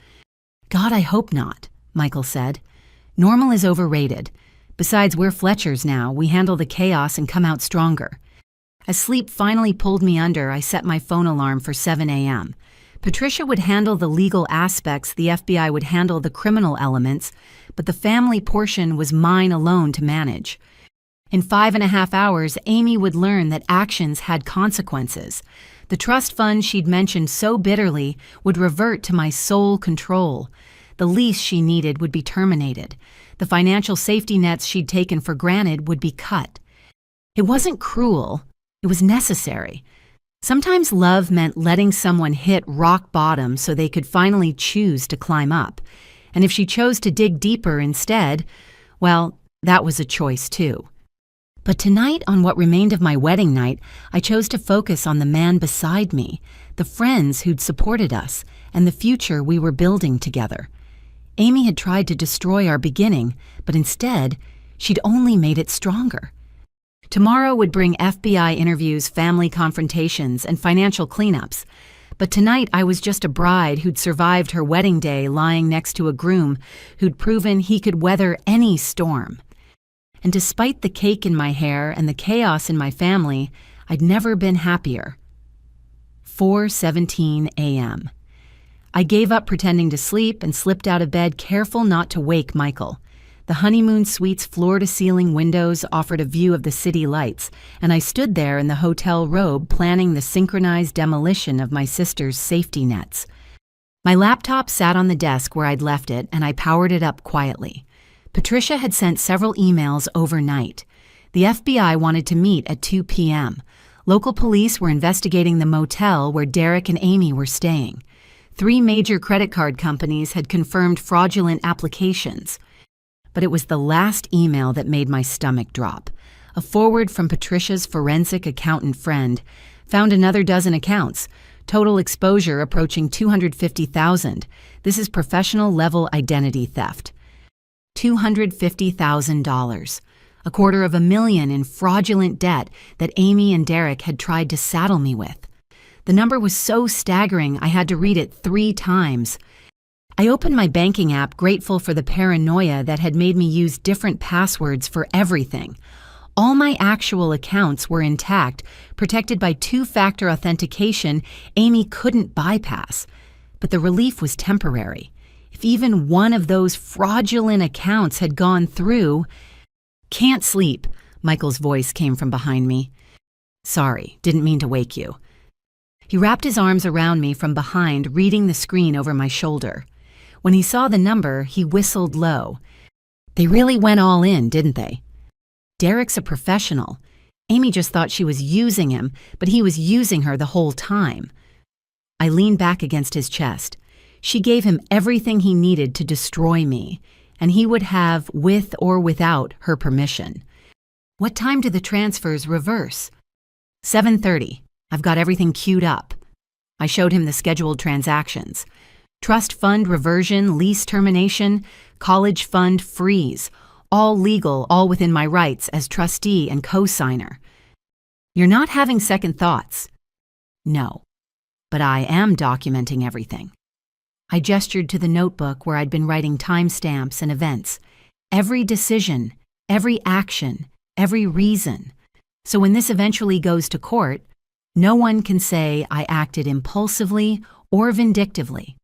"God, I hope not," Michael said. "Normal is overrated. Besides, we're Fletchers now. We handle the chaos and come out stronger." As sleep finally pulled me under, I set my phone alarm for 7 a.m. Patricia would handle the legal aspects, the FBI would handle the criminal elements, but the family portion was mine alone to manage. In 5.5 hours, Amy would learn that actions had consequences. The trust fund she'd mentioned so bitterly would revert to my sole control. The lease she needed would be terminated. The financial safety nets she'd taken for granted would be cut. It wasn't cruel. It was necessary. Sometimes love meant letting someone hit rock bottom so they could finally choose to climb up. And if she chose to dig deeper instead, well, that was a choice too. But tonight, on what remained of my wedding night, I chose to focus on the man beside me, the friends who'd supported us, and the future we were building together. Amy had tried to destroy our beginning, but instead, she'd only made it stronger. Tomorrow would bring FBI interviews, family confrontations, and financial cleanups. But tonight I was just a bride who'd survived her wedding day lying next to a groom who'd proven he could weather any storm. And despite the cake in my hair and the chaos in my family, I'd never been happier. 4:17 a.m. I gave up pretending to sleep and slipped out of bed, careful not to wake Michael. The honeymoon suite's floor-to-ceiling windows offered a view of the city lights, and I stood there in the hotel robe planning the synchronized demolition of my sister's safety nets. My laptop sat on the desk where I'd left it, and I powered it up quietly. Patricia had sent several emails overnight. The FBI wanted to meet at 2 p.m. Local police were investigating the motel where Derek and Amy were staying. 3 major credit card companies had confirmed fraudulent applications. But it was the last email that made my stomach drop. A forward from Patricia's forensic accountant friend found another dozen accounts, total exposure approaching $250,000. This is professional-level identity theft. $250,000. $250,000 in fraudulent debt that Amy and Derek had tried to saddle me with. The number was so staggering I had to read it 3 times. I opened my banking app, grateful for the paranoia that had made me use different passwords for everything. All my actual accounts were intact, protected by 2-factor authentication Amy couldn't bypass. But the relief was temporary. If even one of those fraudulent accounts had gone through... "Can't sleep," Michael's voice came from behind me. "Sorry, didn't mean to wake you." He wrapped his arms around me from behind, reading the screen over my shoulder. When he saw the number, he whistled low. "They really went all in, didn't they? Derek's a professional. Amy just thought she was using him, but he was using her the whole time." I leaned back against his chest. She gave him everything he needed to destroy me, and he would have, with or without her permission. "What time do the transfers reverse?" 7:30. I've got everything queued up." I showed him the scheduled transactions. Trust fund reversion, lease termination, college fund freeze. All legal, all within my rights as trustee and co-signer. "You're not having second thoughts?" "No, but I am documenting everything." I gestured to the notebook where I'd been writing timestamps and events. Every decision, every action, every reason. So when this eventually goes to court, no one can say I acted impulsively or vindictively.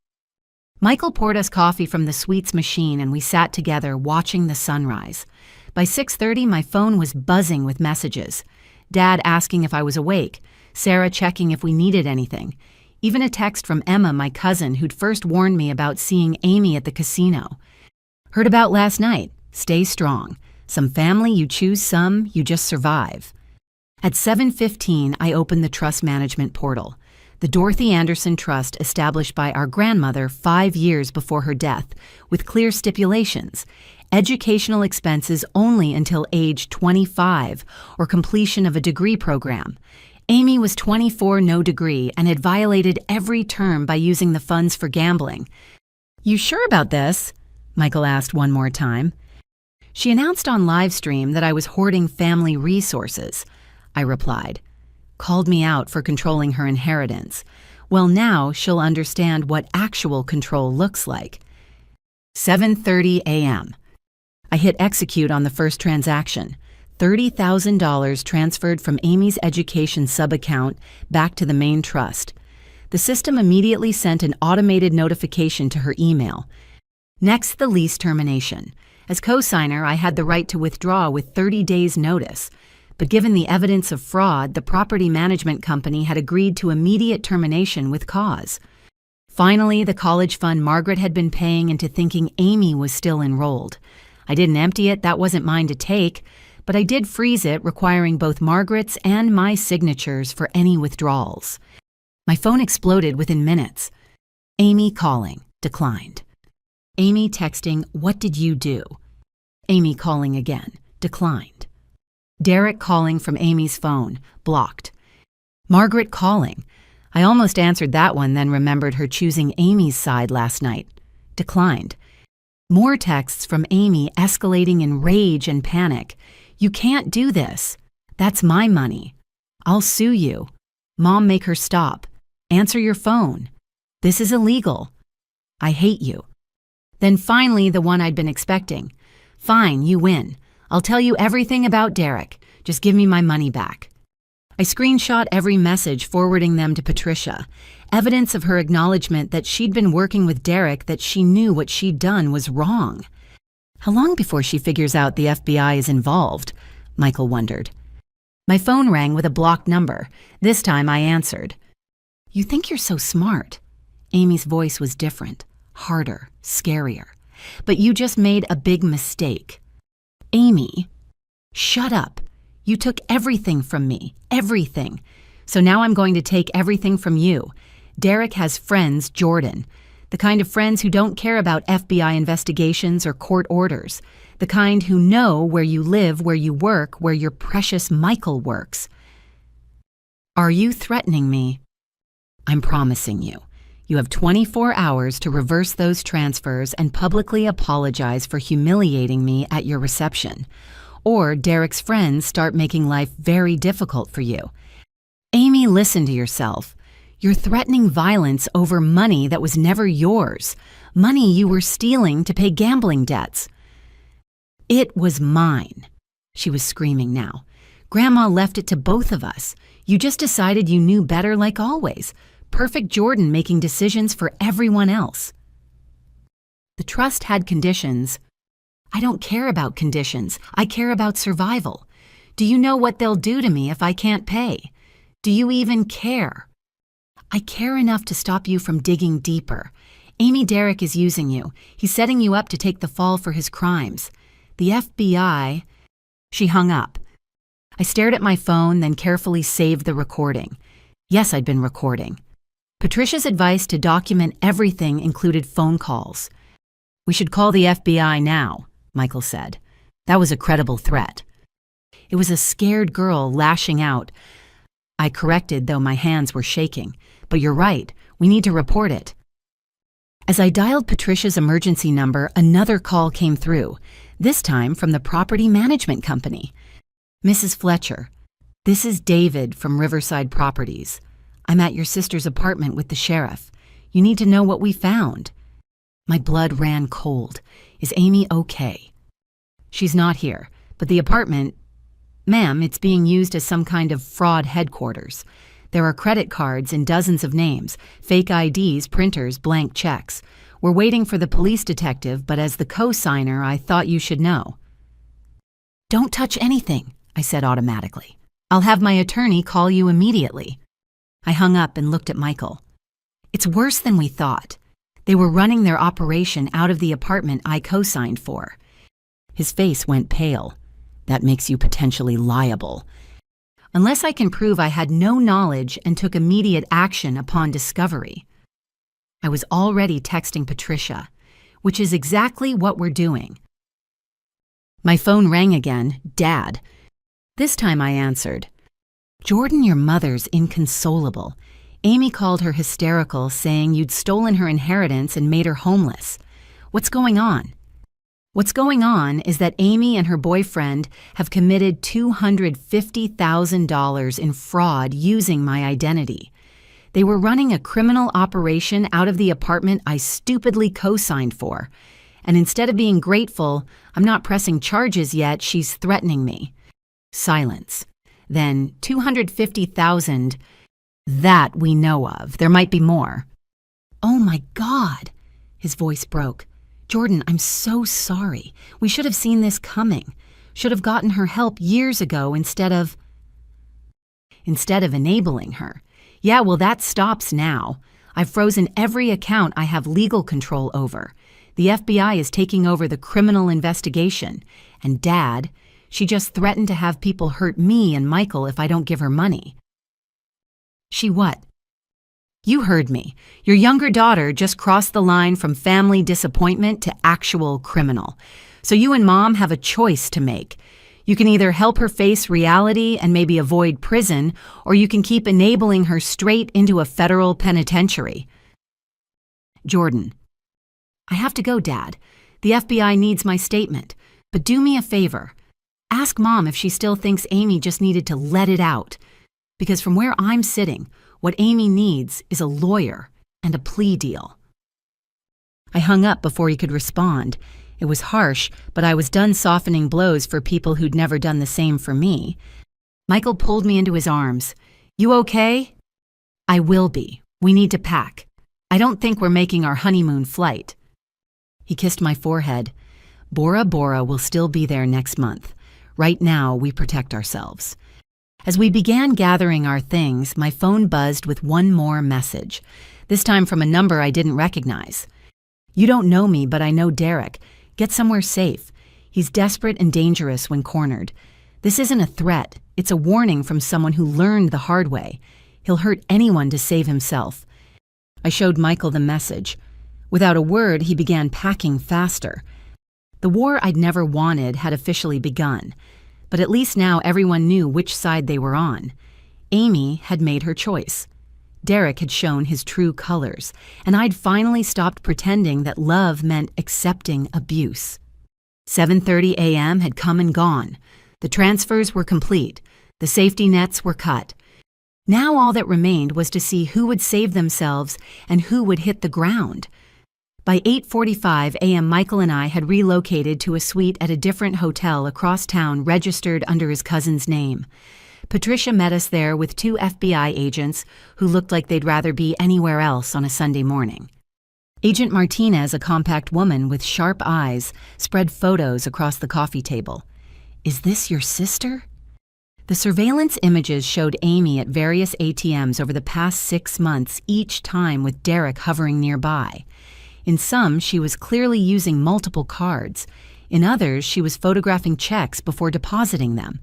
Michael poured us coffee from the sweets machine and we sat together watching the sunrise. By 6:30, my phone was buzzing with messages. Dad asking if I was awake, Sarah checking if we needed anything, even a text from Emma, my cousin, who'd first warned me about seeing Amy at the casino. "Heard about last night. Stay strong. Some family you choose, some you just survive." At 7:15, I opened the trust management portal. The Dorothy Anderson Trust established by our grandmother 5 years before her death, with clear stipulations. Educational expenses only until age 25 or completion of a degree program. Amy was 24, no degree, and had violated every term by using the funds for gambling. "You sure about this?" Michael asked one more time. "She announced on livestream that I was hoarding family resources," I replied. "Called me out for controlling her inheritance. Well, now she'll understand what actual control looks like." 7:30 a.m. I hit execute on the first transaction. $30,000 transferred from Amy's education sub-account back to the main trust. The system immediately sent an automated notification to her email. Next, the lease termination. As co-signer, I had the right to withdraw with 30 days' notice. But given the evidence of fraud, the property management company had agreed to immediate termination with cause. Finally, the college fund Margaret had been paying into thinking Amy was still enrolled. I didn't empty it, that wasn't mine to take, but I did freeze it, requiring both Margaret's and my signatures for any withdrawals. My phone exploded within minutes. Amy calling, declined. Amy texting, "What did you do?" Amy calling again, declined. Derek calling from Amy's phone, blocked. Margaret calling. I almost answered that one, then remembered her choosing Amy's side last night. Declined. More texts from Amy escalating in rage and panic. "You can't do this. That's my money. I'll sue you. Mom, make her stop. Answer your phone. This is illegal. I hate you." Then finally the one I'd been expecting. "Fine, you win. I'll tell you everything about Derek. Just give me my money back." I screenshot every message, forwarding them to Patricia. Evidence of her acknowledgement that she'd been working with Derek, that she knew what she'd done was wrong. How long before she figures out the FBI is involved? Michael wondered. My phone rang with a blocked number. This time I answered. "You think you're so smart." Amy's voice was different, harder, scarier. "But you just made a big mistake." "Amy, shut up. You took everything from me, everything. So now I'm going to take everything from you. Derek has friends, Jordan. The kind of friends who don't care about FBI investigations or court orders. The kind who know where you live, where you work, where your precious Michael works. Are you threatening me? I'm promising you. You have 24 hours to reverse those transfers and publicly apologize for humiliating me at your reception. Or Derek's friends start making life very difficult for you. Amy, listen to yourself. You're threatening violence over money that was never yours. Money you were stealing to pay gambling debts. It was mine. She was screaming now. Grandma left it to both of us. You just decided you knew better like always. Perfect Jordan making decisions for everyone else. The trust had conditions. I don't care about conditions. I care about survival. Do you know what they'll do to me if I can't pay? Do you even care? I care enough to stop you from digging deeper. Amy, Derek is using you. He's setting you up to take the fall for his crimes. The FBI... She hung up. I stared at my phone, then carefully saved the recording. Yes, I'd been recording. Patricia's advice to document everything included phone calls. We should call the FBI now, Michael said. That was a credible threat. It was a scared girl lashing out. I corrected, though my hands were shaking. But you're right, we need to report it. As I dialed Patricia's emergency number, another call came through, this time from the property management company. Mrs. Fletcher, this is David from Riverside Properties. I'm at your sister's apartment with the sheriff. You need to know what we found. My blood ran cold. Is Amy okay? She's not here, but the apartment... Ma'am, it's being used as some kind of fraud headquarters. There are credit cards in dozens of names, fake IDs, printers, blank checks. We're waiting for the police detective, but as the co-signer, I thought you should know. Don't touch anything, I said automatically. I'll have my attorney call you immediately. I hung up and looked at Michael. It's worse than we thought. They were running their operation out of the apartment I co-signed for. His face went pale. That makes you potentially liable. Unless I can prove I had no knowledge and took immediate action upon discovery. I was already texting Patricia, which is exactly what we're doing. My phone rang again, Dad. This time I answered. Jordan, your mother's inconsolable. Amy called her hysterical, saying you'd stolen her inheritance and made her homeless. What's going on? What's going on is that Amy and her boyfriend have committed $250,000 in fraud using my identity. They were running a criminal operation out of the apartment I stupidly co-signed for. And instead of being grateful, I'm not pressing charges yet, she's threatening me. Silence. Then $250,000, that we know of. There might be more. Oh my God, his voice broke. Jordan, I'm so sorry. We should have seen this coming. Should have gotten her help years ago instead of enabling her. Yeah, well, that stops now. I've frozen every account I have legal control over. The FBI is taking over the criminal investigation. And Dad, she just threatened to have people hurt me and Michael if I don't give her money. She what? You heard me. Your younger daughter just crossed the line from family disappointment to actual criminal. So you and Mom have a choice to make. You can either help her face reality and maybe avoid prison, or you can keep enabling her straight into a federal penitentiary. Jordan. I have to go, Dad. The FBI needs my statement. But do me a favor. Ask Mom if she still thinks Amy just needed to let it out. Because from where I'm sitting, what Amy needs is a lawyer and a plea deal. I hung up before he could respond. It was harsh, but I was done softening blows for people who'd never done the same for me. Michael pulled me into his arms. You okay? I will be. We need to pack. I don't think we're making our honeymoon flight. He kissed my forehead. Bora Bora will still be there next month. Right now, we protect ourselves. As we began gathering our things, my phone buzzed with one more message, this time from a number I didn't recognize. You don't know me, but I know Derek. Get somewhere safe. He's desperate and dangerous when cornered. This isn't a threat. It's a warning from someone who learned the hard way. He'll hurt anyone to save himself. I showed Michael the message. Without a word, he began packing faster. The war I'd never wanted had officially begun, but at least now everyone knew which side they were on. Amy had made her choice. Derek had shown his true colors, and I'd finally stopped pretending that love meant accepting abuse. 7:30 a.m. had come and gone. The transfers were complete. The safety nets were cut. Now all that remained was to see who would save themselves and who would hit the ground. By 8:45 a.m., Michael and I had relocated to a suite at a different hotel across town registered under his cousin's name. Patricia met us there with 2 FBI agents who looked like they'd rather be anywhere else on a Sunday morning. Agent Martinez, a compact woman with sharp eyes, spread photos across the coffee table. "Is this your sister?" The surveillance images showed Amy at various ATMs over the past 6 months, each time with Derek hovering nearby. In some, she was clearly using multiple cards. In others, she was photographing checks before depositing them.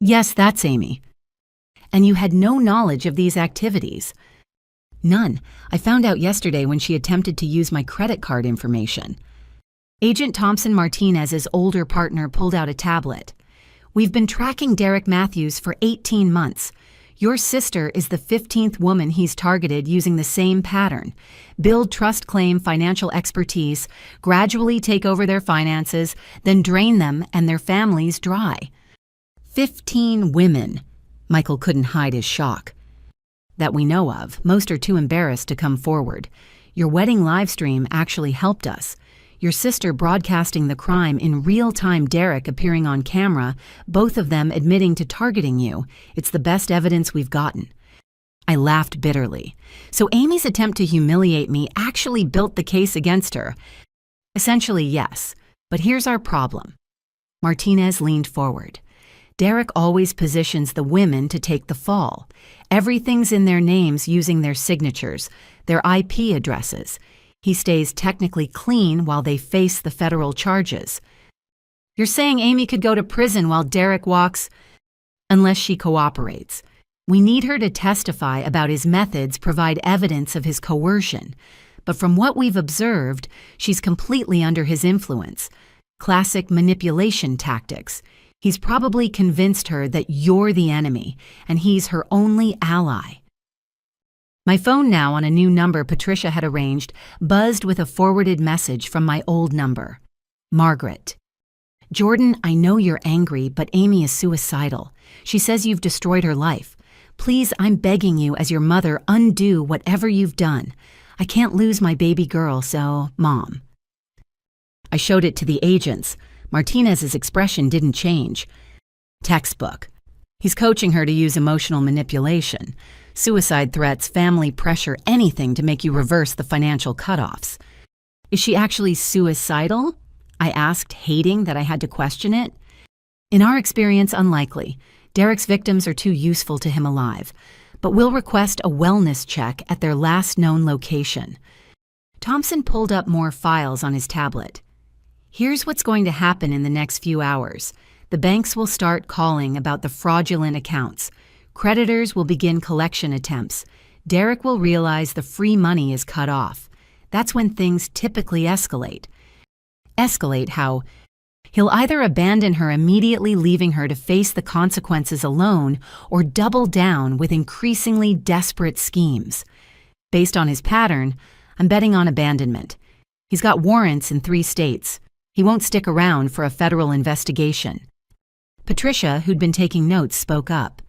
"Yes, that's Amy." "And you had no knowledge of these activities?" "None. I found out yesterday when she attempted to use my credit card information." Agent Thompson Martinez's older partner pulled out a tablet. "We've been tracking Derek Matthews for 18 months. Your sister is the 15th woman he's targeted using the same pattern. Build trust claim financial expertise, gradually take over their finances, then drain them and their families dry." 15 women. Michael couldn't hide his shock. "That we know of. Most are too embarrassed to come forward. Your wedding livestream actually helped us. Your sister broadcasting the crime in real time, Derek appearing on camera, both of them admitting to targeting you. It's the best evidence we've gotten." I laughed bitterly. So Amy's attempt to humiliate me actually built the case against her. Essentially, yes. But here's our problem. Martinez leaned forward. "Derek always positions the women to take the fall. Everything's in their names using their signatures, their IP addresses. He stays technically clean while they face the federal charges." "You're saying Amy could go to prison while Derek walks—" "Unless she cooperates. We need her to testify about his methods, provide evidence of his coercion. But from what we've observed, she's completely under his influence. Classic manipulation tactics. He's probably convinced her that you're the enemy, and he's her only ally." My phone now, on a new number Patricia had arranged, buzzed with a forwarded message from my old number. "Margaret. Jordan, I know you're angry, but Amy is suicidal. She says you've destroyed her life. Please, I'm begging you as your mother, undo whatever you've done. I can't lose my baby girl, so, Mom." I showed it to the agents. Martinez's expression didn't change. Textbook. He's coaching her to use emotional manipulation. Suicide threats, family pressure, anything to make you reverse the financial cutoffs. "Is she actually suicidal?" I asked, hating that I had to question it. "In our experience, unlikely. Derek's victims are too useful to him alive. But we'll request a wellness check at their last known location." Thompson pulled up more files on his tablet. "Here's what's going to happen in the next few hours. The banks will start calling about the fraudulent accounts. Creditors will begin collection attempts. Derek will realize the free money is cut off. That's when things typically escalate. Escalate how? He'll either abandon her immediately, leaving her to face the consequences alone, or double down with increasingly desperate schemes. Based on his pattern, I'm betting on abandonment. He's got warrants in 3 states. He won't stick around for a federal investigation." Patricia, who'd been taking notes, spoke up.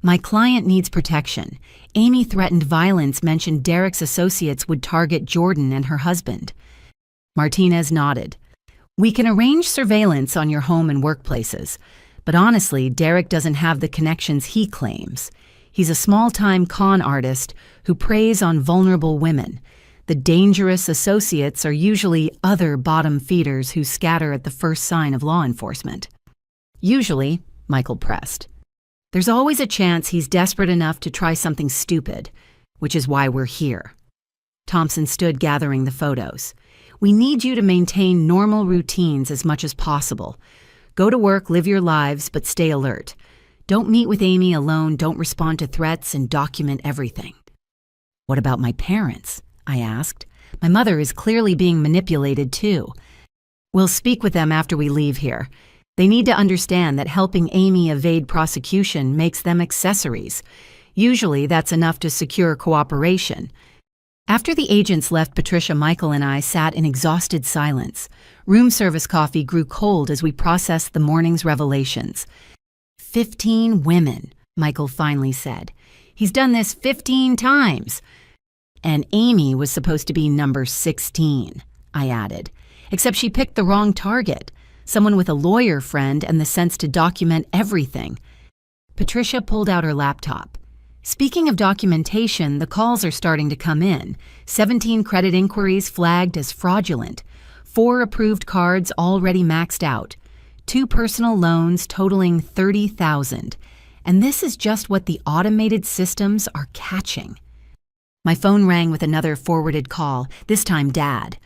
"My client needs protection. Amy threatened violence, mentioned Derek's associates would target Jordan and her husband." Martinez nodded. "We can arrange surveillance on your home and workplaces. But honestly, Derek doesn't have the connections he claims. He's a small-time con artist who preys on vulnerable women. The dangerous associates are usually other bottom feeders who scatter at the first sign of law enforcement." "Usually," Michael pressed. "There's always a chance he's desperate enough to try something stupid, which is why we're here." Thompson stood gathering the photos. "We need you to maintain normal routines as much as possible. Go to work, live your lives, but stay alert. Don't meet with Amy alone, don't respond to threats, and document everything." "What about my parents?" I asked. "My mother is clearly being manipulated too." "We'll speak with them after we leave here. They need to understand that helping Amy evade prosecution makes them accessories. Usually that's enough to secure cooperation." After the agents left, Patricia, Michael, and I sat in exhausted silence. Room service coffee grew cold as we processed the morning's revelations. 15 women, Michael finally said. "He's done this 15 times. And Amy was supposed to be number 16, I added. Except she picked the wrong target, someone with a lawyer friend and the sense to document everything. Patricia pulled out her laptop. "Speaking of documentation, the calls are starting to come in. 17 credit inquiries flagged as fraudulent. 4 approved cards already maxed out. 2 personal loans totaling $30,000. And this is just what the automated systems are catching." My phone rang with another forwarded call, this time Dad.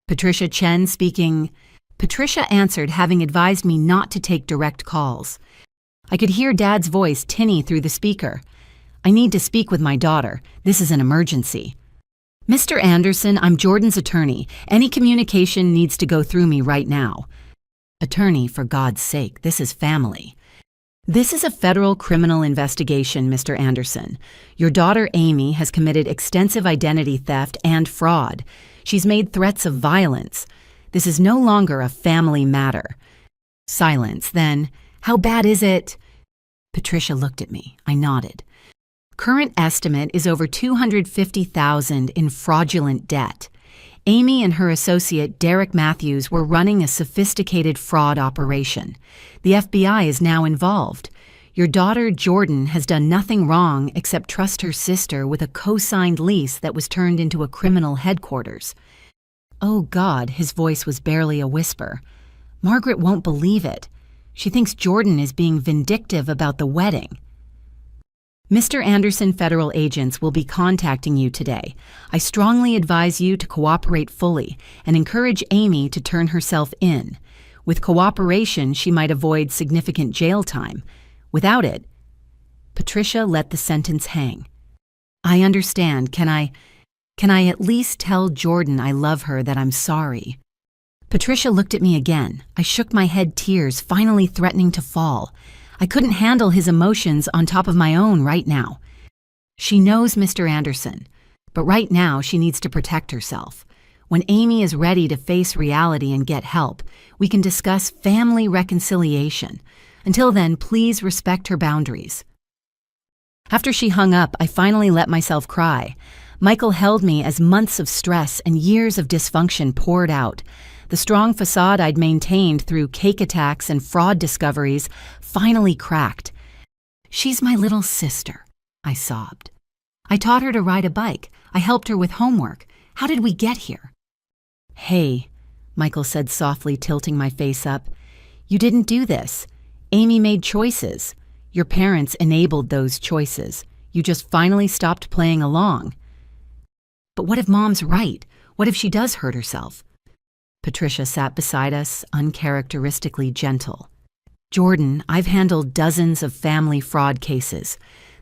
"Patricia Chen speaking." Patricia answered, having advised me not to take direct calls. I could hear Dad's voice tinny through the speaker. "I need to speak with my daughter. This is an emergency." "Mr. Anderson, I'm Jordan's attorney. Any communication needs to go through me right now." "Attorney, for God's sake, this is family." "This is a federal criminal investigation, Mr. Anderson. Your daughter Amy has committed extensive identity theft and fraud. She's made threats of violence. This is no longer a family matter." Silence. Then, "How bad is it?" Patricia looked at me. I nodded. "Current estimate is over $250,000 in fraudulent debt. Amy and her associate Derek Matthews were running a sophisticated fraud operation. The FBI is now involved. Your daughter Jordan has done nothing wrong except trust her sister with a co-signed lease that was turned into a criminal headquarters." "Oh God," his voice was barely a whisper. "Margaret won't believe it. She thinks Jordan is being vindictive about the wedding." "Mr. Anderson, federal agents will be contacting you today. I strongly advise you to cooperate fully and encourage Amy to turn herself in. With cooperation, she might avoid significant jail time. Without it..." Patricia let the sentence hang. "I understand. Can I at least tell Jordan I love her, that I'm sorry?" Patricia looked at me again. I shook my head, tears finally threatening to fall. I couldn't handle his emotions on top of my own right now. "She knows, Mr. Anderson, but right now she needs to protect herself. When Amy is ready to face reality and get help, we can discuss family reconciliation. Until then, please respect her boundaries." After she hung up, I finally let myself cry. Michael held me as months of stress and years of dysfunction poured out. The strong facade I'd maintained through cake attacks and fraud discoveries finally cracked. "She's my little sister," I sobbed. "I taught her to ride a bike. I helped her with homework. How did we get here?" "Hey," Michael said softly, tilting my face up. "You didn't do this. Amy made choices. Your parents enabled those choices. You just finally stopped playing along." "But what if Mom's right? What if she does hurt herself?" Patricia sat beside us, uncharacteristically gentle. "Jordan, I've handled dozens of family fraud cases.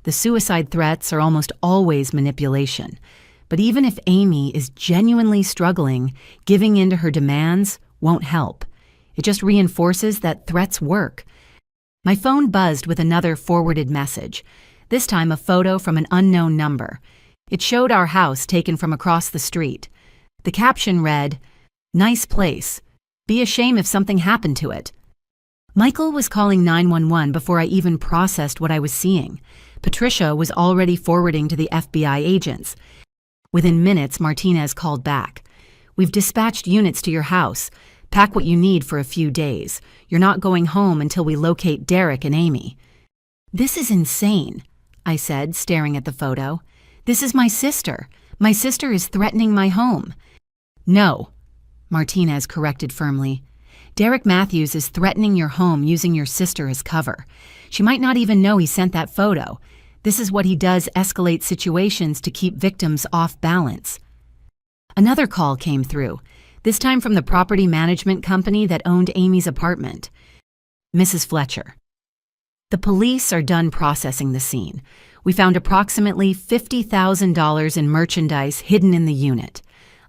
The suicide threats are almost always manipulation. But even if Amy is genuinely struggling, giving in to her demands won't help. It just reinforces that threats work." My phone buzzed with another forwarded message, this time a photo from an unknown number. It showed our house taken from across the street. The caption read, "Nice place. Be a shame if something happened to it." Michael was calling 911 before I even processed what I was seeing. Patricia was already forwarding to the FBI agents. Within minutes, Martinez called back. "We've dispatched units to your house. Pack what you need for a few days. You're not going home until we locate Derek and Amy." "This is insane," I said, staring at the photo. "This is my sister. My sister is threatening my home." "No," Martinez corrected firmly. "Derek Matthews is threatening your home using your sister as cover. She might not even know he sent that photo. This is what he does, escalate situations to keep victims off balance." Another call came through, this time from the property management company that owned Amy's apartment. Mrs. Fletcher. The police are done processing the scene. We found approximately $50,000 in merchandise hidden in the unit.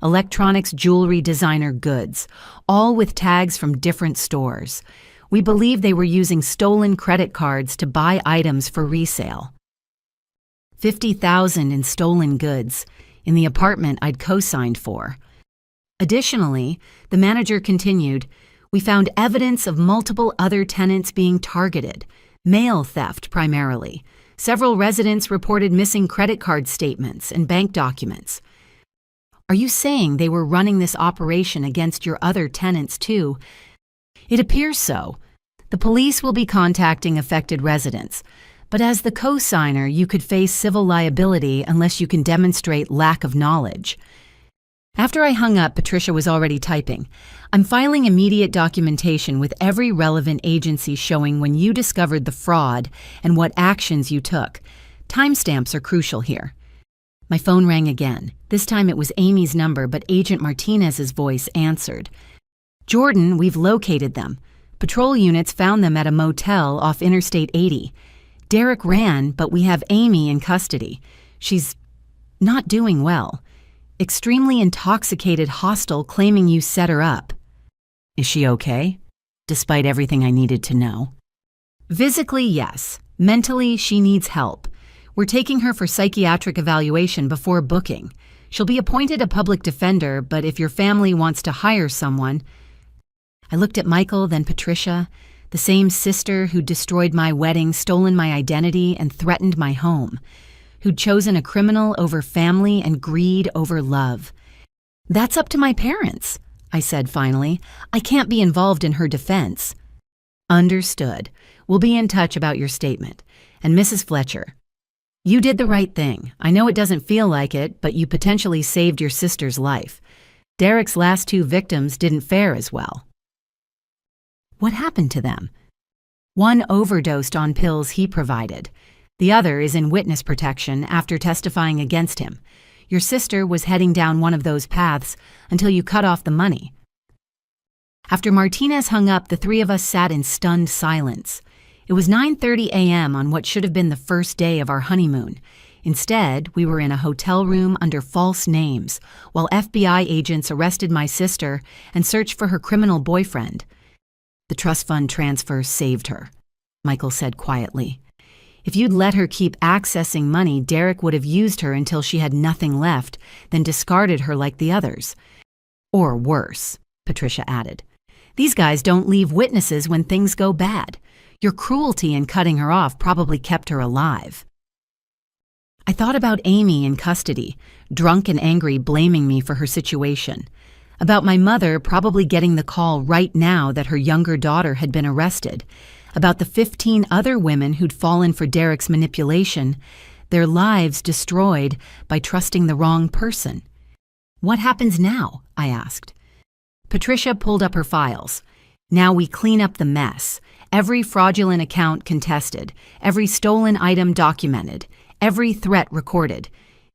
Electronics, jewelry, designer goods, all with tags from different stores. We believe they were using stolen credit cards to buy items for resale. $50,000 in stolen goods in the apartment I'd co-signed for. Additionally, the manager continued, we found evidence of multiple other tenants being targeted, mail theft primarily. Several residents reported missing credit card statements and bank documents. Are you saying they were running this operation against your other tenants too? It appears so. The police will be contacting affected residents, but as the co-signer, you could face civil liability unless you can demonstrate lack of knowledge. After I hung up, Patricia was already typing. I'm filing immediate documentation with every relevant agency showing when you discovered the fraud and what actions you took. Timestamps are crucial here. My phone rang again. This time it was Amy's number, but Agent Martinez's voice answered. Jordan, we've located them. Patrol units found them at a motel off Interstate 80. Derek ran, but we have Amy in custody. She's not doing well. Extremely intoxicated, hostile, claiming you set her up. Is she okay? Despite everything I needed to know. Physically, yes. Mentally, she needs help. We're taking her for psychiatric evaluation before booking. She'll be appointed a public defender, but if your family wants to hire someone... I looked at Michael, then Patricia, the same sister who'd destroyed my wedding, stolen my identity, and threatened my home, who'd chosen a criminal over family and greed over love. That's up to my parents, I said finally. I can't be involved in her defense. Understood. We'll be in touch about your statement. And Mrs. Fletcher, you did the right thing. I know it doesn't feel like it, but you potentially saved your sister's life. Derek's last two victims didn't fare as well. What happened to them? One overdosed on pills he provided. The other is in witness protection after testifying against him. Your sister was heading down one of those paths until you cut off the money. After Martinez hung up, the three of us sat in stunned silence. It was 9:30 a.m. on what should have been the first day of our honeymoon. Instead, we were in a hotel room under false names, while FBI agents arrested my sister and searched for her criminal boyfriend. The trust fund transfer saved her, Michael said quietly. If you'd let her keep accessing money, Derek would have used her until she had nothing left, then discarded her like the others. Or worse, Patricia added. These guys don't leave witnesses when things go bad. Your cruelty in cutting her off probably kept her alive. I thought about Amy in custody, drunk and angry, blaming me for her situation. About my mother probably getting the call right now that her younger daughter had been arrested. About the 15 other women who'd fallen for Derek's manipulation, their lives destroyed by trusting the wrong person. What happens now? I asked. Patricia pulled up her files. Now we clean up the mess. Every fraudulent account contested, every stolen item documented, every threat recorded.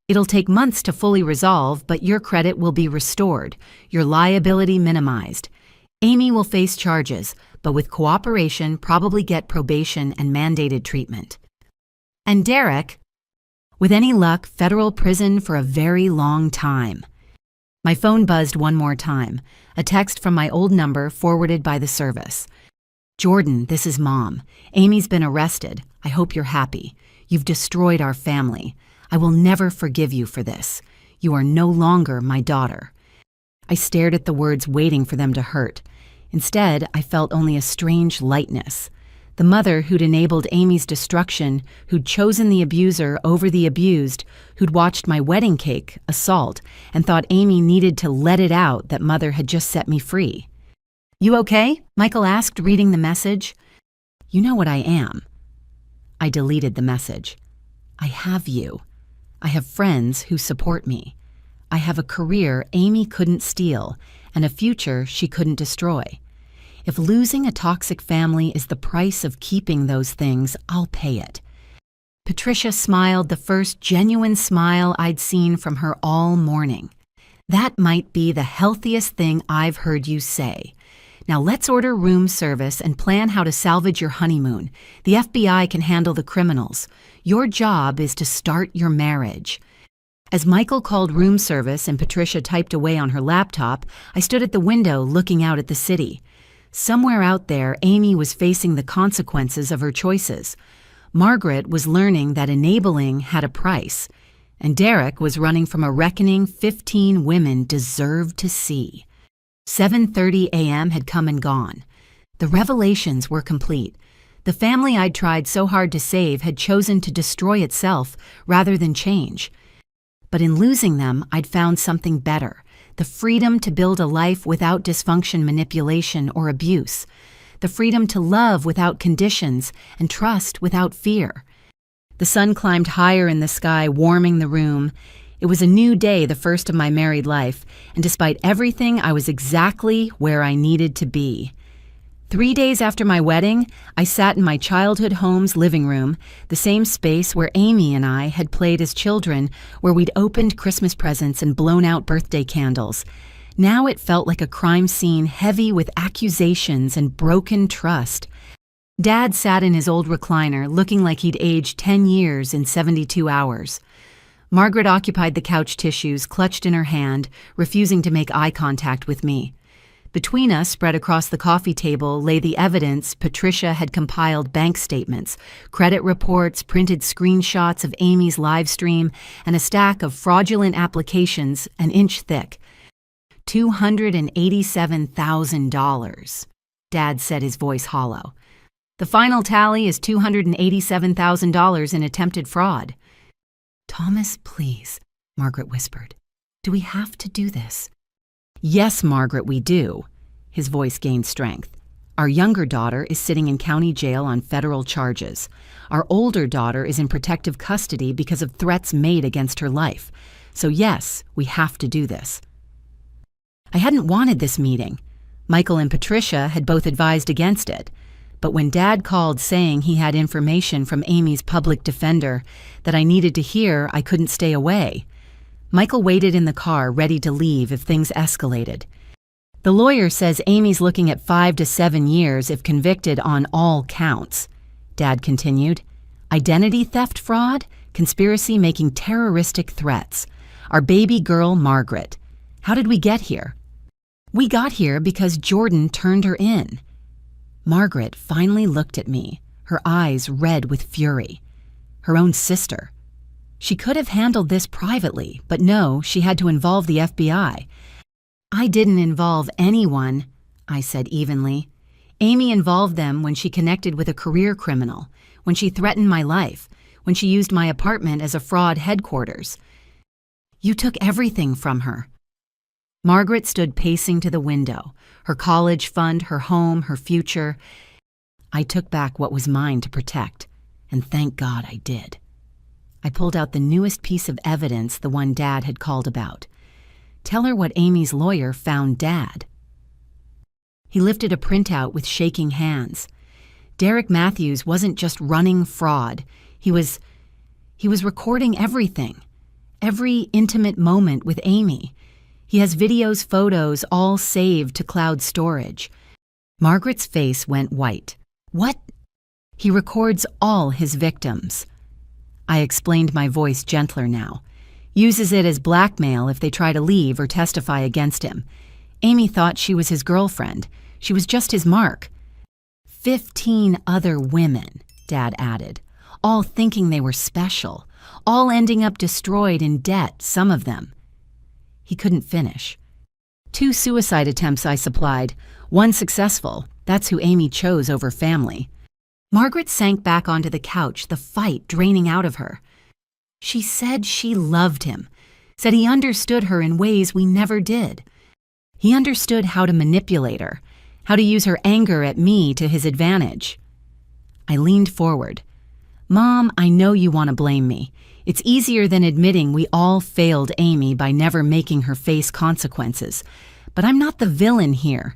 It'll take months to fully resolve, but your credit will be restored, your liability minimized. Amy will face charges, but with cooperation, probably get probation and mandated treatment. And Derek, with any luck, federal prison for a very long time. My phone buzzed one more time, a text from my old number forwarded by the service. Jordan, this is Mom. Amy's been arrested. I hope you're happy. You've destroyed our family. I will never forgive you for this. You are no longer my daughter. I stared at the words, waiting for them to hurt. Instead, I felt only a strange lightness. The mother who'd enabled Amy's destruction, who'd chosen the abuser over the abused, who'd watched my wedding cake assault and thought Amy needed to let it out that Mother had just set me free. You okay? Michael asked, reading the message. You know what I am. I deleted the message. I have you. I have friends who support me. I have a career Amy couldn't steal and a future she couldn't destroy. If losing a toxic family is the price of keeping those things, I'll pay it. Patricia smiled, the first genuine smile I'd seen from her all morning. That might be the healthiest thing I've heard you say. Now let's order room service and plan how to salvage your honeymoon. The FBI can handle the criminals. Your job is to start your marriage." As Michael called room service and Patricia typed away on her laptop, I stood at the window looking out at the city. Somewhere out there, Amy was facing the consequences of her choices. Margaret was learning that enabling had a price, and Derek was running from a reckoning 15 women deserved to see. 7:30 a.m. had come and gone. The revelations were complete. The family I'd tried so hard to save had chosen to destroy itself rather than change. But in losing them, I'd found something better: the freedom to build a life without dysfunction, manipulation, or abuse. The freedom to love without conditions and trust without fear. The sun climbed higher in the sky, warming the room. It was a new day, the first of my married life, and despite everything, I was exactly where I needed to be. 3 days after my wedding, I sat in my childhood home's living room, the same space where Amy and I had played as children, where we'd opened Christmas presents and blown out birthday candles. Now it felt like a crime scene heavy with accusations and broken trust. Dad sat in his old recliner, looking like he'd aged 10 years in 72 hours. Margaret occupied the couch tissues, clutched in her hand, refusing to make eye contact with me. Between us, spread across the coffee table, lay the evidence. Patricia had compiled bank statements, credit reports, printed screenshots of Amy's live stream, and a stack of fraudulent applications an inch thick. $287,000. Dad said, his voice hollow. The final tally is $287,000 in attempted fraud. "Thomas, please," Margaret whispered. "Do we have to do this?" "Yes, Margaret, we do." His voice gained strength. "Our younger daughter is sitting in county jail on federal charges. Our older daughter is in protective custody because of threats made against her life. So yes, we have to do this." I hadn't wanted this meeting. Michael and Patricia had both advised against it. But when Dad called saying he had information from Amy's public defender that I needed to hear, I couldn't stay away. Michael waited in the car, ready to leave if things escalated. "The lawyer says Amy's looking at 5 to 7 years if convicted on all counts," Dad continued. "Identity theft fraud, conspiracy making terroristic threats. Our baby girl, Margaret. How did we get here?" "We got here because Jordan turned her in." Margaret finally looked at me, her eyes red with fury. Her own sister. She could have handled this privately, but no, she had to involve the FBI. "I didn't involve anyone," I said evenly. "Amy involved them when she connected with a career criminal, when she threatened my life, when she used my apartment as a fraud headquarters. You took everything from her." Margaret stood pacing to the window, her college fund, her home, her future. I took back what was mine to protect, and thank God I did. I pulled out the newest piece of evidence, the one Dad had called about. "Tell her what Amy's lawyer found Dad." He lifted a printout with shaking hands. Derek Matthews wasn't just running fraud. He was recording everything, every intimate moment with Amy. He has videos, photos, all saved to cloud storage. Margaret's face went white. "What?" "He records all his victims." I explained, my voice gentler now. "Uses it as blackmail if they try to leave or testify against him. Amy thought she was his girlfriend. She was just his mark." 15 other women, Dad added, all thinking they were special, all ending up destroyed in debt, some of them. He couldn't finish. 2 suicide attempts I supplied, 1 successful. That's who Amy chose over family. Margaret sank back onto the couch, the fight draining out of her. She said she loved him, said he understood her in ways we never did. He understood how to manipulate her, how to use her anger at me to his advantage. I leaned forward. "Mom, I know you want to blame me. It's easier than admitting we all failed Amy by never making her face consequences. But I'm not the villain here.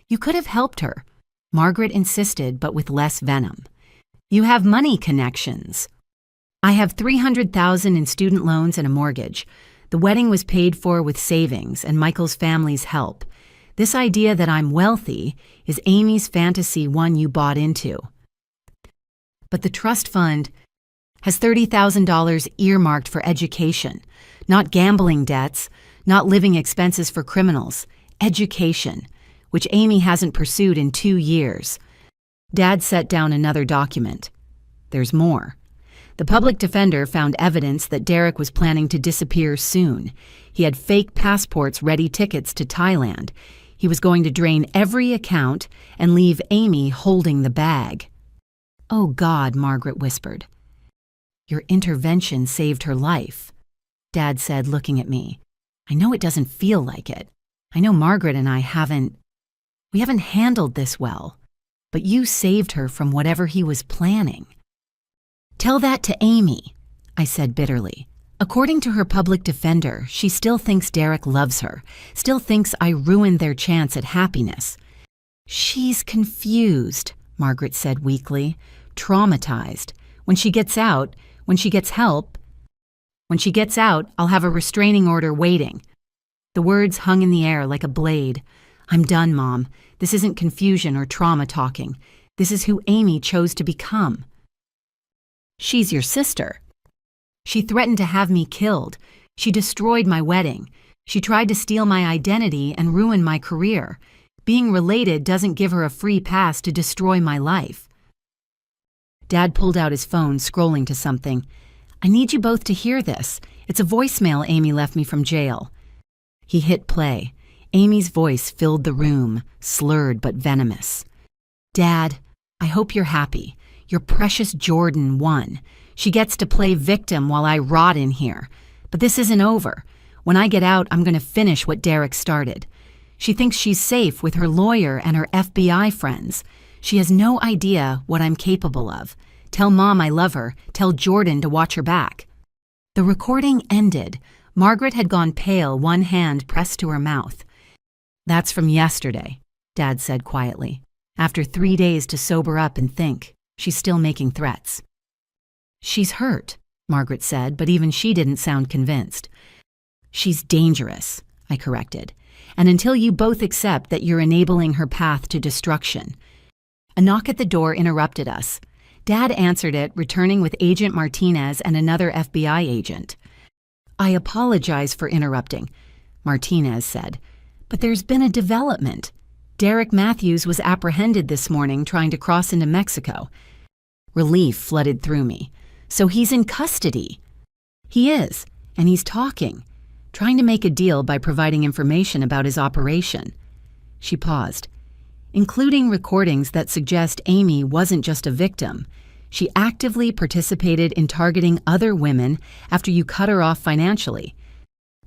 You could have helped her," Margaret insisted, but with less venom. "You have money connections." "I have $300,000 in student loans and a mortgage. The wedding was paid for with savings and Michael's family's help. This idea that I'm wealthy is Amy's fantasy, one you bought into. But the trust fund has $30,000 earmarked for education, not gambling debts, not living expenses for criminals, education, which Amy hasn't pursued in 2 years. Dad set down another document. There's more. The public defender found evidence that Derek was planning to disappear soon. He had fake passports, ready tickets to Thailand. He was going to drain every account and leave Amy holding the bag. "Oh God," Margaret whispered. "Your intervention saved her life," Dad said, looking at me. "I know it doesn't feel like it. I know Margaret and I haven't handled this well. But you saved her from whatever he was planning." "Tell that to Amy," I said bitterly. "According to her public defender, she still thinks Derek loves her, still thinks I ruined their chance at happiness." "She's confused," Margaret said weakly, "traumatized. When she gets out, when she gets help, I'll have a restraining order waiting." The words hung in the air like a blade. "I'm done, Mom. This isn't confusion or trauma talking. This is who Amy chose to become." "She's your sister. She threatened to have me killed. She destroyed my wedding. She tried to steal my identity and ruin my career. Being related doesn't give her a free pass to destroy my life." Dad pulled out his phone, scrolling to something. "I need you both to hear this. It's a voicemail Amy left me from jail." He hit play. Amy's voice filled the room, slurred but venomous. "Dad, I hope you're happy. Your precious Jordan won. She gets to play victim while I rot in here. But this isn't over. When I get out, I'm going to finish what Derek started. She thinks she's safe with her lawyer and her FBI friends. She has no idea what I'm capable of. Tell Mom I love her. Tell Jordan to watch her back." The recording ended. Margaret had gone pale, one hand pressed to her mouth. "That's from yesterday," Dad said quietly. "After 3 days to sober up and think, she's still making threats." "She's hurt," Margaret said, but even she didn't sound convinced. "She's dangerous," I corrected. "And until you both accept that you're enabling her path to destruction." A knock at the door interrupted us. Dad answered it, returning with Agent Martinez and another FBI agent. "I apologize for interrupting," Martinez said, "but there's been a development. Derek Matthews was apprehended this morning trying to cross into Mexico." Relief flooded through me. "So he's in custody?" "He is, and he's trying to make a deal by providing information about his operation." She paused. "Including recordings that suggest Amy wasn't just a victim. She actively participated in targeting other women after you cut her off financially."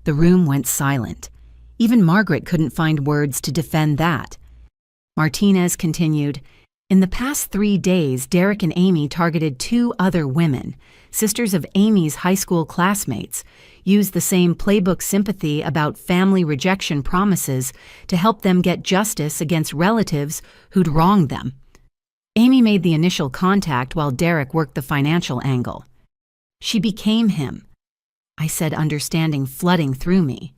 The room went silent. Even Margaret couldn't find words to defend that. Martinez continued, "In the past 3 days, Derek and Amy targeted 2 other women, sisters of Amy's high school classmates, used the same playbook sympathy about family rejection promises to help them get justice against relatives who'd wronged them. Amy made the initial contact while Derek worked the financial angle. She became him," I said, understanding flooding through me.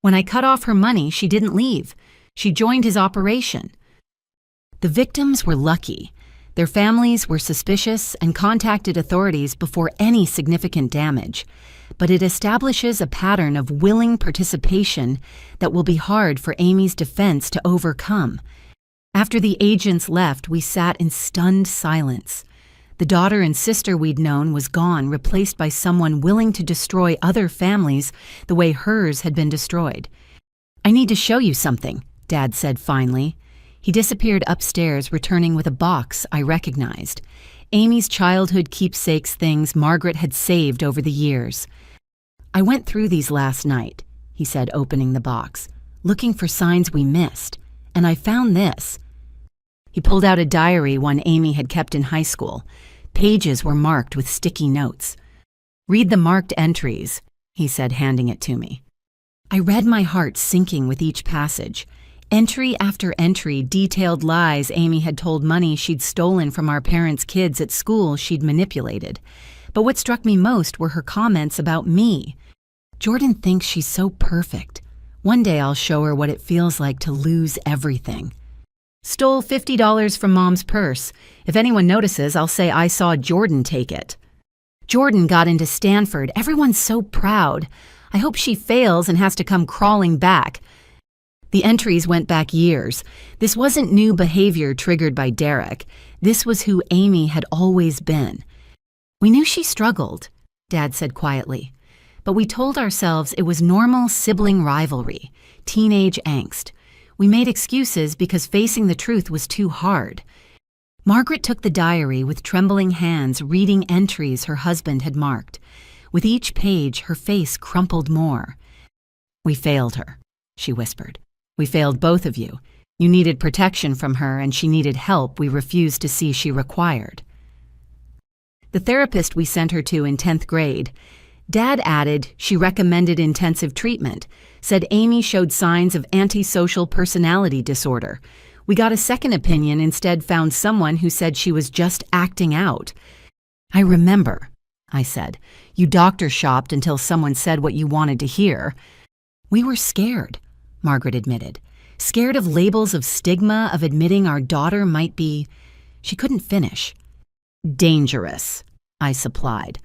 "When I cut off her money, she didn't leave. She joined his operation." The victims were lucky. Their families were suspicious and contacted authorities before any significant damage. But it establishes a pattern of willing participation that will be hard for Amy's defense to overcome. After the agents left, we sat in stunned silence. The daughter and sister we'd known was gone, replaced by someone willing to destroy other families the way hers had been destroyed. "I need to show you something," Dad said finally. He disappeared upstairs, returning with a box I recognized. Amy's childhood keepsakes, things Margaret had saved over the years. "I went through these last night," he said, opening the box, "looking for signs we missed. And I found this." He pulled out a diary, one Amy had kept in high school. Pages were marked with sticky notes. "Read the marked entries," he said, handing it to me. I read, my heart sinking with each passage. Entry after entry detailed lies Amy had told, money she'd stolen from our parents' kids at school she'd manipulated. But what struck me most were her comments about me. "Jordan thinks she's so perfect. One day I'll show her what it feels like to lose everything. Stole $50 from Mom's purse. If anyone notices, I'll say I saw Jordan take it. Jordan got into Stanford. Everyone's so proud. I hope she fails and has to come crawling back. The entries went back years. This wasn't new behavior triggered by Derek. This was who Amy had always been. We knew she struggled, Dad said quietly, but we told ourselves it was normal sibling rivalry, teenage angst. We made excuses because facing the truth was too hard. Margaret took the diary with trembling hands, reading entries her husband had marked. With each page, her face crumpled more. "We failed her," she whispered. "We failed both of you. You needed protection from her, and she needed help we refused to see she required." The therapist we sent her to in 10th grade, Dad added she recommended intensive treatment, said Amy showed signs of antisocial personality disorder. We got a second opinion, instead found someone who said she was just acting out. "I remember," I said. "You doctor shopped until someone said what you wanted to hear." "We were scared," Margaret admitted. "Scared of labels, of stigma, of admitting our daughter might be—" She couldn't finish. "Dangerous," I supplied.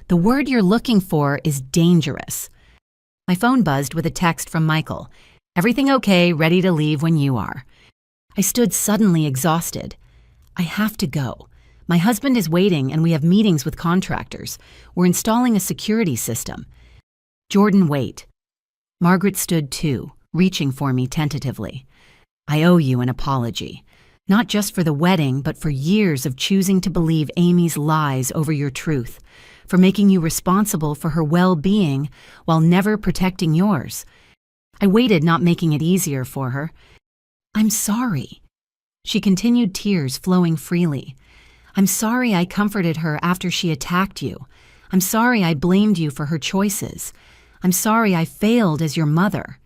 "The word you're looking for is dangerous." My phone buzzed with a text from Michael. "Everything okay, ready to leave when you are." I stood suddenly exhausted. "I have to go. My husband is waiting and we have meetings with contractors. We're installing a security system." "Jordan, wait." Margaret stood too, reaching for me tentatively. "I owe you an apology. Not just for the wedding, but for years of choosing to believe Amy's lies over your truth, for making you responsible for her well-being while never protecting yours. I waited, not making it easier for her. I'm sorry." She continued, tears flowing freely. "I'm sorry I comforted her after she attacked you. I'm sorry I blamed you for her choices. I'm sorry I failed as your mother."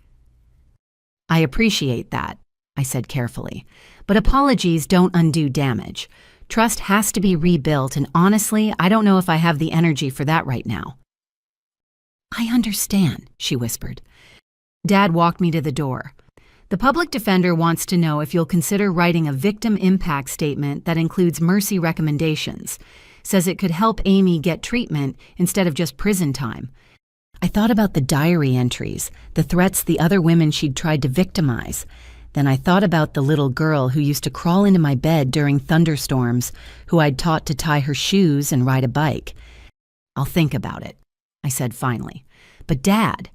"I appreciate that," I said carefully, "but apologies don't undo damage. Trust has to be rebuilt, and honestly, I don't know if I have the energy for that right now." "I understand," she whispered. Dad walked me to the door. "The public defender wants to know if you'll consider writing a victim impact statement that includes mercy recommendations. Says it could help Amy get treatment instead of just prison time." I thought about the diary entries, the threats the other women she'd tried to victimize. Then I thought about the little girl who used to crawl into my bed during thunderstorms, who I'd taught to tie her shoes and ride a bike. "I'll think about it," I said finally. "But Dad,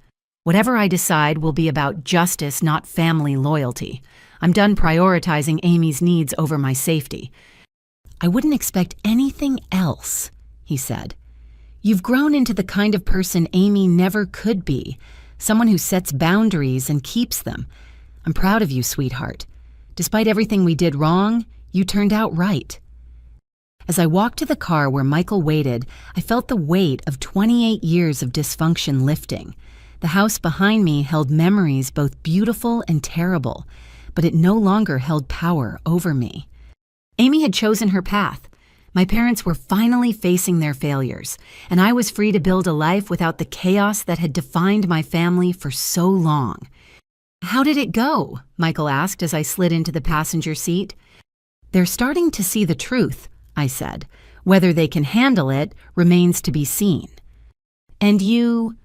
whatever I decide will be about justice, not family loyalty. I'm done prioritizing Amy's needs over my safety." "I wouldn't expect anything else," he said. "You've grown into the kind of person Amy never could be, someone who sets boundaries and keeps them. I'm proud of you, sweetheart. Despite everything we did wrong, you turned out right." As I walked to the car where Michael waited, I felt the weight of 28 years of dysfunction lifting. The house behind me held memories both beautiful and terrible, but it no longer held power over me. Amy had chosen her path. My parents were finally facing their failures, and I was free to build a life without the chaos that had defined my family for so long. "How did it go?" Michael asked as I slid into the passenger seat. "They're starting to see the truth," I said. "Whether they can handle it remains to be seen." "And you?"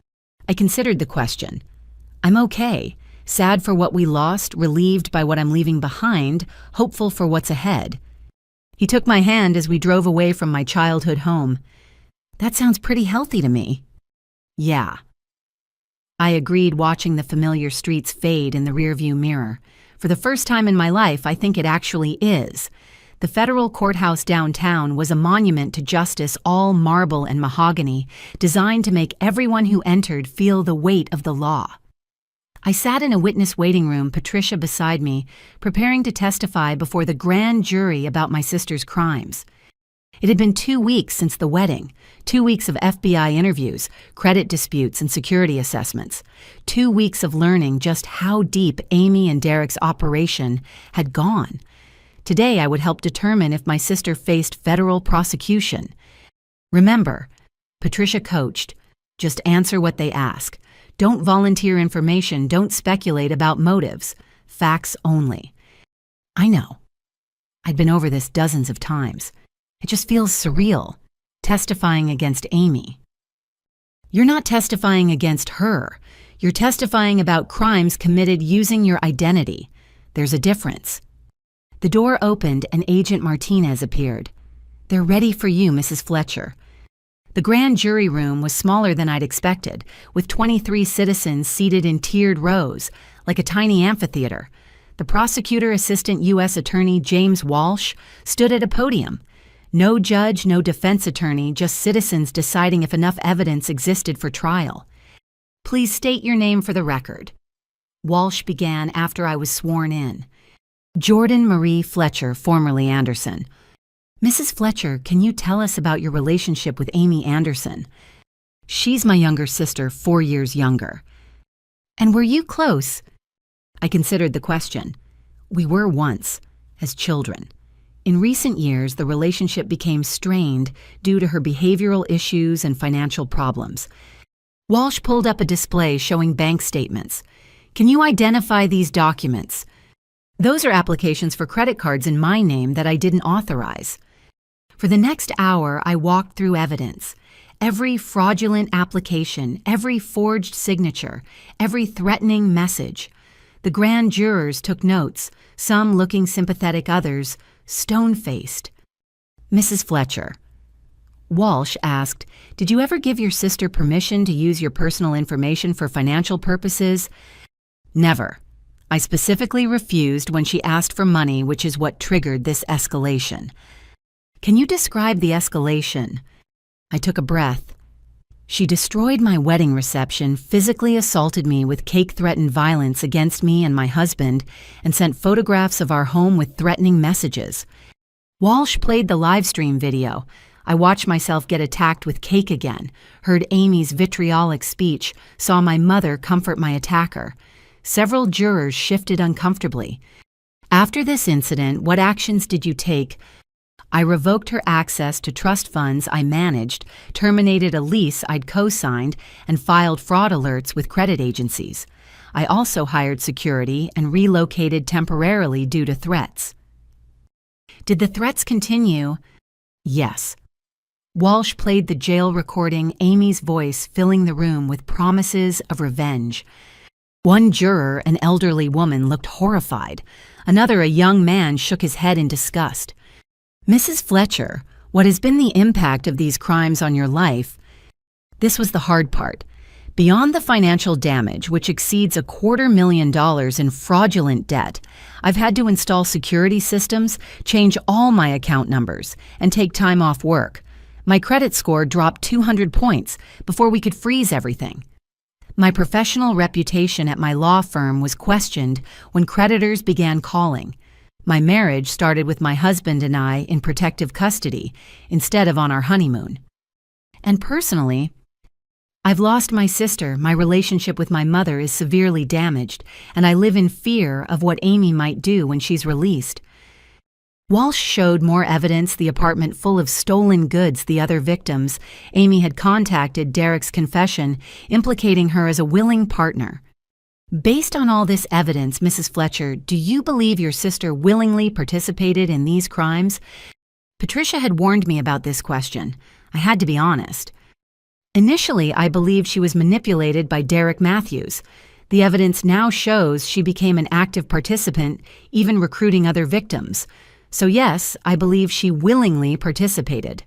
I considered the question. "I'm okay. Sad for what we lost, relieved by what I'm leaving behind, hopeful for what's ahead." He took my hand as we drove away from my childhood home. "That sounds pretty healthy to me." "Yeah." I agreed, watching the familiar streets fade in the rearview mirror. For the first time in my life, I think it actually is. The federal courthouse downtown was a monument to justice, all marble and mahogany, designed to make everyone who entered feel the weight of the law. I sat in a witness waiting room, Patricia beside me, preparing to testify before the grand jury about my sister's crimes. It had been 2 weeks since the wedding, 2 weeks of FBI interviews, credit disputes, and security assessments, 2 weeks of learning just how deep Amy and Derek's operation had gone. Today, I would help determine if my sister faced federal prosecution. "Remember," Patricia coached, "just answer what they ask. Don't volunteer information, don't speculate about motives. Facts only. I know. I'd been over this dozens of times. It just feels surreal, testifying against Amy. You're not testifying against her. You're testifying about crimes committed using your identity. There's a difference. The door opened and Agent Martinez appeared. They're ready for you, Mrs. Fletcher. The grand jury room was smaller than I'd expected, with 23 citizens seated in tiered rows, like a tiny amphitheater. The prosecutor assistant U.S. Attorney James Walsh stood at a podium. No judge, no defense attorney, just citizens deciding if enough evidence existed for trial. Please state your name for the record. Walsh began after I was sworn in. Jordan Marie Fletcher, formerly Anderson. Mrs. Fletcher, can you tell us about your relationship with Amy Anderson? She's my younger sister, 4 years younger. And were you close? I considered the question. We were once, as children. In recent years, the relationship became strained due to her behavioral issues and financial problems. Walsh pulled up a display showing bank statements. Can you identify these documents? Those are applications for credit cards in my name that I didn't authorize. For the next hour, I walked through evidence. Every fraudulent application, every forged signature, every threatening message. The grand jurors took notes, some looking sympathetic, others stone-faced. Mrs. Fletcher. Walsh asked, did you ever give your sister permission to use your personal information for financial purposes? Never. I specifically refused when she asked for money, which is what triggered this escalation. Can you describe the escalation? I took a breath. She destroyed my wedding reception, physically assaulted me with cake-threatened violence against me and my husband, and sent photographs of our home with threatening messages. Walsh played the live stream video. I watched myself get attacked with cake again, heard Amy's vitriolic speech, saw my mother comfort my attacker. Several jurors shifted uncomfortably. After this incident, what actions did you take? I revoked her access to trust funds I managed, terminated a lease I'd co-signed, and filed fraud alerts with credit agencies. I also hired security and relocated temporarily due to threats. Did the threats continue? Yes. Walsh played the jail recording, Amy's voice filling the room with promises of revenge. One juror, an elderly woman, looked horrified. Another, a young man, shook his head in disgust. Mrs. Fletcher, what has been the impact of these crimes on your life? This was the hard part. Beyond the financial damage, which exceeds $250,000 in fraudulent debt, I've had to install security systems, change all my account numbers, and take time off work. My credit score dropped 200 points before we could freeze everything. My professional reputation at my law firm was questioned when creditors began calling. My marriage started with my husband and I in protective custody instead of on our honeymoon. And personally, I've lost my sister, my relationship with my mother is severely damaged, and I live in fear of what Amy might do when she's released. Walsh showed more evidence, the apartment full of stolen goods, the other victims. Amy had contacted Derek's confession, implicating her as a willing partner. Based on all this evidence, Mrs. Fletcher, do you believe your sister willingly participated in these crimes? Patricia had warned me about this question. I had to be honest. Initially, I believed she was manipulated by Derek Matthews. The evidence now shows she became an active participant, even recruiting other victims. So yes, I believe she willingly participated.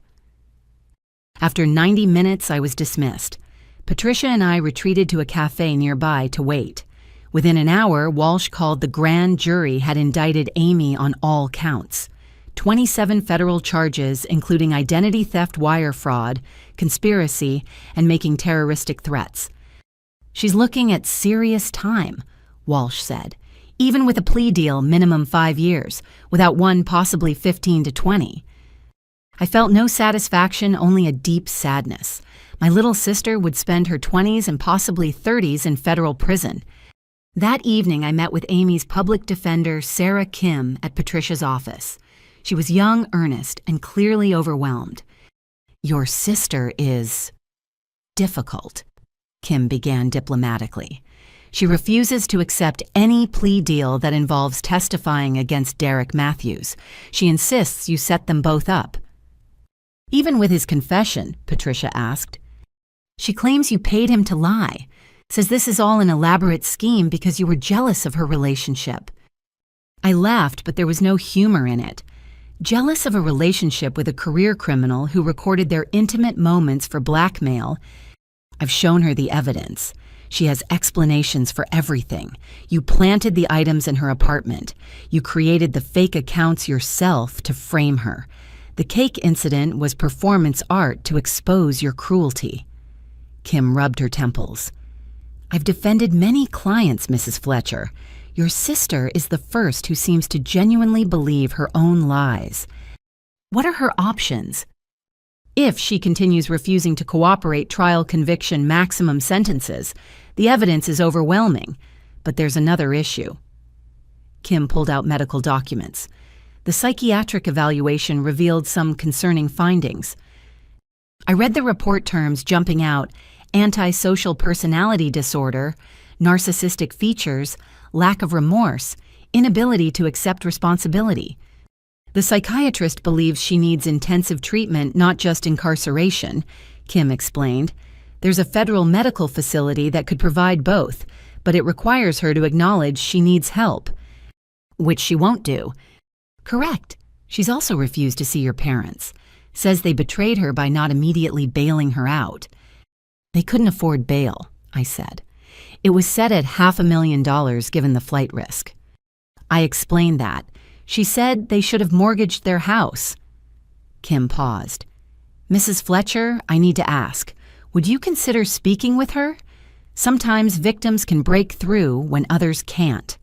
After 90 minutes, I was dismissed. Patricia and I retreated to a cafe nearby to wait. Within an hour, Walsh called the grand jury had indicted Amy on all counts. 27 federal charges, including identity theft, wire fraud, conspiracy, and making terroristic threats. She's looking at serious time, Walsh said. Even with a plea deal, minimum 5 years, without one possibly 15 to 20. I felt no satisfaction, only a deep sadness. My little sister would spend her 20s and possibly 30s in federal prison. That evening, I met with Amy's public defender, Sarah Kim, at Patricia's office. She was young, earnest, and clearly overwhelmed. Your sister is difficult. Kim began diplomatically. She refuses to accept any plea deal that involves testifying against Derek Matthews. She insists you set them both up. Even with his confession, Patricia asked. She claims you paid him to lie, says this is all an elaborate scheme because you were jealous of her relationship. I laughed, but there was no humor in it. Jealous of a relationship with a career criminal who recorded their intimate moments for blackmail? I've shown her the evidence. She has explanations for everything. You planted the items in her apartment. You created the fake accounts yourself to frame her. The cake incident was performance art to expose your cruelty. Kim rubbed her temples. I've defended many clients, Mrs. Fletcher. Your sister is the first who seems to genuinely believe her own lies. What are her options? If she continues refusing to cooperate, trial, conviction, maximum sentences, the evidence is overwhelming. But there's another issue. Kim pulled out medical documents. The psychiatric evaluation revealed some concerning findings. I read the report terms jumping out: antisocial personality disorder, narcissistic features, lack of remorse, inability to accept responsibility. The psychiatrist believes she needs intensive treatment, not just incarceration, Kim explained. There's a federal medical facility that could provide both, but it requires her to acknowledge she needs help, which she won't do. Correct. She's also refused to see your parents. Says they betrayed her by not immediately bailing her out. They couldn't afford bail, I said. It was set at $500,000 given the flight risk. I explained that. She said they should have mortgaged their house. Kim paused. Mrs. Fletcher, I need to ask, would you consider speaking with her? Sometimes victims can break through when others can't.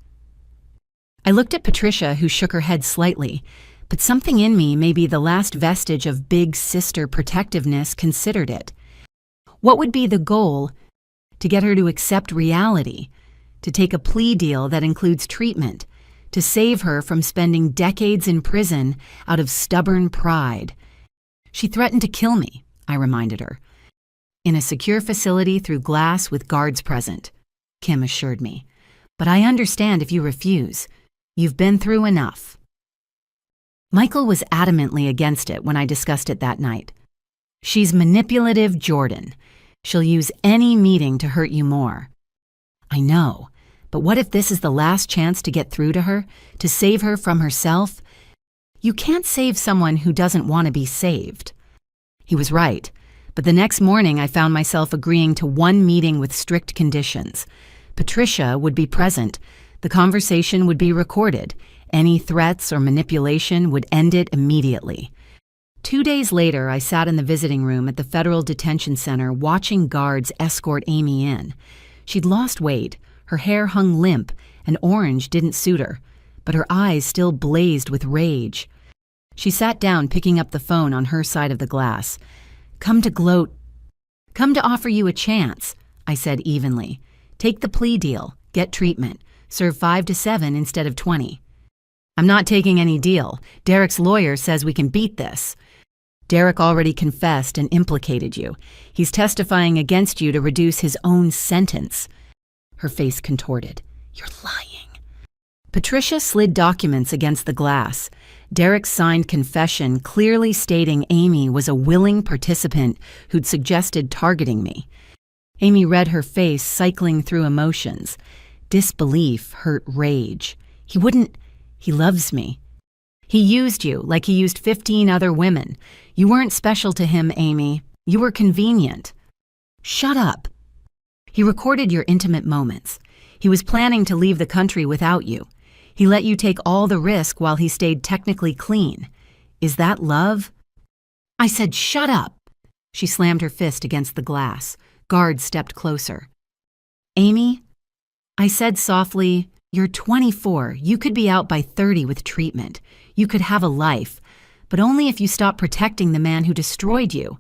I looked at Patricia, who shook her head slightly, but something in me, maybe the last vestige of big sister protectiveness, considered it. What would be the goal? To get her to accept reality, to take a plea deal that includes treatment, to save her from spending decades in prison out of stubborn pride. She threatened to kill me, I reminded her. In a secure facility through glass with guards present, Kim assured me. But I understand if you refuse. You've been through enough. Michael was adamantly against it when I discussed it that night. She's manipulative, Jordan. She'll use any meeting to hurt you more. I know. But what if this is the last chance to get through to her, to save her from herself? You can't save someone who doesn't want to be saved. He was right, but the next morning I found myself agreeing to one meeting with strict conditions. Patricia would be present. The conversation would be recorded. Any threats or manipulation would end it immediately. 2 days later, I sat in the visiting room at the Federal Detention Center watching guards escort Amy in. She'd lost weight. Her hair hung limp, and orange didn't suit her, but her eyes still blazed with rage. She sat down, picking up the phone on her side of the glass. Come to gloat. Come to offer you a chance, I said evenly. Take the plea deal, get treatment, serve 5 to 7 instead of 20. I'm not taking any deal. Derek's lawyer says we can beat this. Derek already confessed and implicated you. He's testifying against you to reduce his own sentence. Her face contorted. You're lying. Patricia slid documents against the glass. Derek's signed confession clearly stating Amy was a willing participant who'd suggested targeting me. Amy read her face, cycling through emotions. Disbelief hurt rage. He loves me. He used you like he used 15 other women. You weren't special to him, Amy. You were convenient. Shut up. He recorded your intimate moments. He was planning to leave the country without you. He let you take all the risk while he stayed technically clean. Is that love? I said, shut up. She slammed her fist against the glass. Guards stepped closer. Amy, I said softly, you're 24. You could be out by 30 with treatment. You could have a life, but only if you stop protecting the man who destroyed you.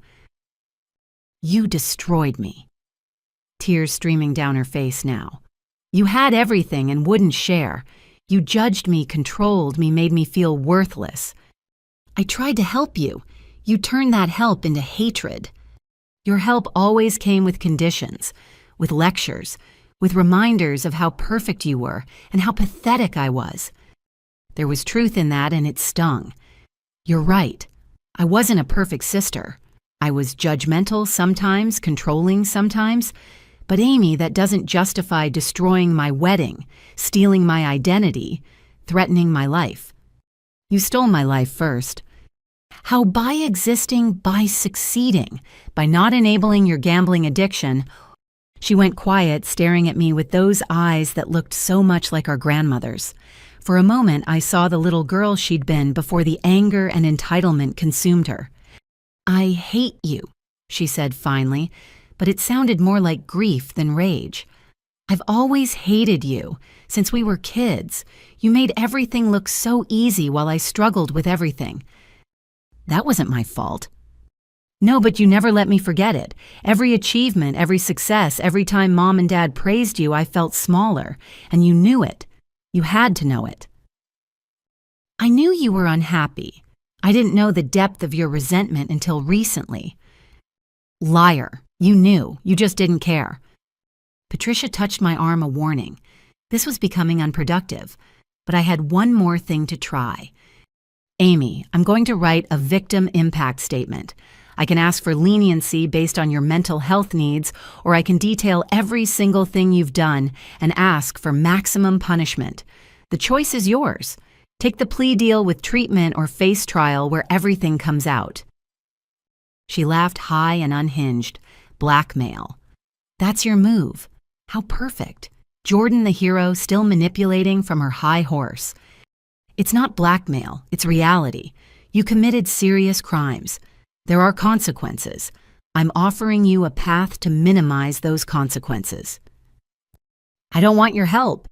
You destroyed me. Tears streaming down her face now. You had everything and wouldn't share. You judged me, controlled me, made me feel worthless. I tried to help you. You turned that help into hatred. Your help always came with conditions. with lectures, with reminders of how perfect you were and how pathetic I was. There was truth in that, and it stung. You're right. I wasn't a perfect sister. I was judgmental sometimes, controlling sometimes. But Amy, that doesn't justify destroying my wedding, stealing my identity, threatening my life. You stole my life first. How by existing, by succeeding, by not enabling your gambling addiction. She went quiet, staring at me with those eyes that looked so much like our grandmother's. For a moment, I saw the little girl she'd been before the anger and entitlement consumed her. I hate you, she said finally, but it sounded more like grief than rage. I've always hated you, since we were kids. You made everything look so easy while I struggled with everything. That wasn't my fault. No, but you never let me forget it. Every achievement, every success, every time Mom and Dad praised you, I felt smaller, and you knew it. You had to know it. I knew you were unhappy. I didn't know the depth of your resentment until recently. Liar. You knew. You just didn't care. Patricia touched my arm, a warning. This was becoming unproductive, but I had one more thing to try. Amy, I'm going to write a victim impact statement. I can ask for leniency based on your mental health needs, or I can detail every single thing you've done and ask for maximum punishment. The choice is yours. Take the plea deal with treatment or face trial where everything comes out. She laughed high and unhinged. Blackmail. That's your move. How perfect. Jordan the hero still manipulating from her high horse. It's not blackmail, it's reality. You committed serious crimes. There are consequences. I'm offering you a path to minimize those consequences. I don't want your help.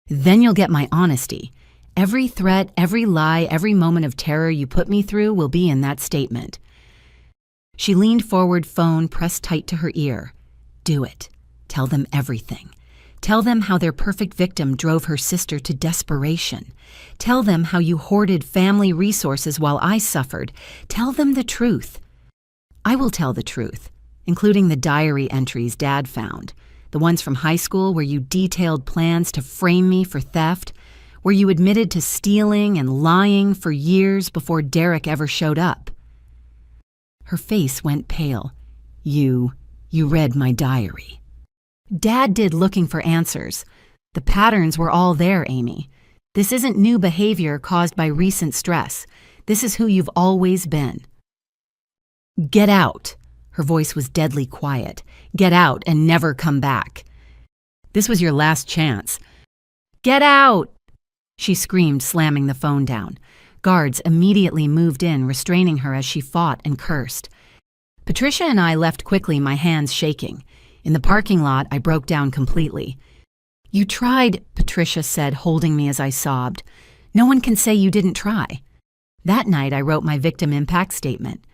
Then you'll get my honesty. Every threat, every lie, every moment of terror you put me through will be in that statement. She leaned forward, phone pressed tight to her ear. Do it. Tell them everything. Tell them how their perfect victim drove her sister to desperation. Tell them how you hoarded family resources while I suffered. Tell them the truth. I will tell the truth, including the diary entries Dad found, the ones from high school where you detailed plans to frame me for theft, where you admitted to stealing and lying for years before Derek ever showed up. Her face went pale. You read my diary. Dad did looking for answers. The patterns were all there, Amy. This isn't new behavior caused by recent stress. This is who you've always been. Get out. Her voice was deadly quiet. Get out and never come back. This was your last chance. Get out! She screamed, slamming the phone down. Guards immediately moved in, restraining her as she fought and cursed. Patricia and I left quickly, my hands shaking. In the parking lot, I broke down completely. You tried, Patricia said, holding me as I sobbed. No one can say you didn't try. That night, I wrote my victim impact statement.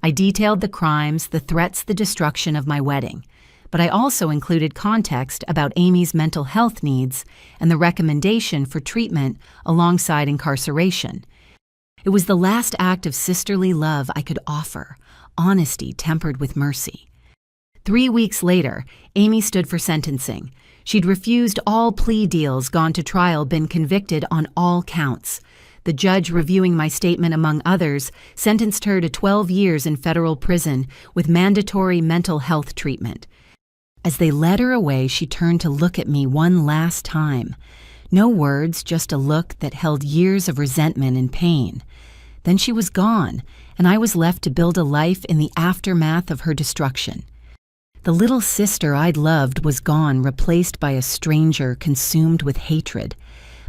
I detailed the crimes, the threats, the destruction of my wedding. But I also included context about Amy's mental health needs and the recommendation for treatment alongside incarceration. It was the last act of sisterly love I could offer, honesty tempered with mercy. 3 weeks later, Amy stood for sentencing. She'd refused all plea deals, gone to trial, been convicted on all counts. The judge, reviewing my statement among others, sentenced her to 12 years in federal prison with mandatory mental health treatment. As they led her away, she turned to look at me one last time. No words, just a look that held years of resentment and pain. Then she was gone, and I was left to build a life in the aftermath of her destruction. The little sister I'd loved was gone, replaced by a stranger consumed with hatred.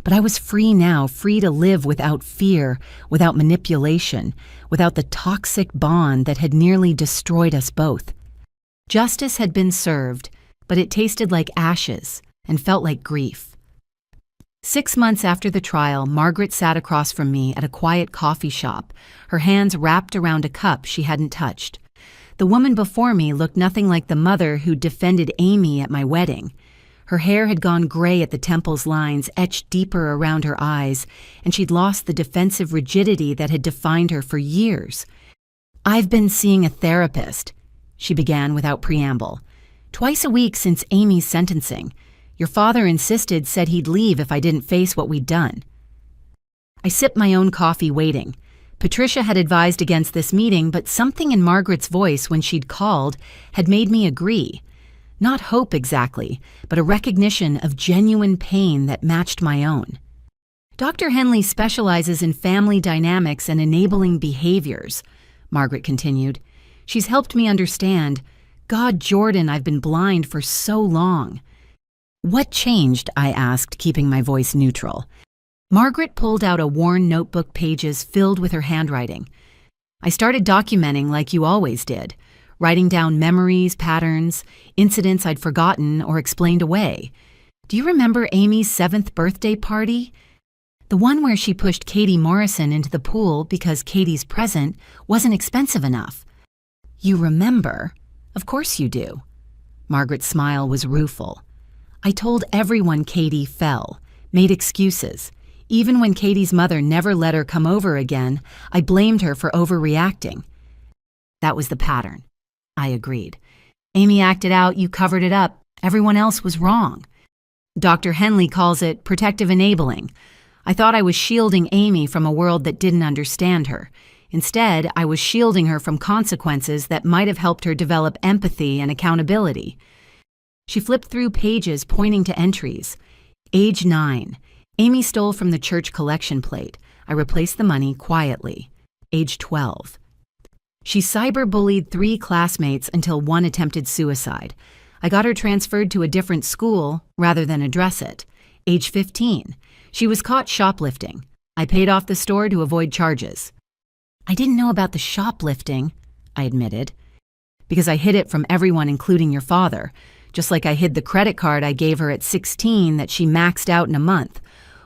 But I was free now, free to live without fear, without manipulation, without the toxic bond that had nearly destroyed us both. Justice had been served, but it tasted like ashes and felt like grief. 6 months after the trial, Margaret sat across from me at a quiet coffee shop, her hands wrapped around a cup she hadn't touched. The woman before me looked nothing like the mother who defended Amy at my wedding. Her hair had gone gray at the temples, lines etched deeper around her eyes, and she'd lost the defensive rigidity that had defined her for years. I've been seeing a therapist, she began without preamble. Twice a week since Amy's sentencing. Your father said he'd leave if I didn't face what we'd done. I sipped my own coffee waiting. Patricia had advised against this meeting, but something in Margaret's voice when she'd called had made me agree. Not hope exactly, but a recognition of genuine pain that matched my own. Dr. Henley specializes in family dynamics and enabling behaviors, Margaret continued. She's helped me understand, God, Jordan, I've been blind for so long. What changed? I asked, keeping my voice neutral. Margaret pulled out a worn notebook, pages filled with her handwriting. I started documenting like you always did, writing down memories, patterns, incidents I'd forgotten or explained away. Do you remember Amy's 7th birthday party? The one where she pushed Katie Morrison into the pool because Katie's present wasn't expensive enough. You remember? Of course you do. Margaret's smile was rueful. I told everyone Katie fell, made excuses. Even when Katie's mother never let her come over again, I blamed her for overreacting. That was the pattern. I agreed. Amy acted out, you covered it up. Everyone else was wrong. Dr. Henley calls it protective enabling. I thought I was shielding Amy from a world that didn't understand her. Instead, I was shielding her from consequences that might have helped her develop empathy and accountability. She flipped through pages pointing to entries. Age 9. Amy stole from the church collection plate. I replaced the money quietly. Age 12. She cyberbullied 3 classmates until one attempted suicide. I got her transferred to a different school rather than address it. Age 15. She was caught shoplifting. I paid off the store to avoid charges. I didn't know about the shoplifting, I admitted, because I hid it from everyone, including your father, just like I hid the credit card I gave her at 16 that she maxed out in a month,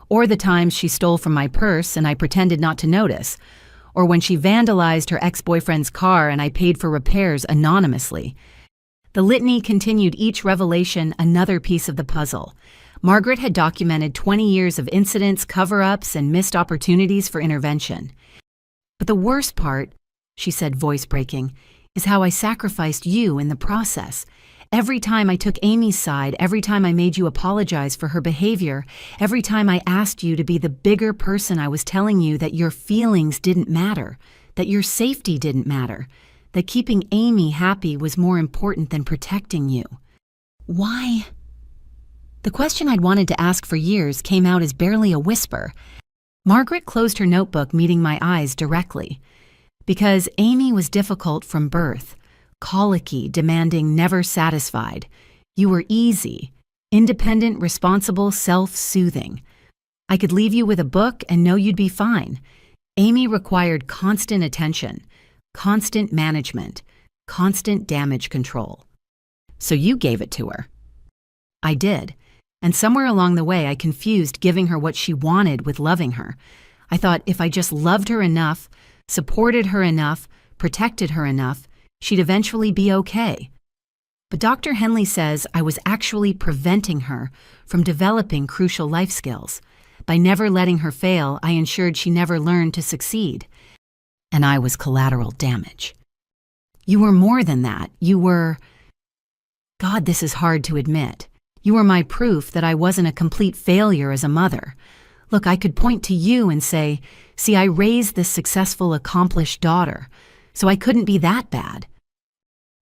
or the times she stole from my purse and I pretended not to notice, or when she vandalized her ex-boyfriend's car and I paid for repairs anonymously. The litany continued, each revelation another piece of the puzzle. Margaret had documented 20 years of incidents, cover-ups, and missed opportunities for intervention. But the worst part, she said, voice breaking, is how I sacrificed you in the process. Every time I took Amy's side, every time I made you apologize for her behavior, every time I asked you to be the bigger person, I was telling you that your feelings didn't matter, that your safety didn't matter, that keeping Amy happy was more important than protecting you. Why? The question I'd wanted to ask for years came out as barely a whisper. Margaret closed her notebook, meeting my eyes directly. Because Amy was difficult from birth, colicky, demanding, never satisfied. You were easy, independent, responsible, self-soothing. I could leave you with a book and know you'd be fine. Amy required constant attention, constant management, constant damage control. So you gave it to her. I did. And somewhere along the way, I confused giving her what she wanted with loving her. I thought if I just loved her enough, supported her enough, protected her enough, she'd eventually be okay. But Dr. Henley says I was actually preventing her from developing crucial life skills. By never letting her fail, I ensured she never learned to succeed. And I was collateral damage. You were more than that. You were... God, this is hard to admit. You were my proof that I wasn't a complete failure as a mother. Look, I could point to you and say, see, I raised this successful, accomplished daughter, so I couldn't be that bad.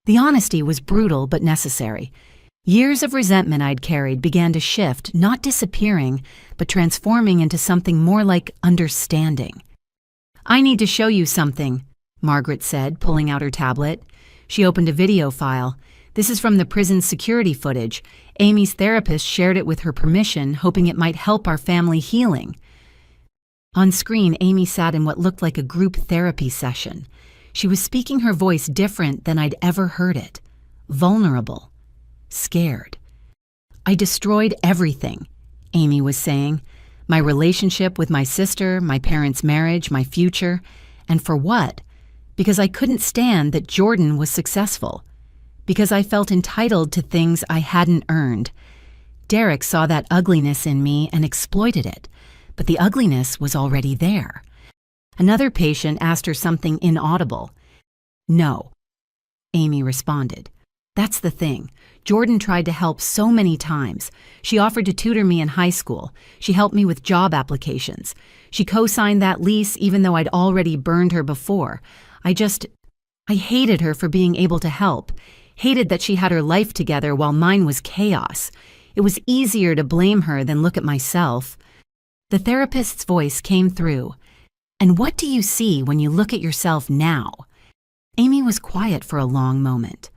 The honesty was brutal but necessary. Years of resentment I'd carried began to shift, not disappearing, but transforming into something more like understanding. I need to show you something, Margaret said, pulling out her tablet. She opened a video file. This is from the prison security footage. Amy's therapist shared it with her permission, hoping it might help our family healing. On screen, Amy sat in what looked like a group therapy session. She was speaking her voice different than I'd ever heard it. Vulnerable. Scared. I destroyed everything, Amy was saying. My relationship with my sister, my parents' marriage, my future. And for what? Because I couldn't stand that Jordan was successful. Because I felt entitled to things I hadn't earned. Derek saw that ugliness in me and exploited it, but the ugliness was already there. Another patient asked her something inaudible. No, Amy responded. That's the thing. Jordan tried to help so many times. She offered to tutor me in high school. She helped me with job applications. She co-signed that lease even though I'd already burned her before. I hated her for being able to help. Hated that she had her life together while mine was chaos. It was easier to blame her than look at myself. The therapist's voice came through. And what do you see when you look at yourself now? Amy was quiet for a long moment.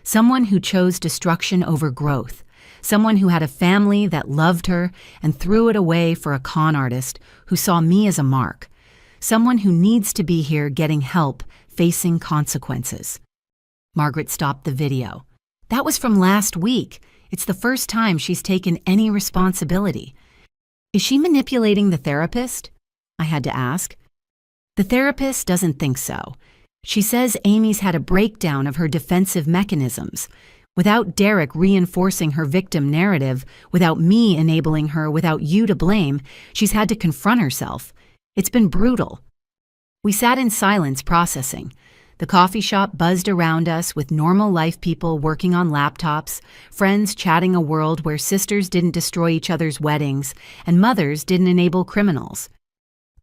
Someone who chose destruction over growth. Someone who had a family that loved her and threw it away for a con artist who saw me as a mark. Someone who needs to be here getting help, facing consequences. Margaret stopped the video. That was from last week. It's the first time she's taken any responsibility. Is she manipulating the therapist? I had to ask. The therapist doesn't think so. She says Amy's had a breakdown of her defensive mechanisms. Without Derek reinforcing her victim narrative, without me enabling her, without you to blame, she's had to confront herself. It's been brutal. We sat in silence processing. The coffee shop buzzed around us with normal life people working on laptops, friends chatting a world where sisters didn't destroy each other's weddings and mothers didn't enable criminals.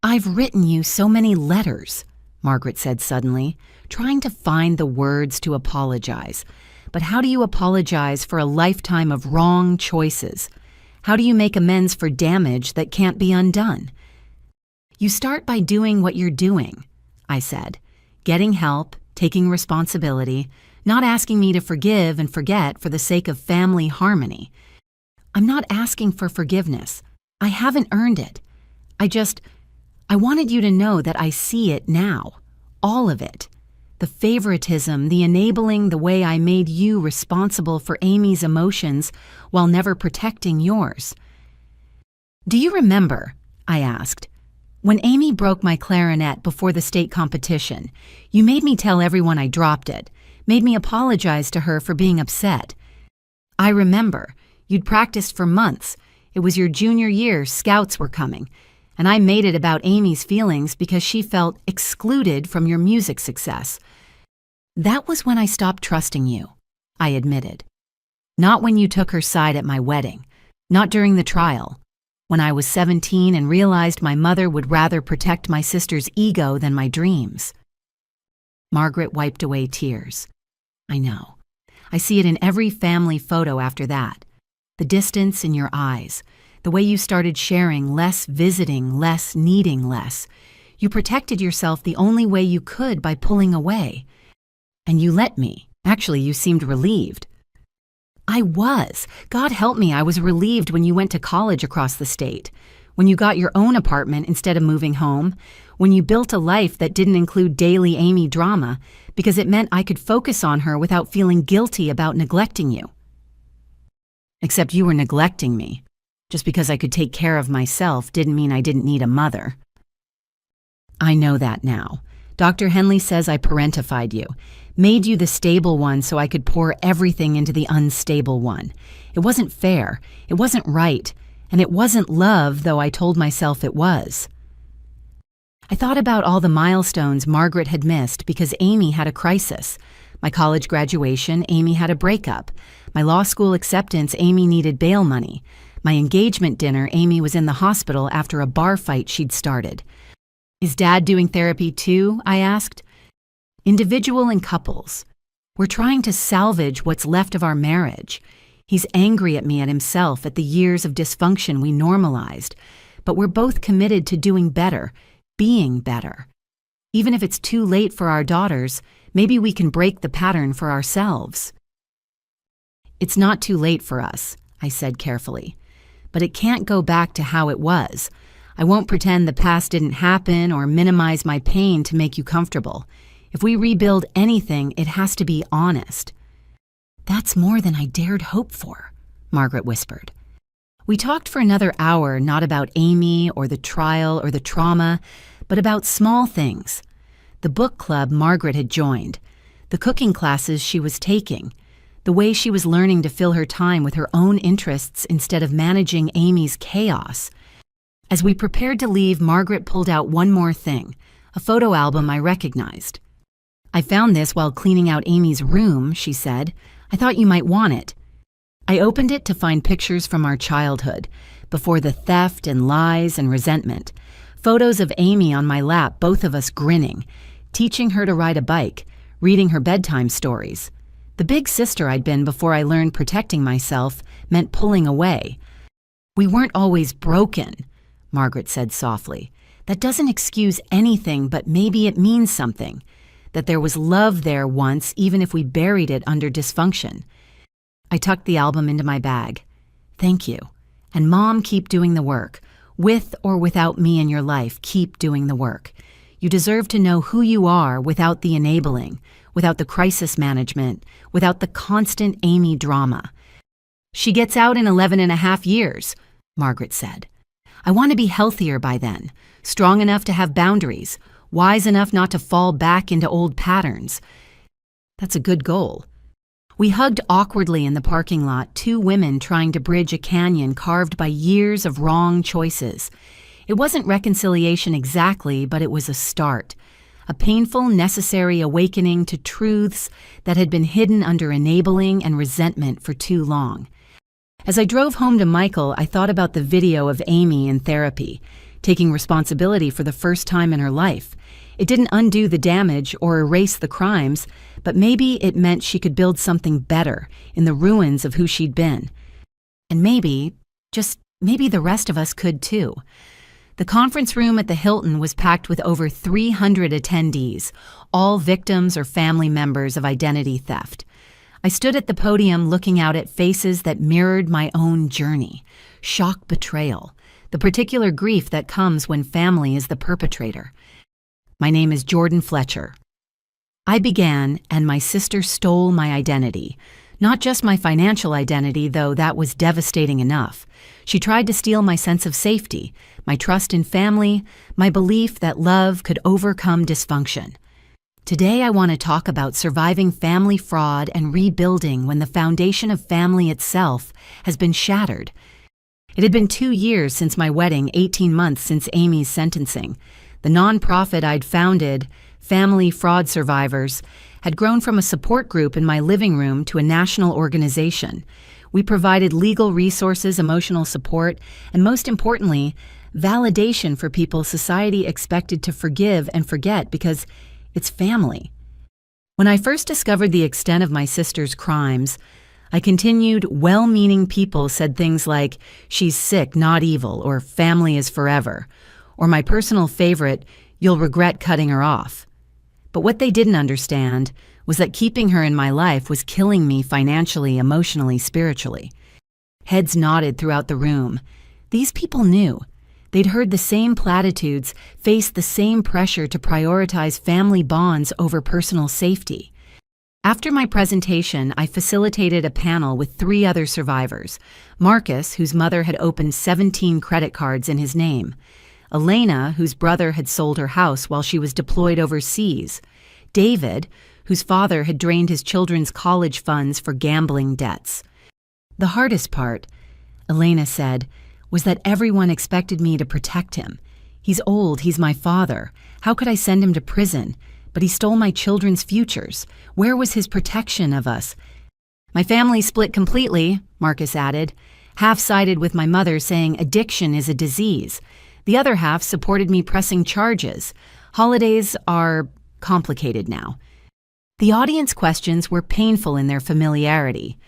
I've written you so many letters, Margaret said suddenly, trying to find the words to apologize. But how do you apologize for a lifetime of wrong choices? How do you make amends for damage that can't be undone? You start by doing what you're doing, I said. Getting help, taking responsibility, not asking me to forgive and forget for the sake of family harmony. I'm not asking for forgiveness. I haven't earned it. I wanted you to know that I see it now. All of it. The favoritism, the enabling, the way I made you responsible for Amy's emotions while never protecting yours. Do you remember, I asked, when Amy broke my clarinet before the state competition, you made me tell everyone I dropped it, made me apologize to her for being upset. I remember. You'd practiced for months. It was your junior year, scouts were coming. And I made it about Amy's feelings because she felt excluded from your music success. That was when I stopped trusting you, I admitted. Not when you took her side at my wedding, not during the trial. When I was 17 and realized my mother would rather protect my sister's ego than my dreams. Margaret wiped away tears. I know. I see it in every family photo after that. The distance in your eyes. The way you started sharing less, visiting less, needing less. You protected yourself the only way you could by pulling away. And you let me. Actually, you seemed relieved. I was. God help me, I was relieved when you went to college across the state. When you got your own apartment instead of moving home. When you built a life that didn't include daily Amy drama because it meant I could focus on her without feeling guilty about neglecting you. Except you were neglecting me. Just because I could take care of myself didn't mean I didn't need a mother. I know that now. Dr. Henley says I parentified you, made you the stable one so I could pour everything into the unstable one. It wasn't fair, it wasn't right, and it wasn't love, though I told myself it was. I thought about all the milestones Margaret had missed because Amy had a crisis. My college graduation, Amy had a breakup. My law school acceptance, Amy needed bail money. My engagement dinner, Amy was in the hospital after a bar fight she'd started. Is Dad doing therapy too? I asked. Individual and couples. We're trying to salvage what's left of our marriage. He's angry at me, at himself, at the years of dysfunction we normalized. But we're both committed to doing better, being better. Even if it's too late for our daughters, maybe we can break the pattern for ourselves. It's not too late for us, I said carefully. But it can't go back to how it was. I won't pretend the past didn't happen or minimize my pain to make you comfortable. If we rebuild anything, it has to be honest. That's more than I dared hope for, Margaret whispered. We talked for another hour, not about Amy or the trial or the trauma, but about small things. The book club Margaret had joined, the cooking classes she was taking, the way she was learning to fill her time with her own interests instead of managing Amy's chaos. As we prepared to leave, Margaret pulled out one more thing, a photo album I recognized. I found this while cleaning out Amy's room, she said. I thought you might want it. I opened it to find pictures from our childhood, before the theft and lies and resentment. Photos of Amy on my lap, both of us grinning, teaching her to ride a bike, reading her bedtime stories. The big sister I'd been before I learned protecting myself meant pulling away. We weren't always broken, Margaret said softly. That doesn't excuse anything, but maybe it means something. That there was love there once, even if we buried it under dysfunction. I tucked the album into my bag. Thank you. And Mom, keep doing the work. With or without me in your life, keep doing the work. You deserve to know who you are without the enabling, without the crisis management, without the constant Amy drama. She gets out in 11.5 years, Margaret said. I want to be healthier by then, strong enough to have boundaries, wise enough not to fall back into old patterns. That's a good goal. We hugged awkwardly in the parking lot, two women trying to bridge a canyon carved by years of wrong choices. It wasn't reconciliation exactly, but it was a start. A painful, necessary awakening to truths that had been hidden under enabling and resentment for too long. As I drove home to Michael, I thought about the video of Amy in therapy, taking responsibility for the first time in her life. It didn't undo the damage or erase the crimes, but maybe it meant she could build something better in the ruins of who she'd been. And maybe, just maybe the rest of us could too. The conference room at the Hilton was packed with over 300 attendees, all victims or family members of identity theft. I stood at the podium looking out at faces that mirrored my own journey. Shock betrayal, the particular grief that comes when family is the perpetrator. My name is Jordan Fletcher. I began, and my sister stole my identity. Not just my financial identity, though that was devastating enough. She tried to steal my sense of safety, my trust in family, my belief that love could overcome dysfunction. Today I want to talk about surviving family fraud and rebuilding when the foundation of family itself has been shattered. It had been 2 years since my wedding, 18 months since Amy's sentencing. The nonprofit I'd founded, Family Fraud Survivors, had grown from a support group in my living room to a national organization. We provided legal resources, emotional support, and most importantly, validation for people society expected to forgive and forget because it's family. When I first discovered the extent of my sister's crimes, I continued, well-meaning people said things like, she's sick, not evil, or family is forever, or my personal favorite, you'll regret cutting her off. But what they didn't understand was that keeping her in my life was killing me financially, emotionally, spiritually. Heads nodded throughout the room. These people knew. They'd heard the same platitudes, faced the same pressure to prioritize family bonds over personal safety. After my presentation, I facilitated a panel with 3 other survivors. Marcus, whose mother had opened 17 credit cards in his name. Elena, whose brother had sold her house while she was deployed overseas. David, whose father had drained his children's college funds for gambling debts. The hardest part, Elena said, was that everyone expected me to protect him. He's old, he's my father. How could I send him to prison? But he stole my children's futures. Where was his protection of us? My family split completely, Marcus added. Half sided with my mother saying addiction is a disease. The other half supported me pressing charges. Holidays are complicated now. The audience questions were painful in their familiarity.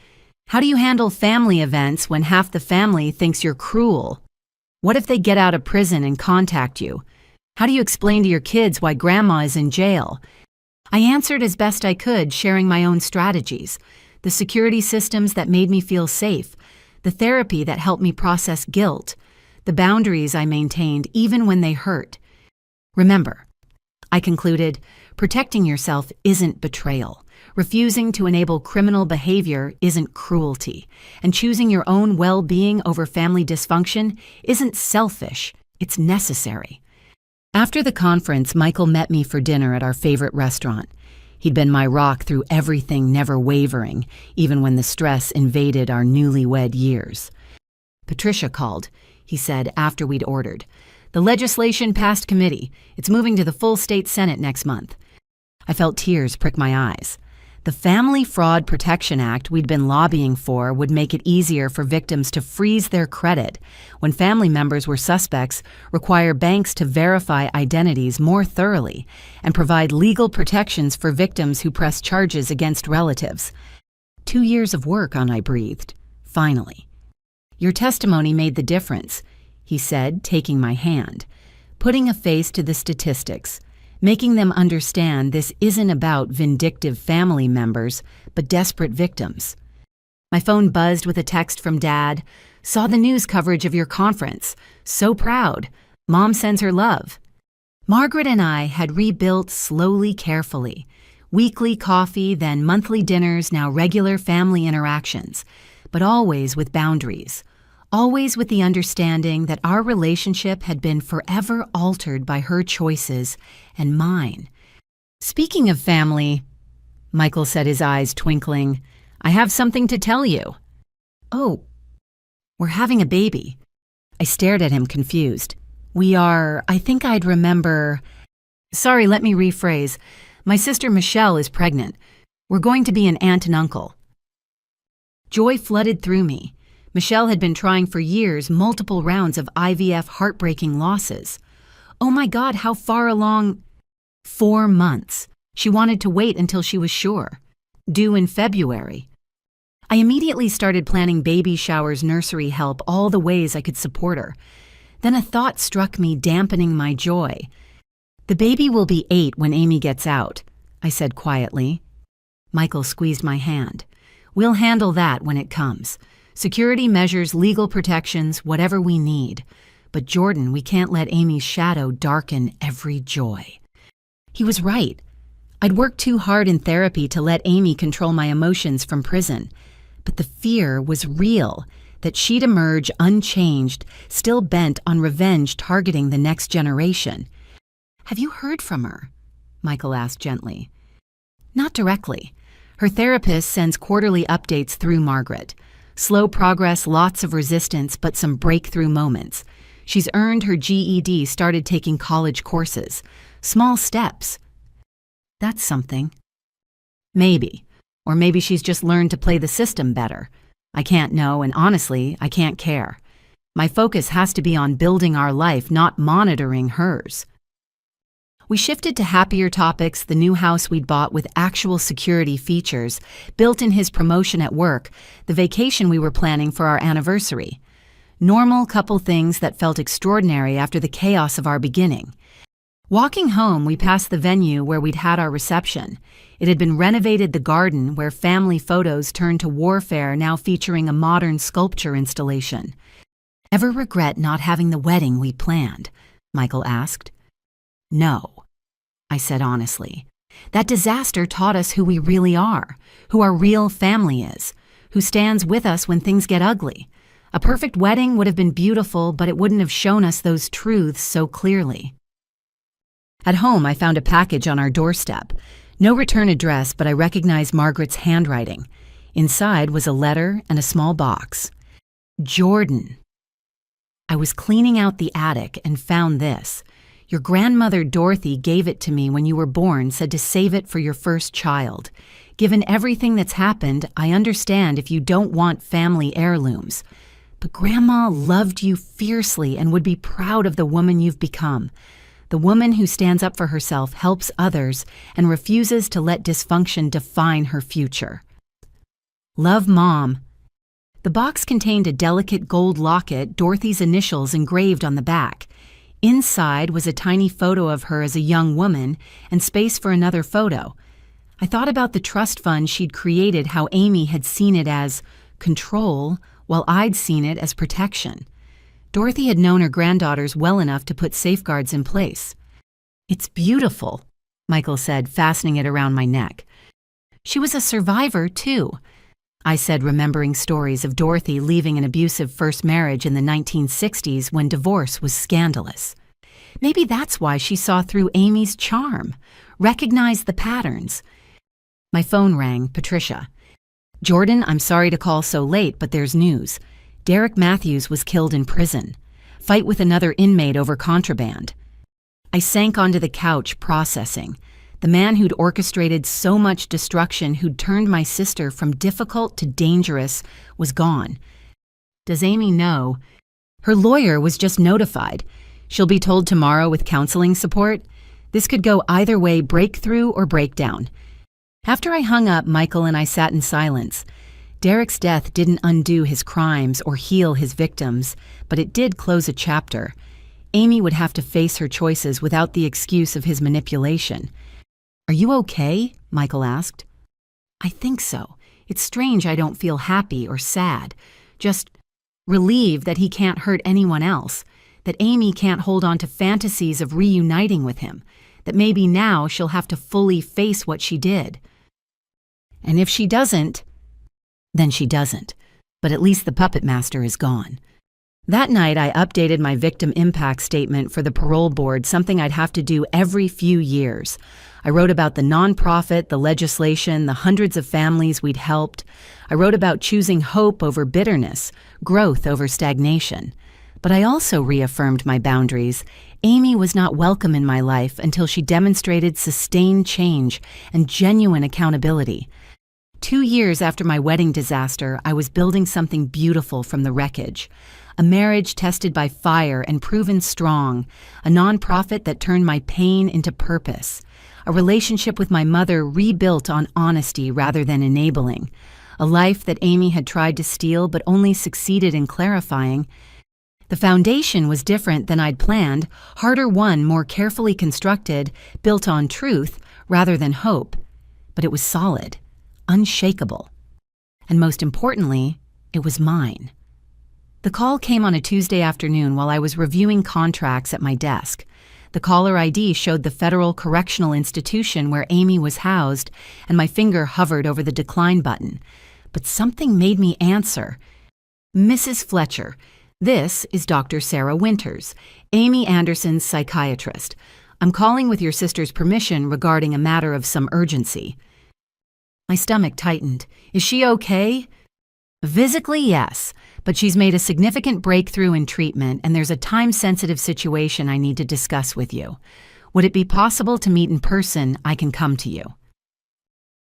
How do you handle family events when half the family thinks you're cruel? What if they get out of prison and contact you? How do you explain to your kids why grandma is in jail? I answered as best I could, sharing my own strategies, the security systems that made me feel safe, the therapy that helped me process guilt, the boundaries I maintained even when they hurt. Remember, I concluded, protecting yourself isn't betrayal. Refusing to enable criminal behavior isn't cruelty. And choosing your own well-being over family dysfunction isn't selfish, it's necessary. After the conference, Michael met me for dinner at our favorite restaurant. He'd been my rock through everything, never wavering, even when the stress invaded our newlywed years. Patricia called, he said after we'd ordered. The legislation passed committee. It's moving to the full state Senate next month. I felt tears prick my eyes. The Family Fraud Protection Act we'd been lobbying for would make it easier for victims to freeze their credit when family members were suspects, require banks to verify identities more thoroughly, and provide legal protections for victims who press charges against relatives. 2 years of work on, I breathed. Finally. Your testimony made the difference, he said, taking my hand, putting a face to the statistics, making them understand this isn't about vindictive family members, but desperate victims. My phone buzzed with a text from Dad. Saw the news coverage of your conference. So proud. Mom sends her love. Margaret and I had rebuilt slowly, carefully. Weekly coffee, then monthly dinners, now regular family interactions, but always with boundaries. Always with the understanding that our relationship had been forever altered by her choices and mine. Speaking of family, Michael said, his eyes twinkling, I have something to tell you. Oh, we're having a baby. I stared at him, confused. I think I'd remember. Sorry, let me rephrase. My sister Michelle is pregnant. We're going to be an aunt and uncle. Joy flooded through me. Michelle had been trying for years, multiple rounds of IVF heartbreaking losses. Oh my God, how far along? 4 months. She wanted to wait until she was sure. Due in February. I immediately started planning baby showers, nursery help, all the ways I could support her. Then a thought struck me, dampening my joy. The baby will be 8 when Amy gets out, I said quietly. Michael squeezed my hand. We'll handle that when it comes. Security measures, legal protections, whatever we need. But Jordan, we can't let Amy's shadow darken every joy. He was right. I'd worked too hard in therapy to let Amy control my emotions from prison. But the fear was real, that she'd emerge unchanged, still bent on revenge targeting the next generation. Have you heard from her? Michael asked gently. Not directly. Her therapist sends quarterly updates through Margaret. Slow progress, lots of resistance, but some breakthrough moments. She's earned her GED, started taking college courses. Small steps. That's something. Maybe. Or maybe she's just learned to play the system better. I can't know, and honestly, I can't care. My focus has to be on building our life, not monitoring hers. We shifted to happier topics, the new house we'd bought with actual security features, built in his promotion at work, the vacation we were planning for our anniversary. Normal couple things that felt extraordinary after the chaos of our beginning. Walking home, we passed the venue where we'd had our reception. It had been renovated, the garden where family photos turned to warfare, now featuring a modern sculpture installation. Ever regret not having the wedding we planned? Michael asked. No, I said honestly. That disaster taught us who we really are, who our real family is, who stands with us when things get ugly. A perfect wedding would have been beautiful, but it wouldn't have shown us those truths so clearly. At home, I found a package on our doorstep. No return address, but I recognized Margaret's handwriting. Inside was a letter and a small box. Jordan. I was cleaning out the attic and found this. Your grandmother Dorothy gave it to me when you were born, said to save it for your first child. Given everything that's happened, I understand if you don't want family heirlooms. But Grandma loved you fiercely and would be proud of the woman you've become. The woman who stands up for herself, helps others, and refuses to let dysfunction define her future. Love, Mom. The box contained a delicate gold locket, Dorothy's initials engraved on the back. Inside was a tiny photo of her as a young woman and space for another photo. I thought about the trust fund she'd created, how Amy had seen it as control, while I'd seen it as protection. Dorothy had known her granddaughters well enough to put safeguards in place. It's beautiful, Michael said, fastening it around my neck. She was a survivor, too, I said, remembering stories of Dorothy leaving an abusive first marriage in the 1960s when divorce was scandalous. Maybe that's why she saw through Amy's charm, recognized the patterns. My phone rang, Patricia. Jordan, I'm sorry to call so late, but there's news. Derek Matthews was killed in prison. Fight with another inmate over contraband. I sank onto the couch, processing. The man who'd orchestrated so much destruction, who'd turned my sister from difficult to dangerous, was gone. Does Amy know? Her lawyer was just notified. She'll be told tomorrow with counseling support. This could go either way, breakthrough or breakdown. After I hung up, Michael and I sat in silence. Derek's death didn't undo his crimes or heal his victims, but it did close a chapter. Amy would have to face her choices without the excuse of his manipulation. "Are you okay?" Michael asked. "I think so. It's strange I don't feel happy or sad. Just relieved that he can't hurt anyone else, that Amy can't hold on to fantasies of reuniting with him, that maybe now she'll have to fully face what she did. And if she doesn't, then she doesn't. But at least the puppet master is gone." That night, I updated my victim impact statement for the parole board, something I'd have to do every few years. I wrote about the nonprofit, the legislation, the hundreds of families we'd helped. I wrote about choosing hope over bitterness, growth over stagnation. But I also reaffirmed my boundaries. Amy was not welcome in my life until she demonstrated sustained change and genuine accountability. 2 years after my wedding disaster, I was building something beautiful from the wreckage. A marriage tested by fire and proven strong. A nonprofit that turned my pain into purpose. A relationship with my mother rebuilt on honesty rather than enabling. A life that Amy had tried to steal but only succeeded in clarifying. The foundation was different than I'd planned, harder won, more carefully constructed, built on truth rather than hope. But it was solid, unshakable. And most importantly, it was mine. The call came on a Tuesday afternoon while I was reviewing contracts at my desk. The caller ID showed the federal correctional institution where Amy was housed, and my finger hovered over the decline button. But something made me answer. "Mrs. Fletcher, this is Dr. Sarah Winters, Amy Anderson's psychiatrist. I'm calling with your sister's permission regarding a matter of some urgency." My stomach tightened. "Is she okay?" "Physically, yes, but she's made a significant breakthrough in treatment, and there's a time-sensitive situation I need to discuss with you. Would it be possible to meet in person? I can come to you."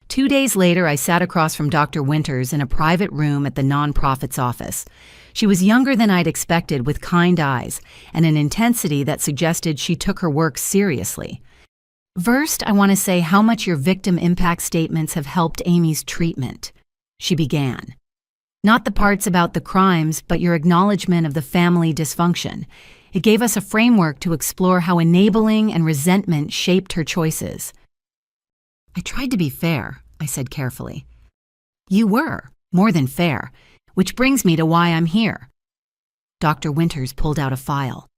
2 days later, I sat across from Dr. Winters in a private room at the nonprofit's office. She was younger than I'd expected, with kind eyes and an intensity that suggested she took her work seriously. "First, I want to say how much your victim impact statements have helped Amy's treatment," she began. "Not the parts about the crimes, but your acknowledgement of the family dysfunction. It gave us a framework to explore how enabling and resentment shaped her choices." "I tried to be fair," I said carefully. "You were, more than fair, which brings me to why I'm here." Dr. Winters pulled out a file.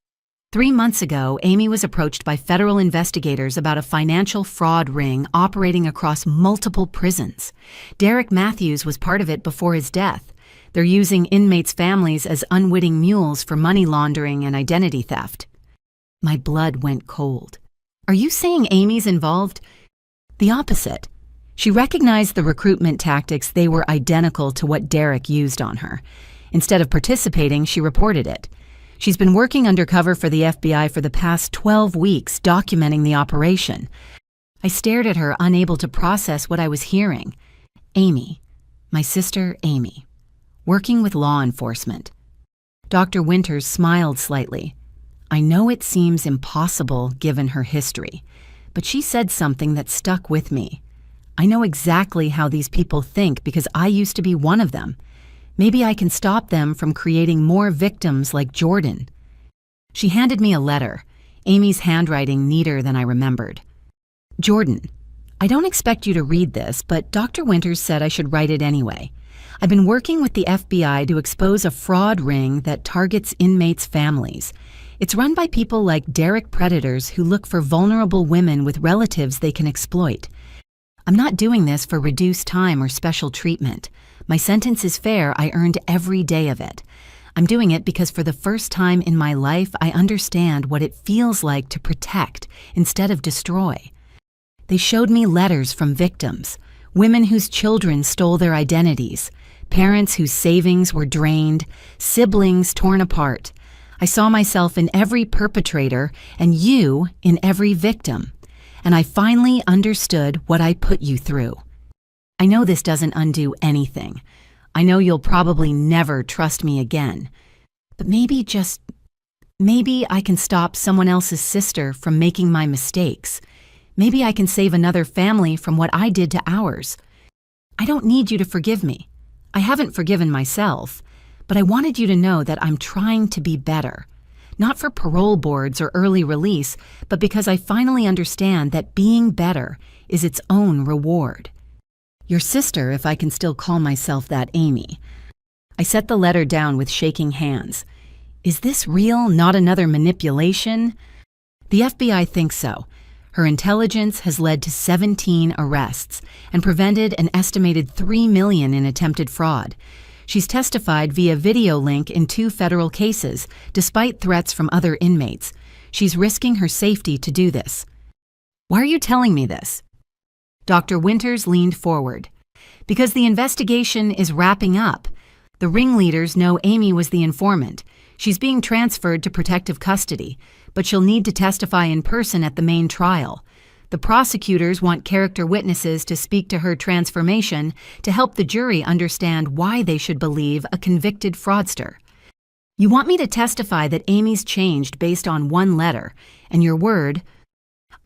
3 months ago, Amy was approached by federal investigators about a financial fraud ring operating across multiple prisons. Derek Matthews was part of it before his death. They're using inmates' families as unwitting mules for money laundering and identity theft. My blood went cold. "Are you saying Amy's involved?" "The opposite. She recognized the recruitment tactics. They were identical to what Derek used on her. Instead of participating, she reported it. She's been working undercover for the FBI for the past 12 weeks, documenting the operation." I stared at her, unable to process what I was hearing. Amy. My sister, Amy. Working with law enforcement. Dr. Winters smiled slightly. "I know it seems impossible given her history, but she said something that stuck with me. I know exactly how these people think because I used to be one of them. Maybe I can stop them from creating more victims like Jordan." She handed me a letter, Amy's handwriting neater than I remembered. "Jordan, I don't expect you to read this, but Dr. Winters said I should write it anyway. I've been working with the FBI to expose a fraud ring that targets inmates' families. It's run by people like Derek predators who look for vulnerable women with relatives they can exploit. I'm not doing this for reduced time or special treatment. My sentence is fair. I earned every day of it. I'm doing it because for the first time in my life, I understand what it feels like to protect instead of destroy." They showed me letters from victims, women whose children stole their identities, parents whose savings were drained, siblings torn apart. I saw myself in every perpetrator and you in every victim. and I finally understood what I put you through. I know this doesn't undo anything. I know you'll probably never trust me again. But maybe I can stop someone else's sister from making my mistakes. Maybe I can save another family from what I did to ours. I don't need you to forgive me. I haven't forgiven myself, but I wanted you to know that I'm trying to be better. Not for parole boards or early release, but because I finally understand that being better is its own reward. Your sister, if I can still call myself that, Amy. I set the letter down with shaking hands. Is this real, not another manipulation? The FBI thinks so. Her intelligence has led to 17 arrests and prevented an estimated $3 million in attempted fraud. She's testified via video link in 2 federal cases, despite threats from other inmates. She's risking her safety to do this. Why are you telling me this? Dr. Winters leaned forward. Because the investigation is wrapping up. The ringleaders know Amy was the informant. She's being transferred to protective custody, but she'll need to testify in person at the main trial. The prosecutors want character witnesses to speak to her transformation to help the jury understand why they should believe a convicted fraudster. You want me to testify that Amy's changed based on one letter, and your word.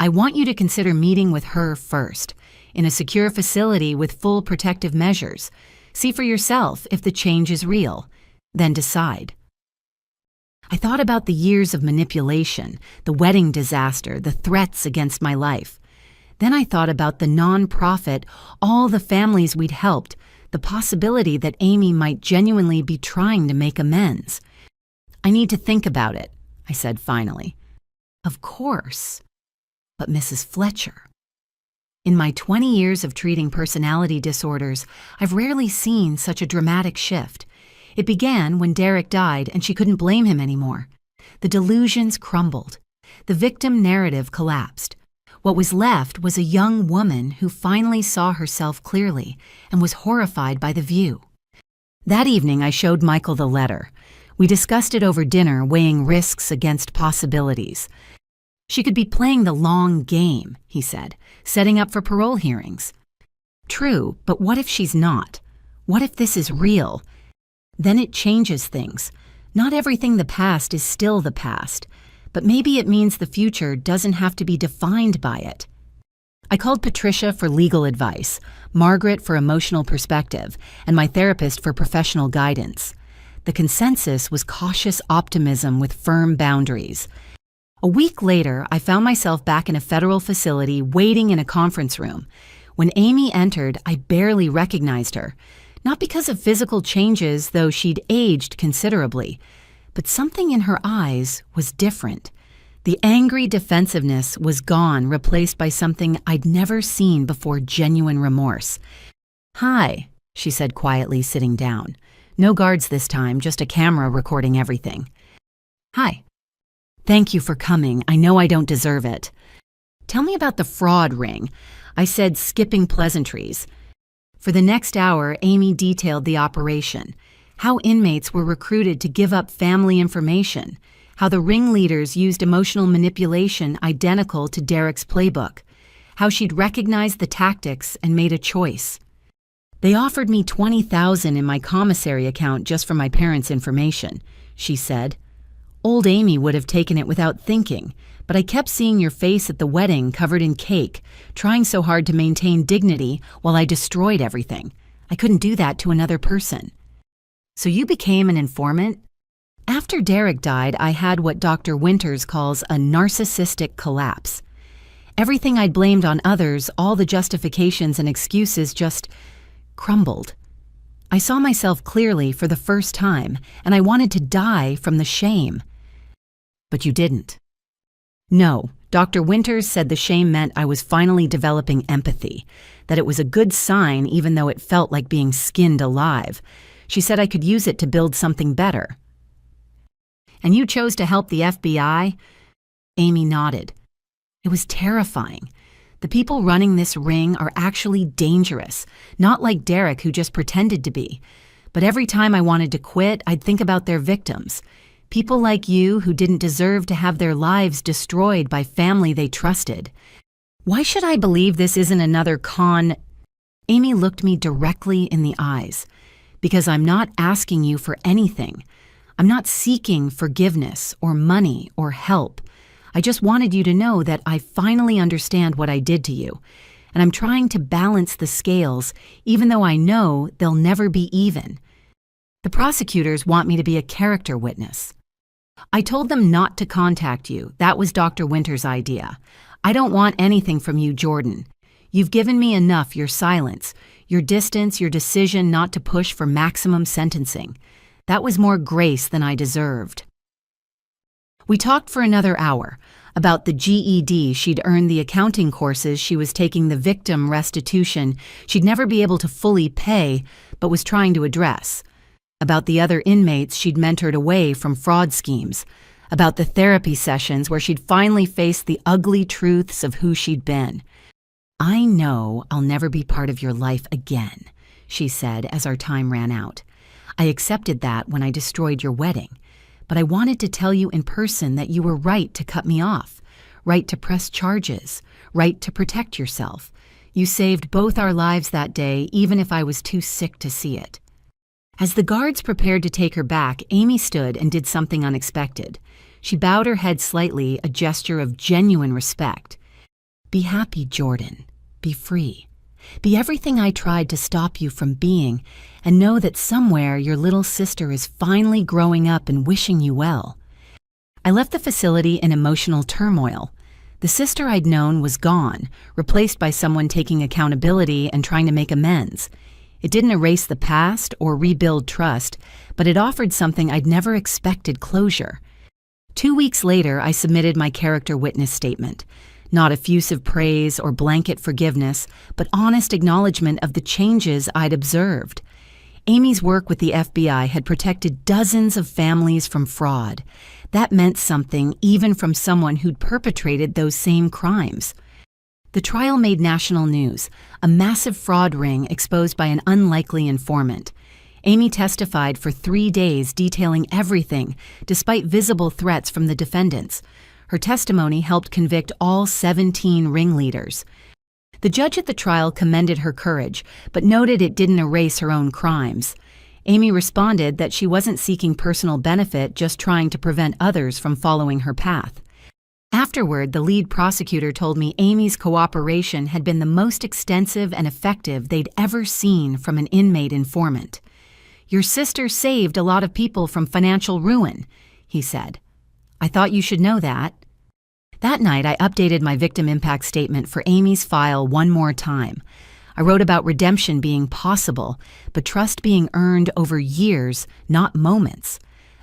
I want you to consider meeting with her first, in a secure facility with full protective measures. See for yourself if the change is real, then decide. I thought about the years of manipulation, the wedding disaster, the threats against my life. Then I thought about the non-profit, all the families we'd helped, the possibility that Amy might genuinely be trying to make amends. I need to think about it, I said finally. Of course. But Mrs. Fletcher. In my 20 years of treating personality disorders, I've rarely seen such a dramatic shift. It began when Derek died and she couldn't blame him anymore. The delusions crumbled. The victim narrative collapsed. What was left was a young woman who finally saw herself clearly and was horrified by the view. That evening, I showed Michael the letter. We discussed it over dinner, weighing risks against possibilities. She could be playing the long game, he said, setting up for parole hearings. True, but what if she's not? What if this is real? Then it changes things. Not everything the past is still the past, but maybe it means the future doesn't have to be defined by it. I called Patricia for legal advice, Margaret for emotional perspective, and my therapist for professional guidance. The consensus was cautious optimism with firm boundaries. A week later, I found myself back in a federal facility waiting in a conference room. When Amy entered, I barely recognized her. Not because of physical changes, though she'd aged considerably, but something in her eyes was different. The angry defensiveness was gone, replaced by something I'd never seen before: genuine remorse. "Hi," she said quietly, sitting down. No guards this time, just a camera recording everything. "Hi. Thank you for coming. I know I don't deserve it." "Tell me about the fraud ring," I said, skipping pleasantries. For the next hour, Amy detailed the operation, how inmates were recruited to give up family information, how the ringleaders used emotional manipulation identical to Derek's playbook, how she'd recognized the tactics and made a choice. "They offered me $20,000 in my commissary account just for my parents' information," she said. "Old Amy would have taken it without thinking, but I kept seeing your face at the wedding covered in cake, trying so hard to maintain dignity while I destroyed everything. I couldn't do that to another person." "So you became an informant?" "After Derek died, I had what Dr. Winters calls a narcissistic collapse. Everything I'd blamed on others, all the justifications and excuses, just crumbled. I saw myself clearly for the first time, and I wanted to die from the shame." "But you didn't." "No, Dr. Winters said the shame meant I was finally developing empathy, that it was a good sign even though it felt like being skinned alive. She said I could use it to build something better." "And you chose to help the FBI?" Amy nodded. "It was terrifying. The people running this ring are actually dangerous, not like Derek, who just pretended to be. But every time I wanted to quit, I'd think about their victims. People like you who didn't deserve to have their lives destroyed by family they trusted. Why should I believe this isn't another con? Amy looked me directly in the eyes. Because I'm not asking you for anything. I'm not seeking forgiveness or money or help. I just wanted you to know that I finally understand what I did to you. And I'm trying to balance the scales, even though I know they'll never be even. The prosecutors want me to be a character witness. I told them not to contact you. That was Dr. Winter's idea. I don't want anything from you, Jordan. You've given me enough, your silence, your distance, your decision not to push for maximum sentencing. That was more grace than I deserved. We talked for another hour about the GED she'd earned, the accounting courses she was taking, the victim restitution she'd never be able to fully pay but was trying to address, about the other inmates she'd mentored away from fraud schemes, about the therapy sessions where she'd finally faced the ugly truths of who she'd been. I know I'll never be part of your life again, she said as our time ran out. I accepted that when I destroyed your wedding, but I wanted to tell you in person that you were right to cut me off, right to press charges, right to protect yourself. You saved both our lives that day, even if I was too sick to see it. As the guards prepared to take her back, Amy stood and did something unexpected. She bowed her head slightly, a gesture of genuine respect. Be happy, Jordan. Be free. Be everything I tried to stop you from being, and know that somewhere your little sister is finally growing up and wishing you well. I left the facility in emotional turmoil. The sister I'd known was gone, replaced by someone taking accountability and trying to make amends. It didn't erase the past or rebuild trust, but it offered something I'd never expected: closure. 2 weeks later, I submitted my character witness statement. Not effusive praise or blanket forgiveness, but honest acknowledgement of the changes I'd observed. Amy's work with the FBI had protected dozens of families from fraud. That meant something even from someone who'd perpetrated those same crimes. The trial made national news, a massive fraud ring exposed by an unlikely informant. Amy testified for 3 days, detailing everything, despite visible threats from the defendants. Her testimony helped convict all 17 ringleaders. The judge at the trial commended her courage, but noted it didn't erase her own crimes. Amy responded that she wasn't seeking personal benefit, just trying to prevent others from following her path. Afterward, the lead prosecutor told me Amy's cooperation had been the most extensive and effective they'd ever seen from an inmate informant. Your sister saved a lot of people from financial ruin, he said. I thought you should know that. That night, I updated my victim impact statement for Amy's file one more time. I wrote about redemption being possible, but trust being earned over years, not moments.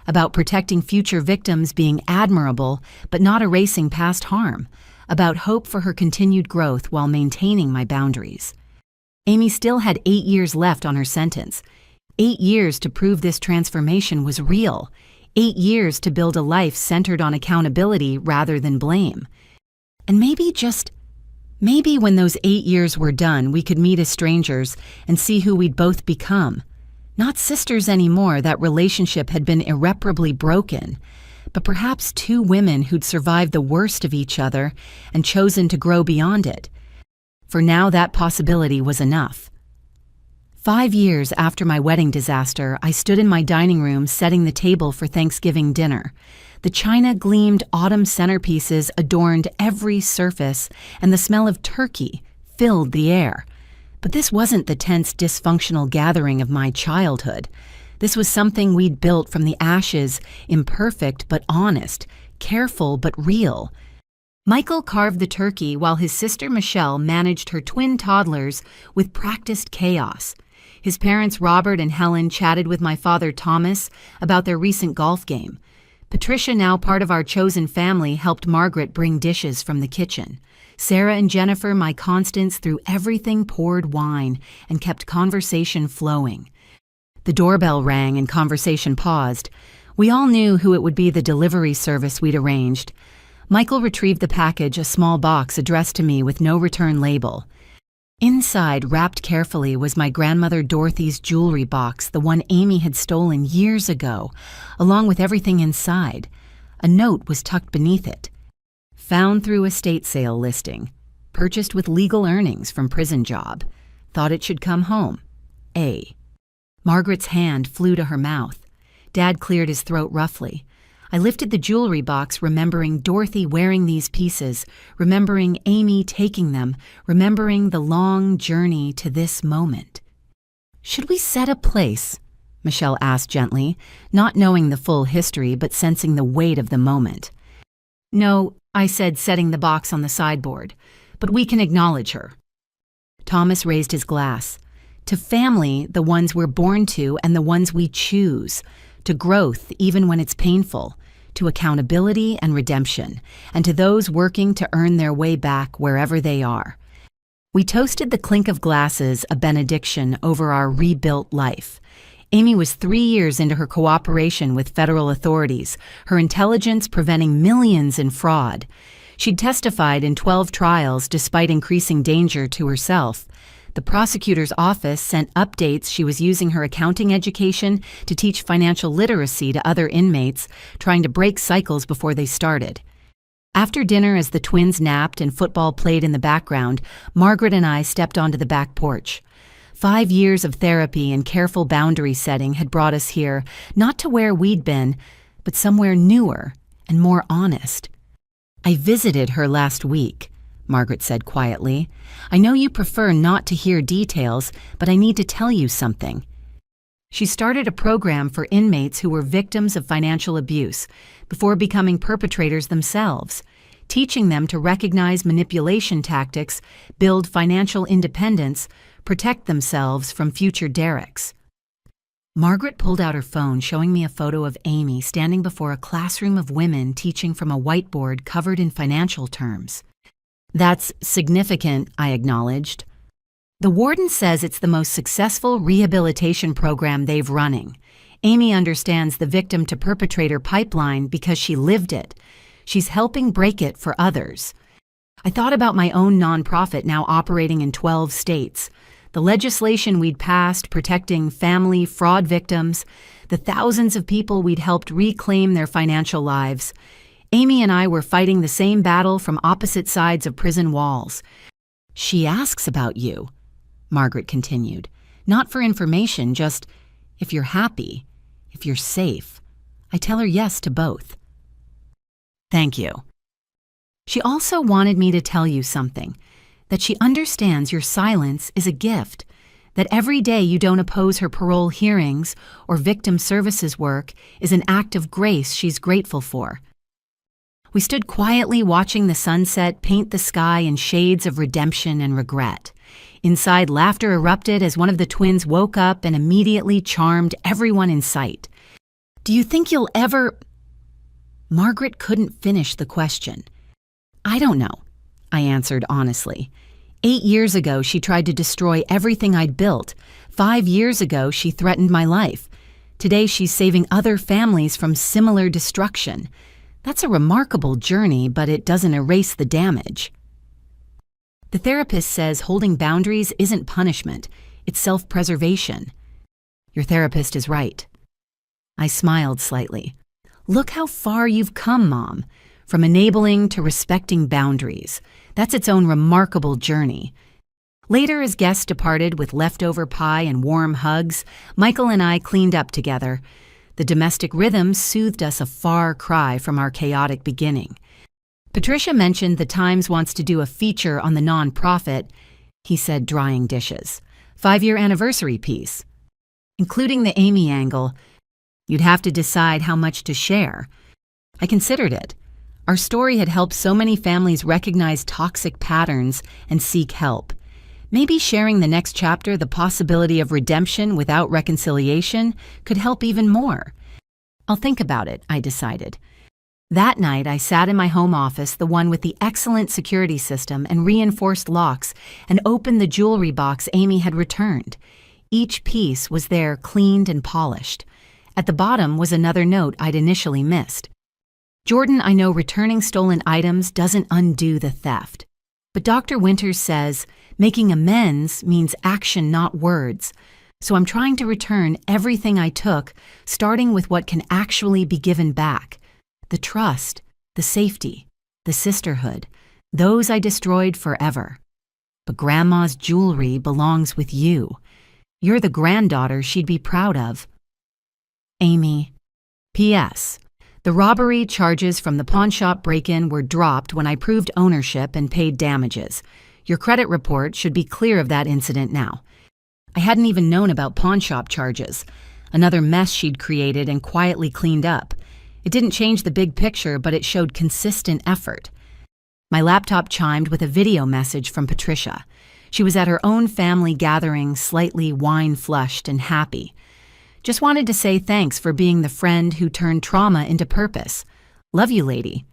About protecting future victims being admirable, but not erasing past harm. About hope for her continued growth while maintaining my boundaries. Amy still had 8 years left on her sentence. 8 years to prove this transformation was real. 8 years to build a life centered on accountability rather than blame. And maybe when those 8 years were done, we could meet as strangers and see who we'd both become. Not sisters anymore, that relationship had been irreparably broken, but perhaps two women who'd survived the worst of each other and chosen to grow beyond it. For now, that possibility was enough. 5 years after my wedding disaster, I stood in my dining room setting the table for Thanksgiving dinner. The china gleamed autumn centerpieces adorned every surface, and the smell of turkey filled the air. But this wasn't the tense, dysfunctional gathering of my childhood. This was something we'd built from the ashes, imperfect but honest, careful but real. Michael carved the turkey while his sister Michelle managed her twin toddlers with practiced chaos. His parents Robert and Helen chatted with my father Thomas about their recent golf game. Patricia, now part of our chosen family, helped Margaret bring dishes from the kitchen. Sarah and Jennifer, my constants through everything, poured wine and kept conversation flowing. The doorbell rang and conversation paused. We all knew who it would be, the delivery service we'd arranged. Michael retrieved the package, a small box addressed to me with no return label. Inside, wrapped carefully, was my grandmother Dorothy's jewelry box, the one Amy had stolen years ago, along with everything inside. A note was tucked beneath it. Found through estate sale listing. Purchased with legal earnings from prison job. Thought it should come home. A. Margaret's hand flew to her mouth. Dad cleared his throat roughly. I lifted the jewelry box, remembering Dorothy wearing these pieces, remembering Amy taking them, remembering the long journey to this moment. Should we set a place? Michelle asked gently, not knowing the full history but sensing the weight of the moment. No, I said, setting the box on the sideboard, but we can acknowledge her. Thomas raised his glass. To family, the ones we're born to and the ones we choose. To growth, even when it's painful. To accountability and redemption. And to those working to earn their way back wherever they are. We toasted the clink of glasses, a benediction over our rebuilt life. Amy was 3 years into her cooperation with federal authorities, her intelligence preventing millions in fraud. She'd testified in 12 trials despite increasing danger to herself. The prosecutor's office sent updates she was using her accounting education to teach financial literacy to other inmates, trying to break cycles before they started. After dinner, as the twins napped and football played in the background, Margaret and I stepped onto the back porch. 5 years of therapy and careful boundary setting had brought us here, not to where we'd been, but somewhere newer and more honest. I visited her last week, Margaret said quietly. I know you prefer not to hear details, but I need to tell you something. She started a program for inmates who were victims of financial abuse before becoming perpetrators themselves, teaching them to recognize manipulation tactics, build financial independence, protect themselves from future derricks. Margaret pulled out her phone, showing me a photo of Amy standing before a classroom of women teaching from a whiteboard covered in financial terms. That's significant, I acknowledged. The warden says it's the most successful rehabilitation program they've running. Amy understands the victim-to-perpetrator pipeline because she lived it. She's helping break it for others. I thought about my own nonprofit now operating in 12 states. The legislation we'd passed protecting family fraud victims, the thousands of people we'd helped reclaim their financial lives. Amy and I were fighting the same battle from opposite sides of prison walls. She asks about you, Margaret continued. Not for information, just if you're happy, if you're safe. I tell her yes to both. Thank you. She also wanted me to tell you something. That she understands your silence is a gift, that every day you don't oppose her parole hearings or victim services work is an act of grace she's grateful for. We stood quietly watching the sunset paint the sky in shades of redemption and regret. Inside, laughter erupted as one of the twins woke up and immediately charmed everyone in sight. Do you think you'll ever... Margaret couldn't finish the question. I don't know, I answered honestly. 8 years ago, she tried to destroy everything I'd built. 5 years ago, she threatened my life. Today, she's saving other families from similar destruction. That's a remarkable journey, but it doesn't erase the damage. The therapist says holding boundaries isn't punishment, it's self-preservation. Your therapist is right. I smiled slightly. Look how far you've come, Mom. From enabling to respecting boundaries. That's its own remarkable journey. Later, as guests departed with leftover pie and warm hugs, Michael and I cleaned up together. The domestic rhythm soothed us a far cry from our chaotic beginning. Patricia mentioned the Times wants to do a feature on the nonprofit, he said, drying dishes. 5-year anniversary piece. Including the Amy angle, you'd have to decide how much to share. I considered it. Our story had helped so many families recognize toxic patterns and seek help. Maybe sharing the next chapter, the possibility of redemption without reconciliation, could help even more. I'll think about it, I decided. That night, I sat in my home office, the one with the excellent security system and reinforced locks, and opened the jewelry box Amy had returned. Each piece was there cleaned and polished. At the bottom was another note I'd initially missed. Jordan, I know returning stolen items doesn't undo the theft. But Dr. Winters says making amends means action, not words. So I'm trying to return everything I took, starting with what can actually be given back. The trust, the safety, the sisterhood, Those I destroyed forever. But Grandma's jewelry belongs with you. You're the granddaughter she'd be proud of. Amy. P.S. The robbery charges from the pawnshop break-in were dropped when I proved ownership and paid damages. Your credit report should be clear of that incident now. I hadn't even known about pawnshop charges. Another mess she'd created and quietly cleaned up. It didn't change the big picture, but it showed consistent effort. My laptop chimed with a video message from Patricia. She was at her own family gathering, slightly wine-flushed and happy. Just wanted to say thanks for being the friend who turned trauma into purpose. Love you, lady.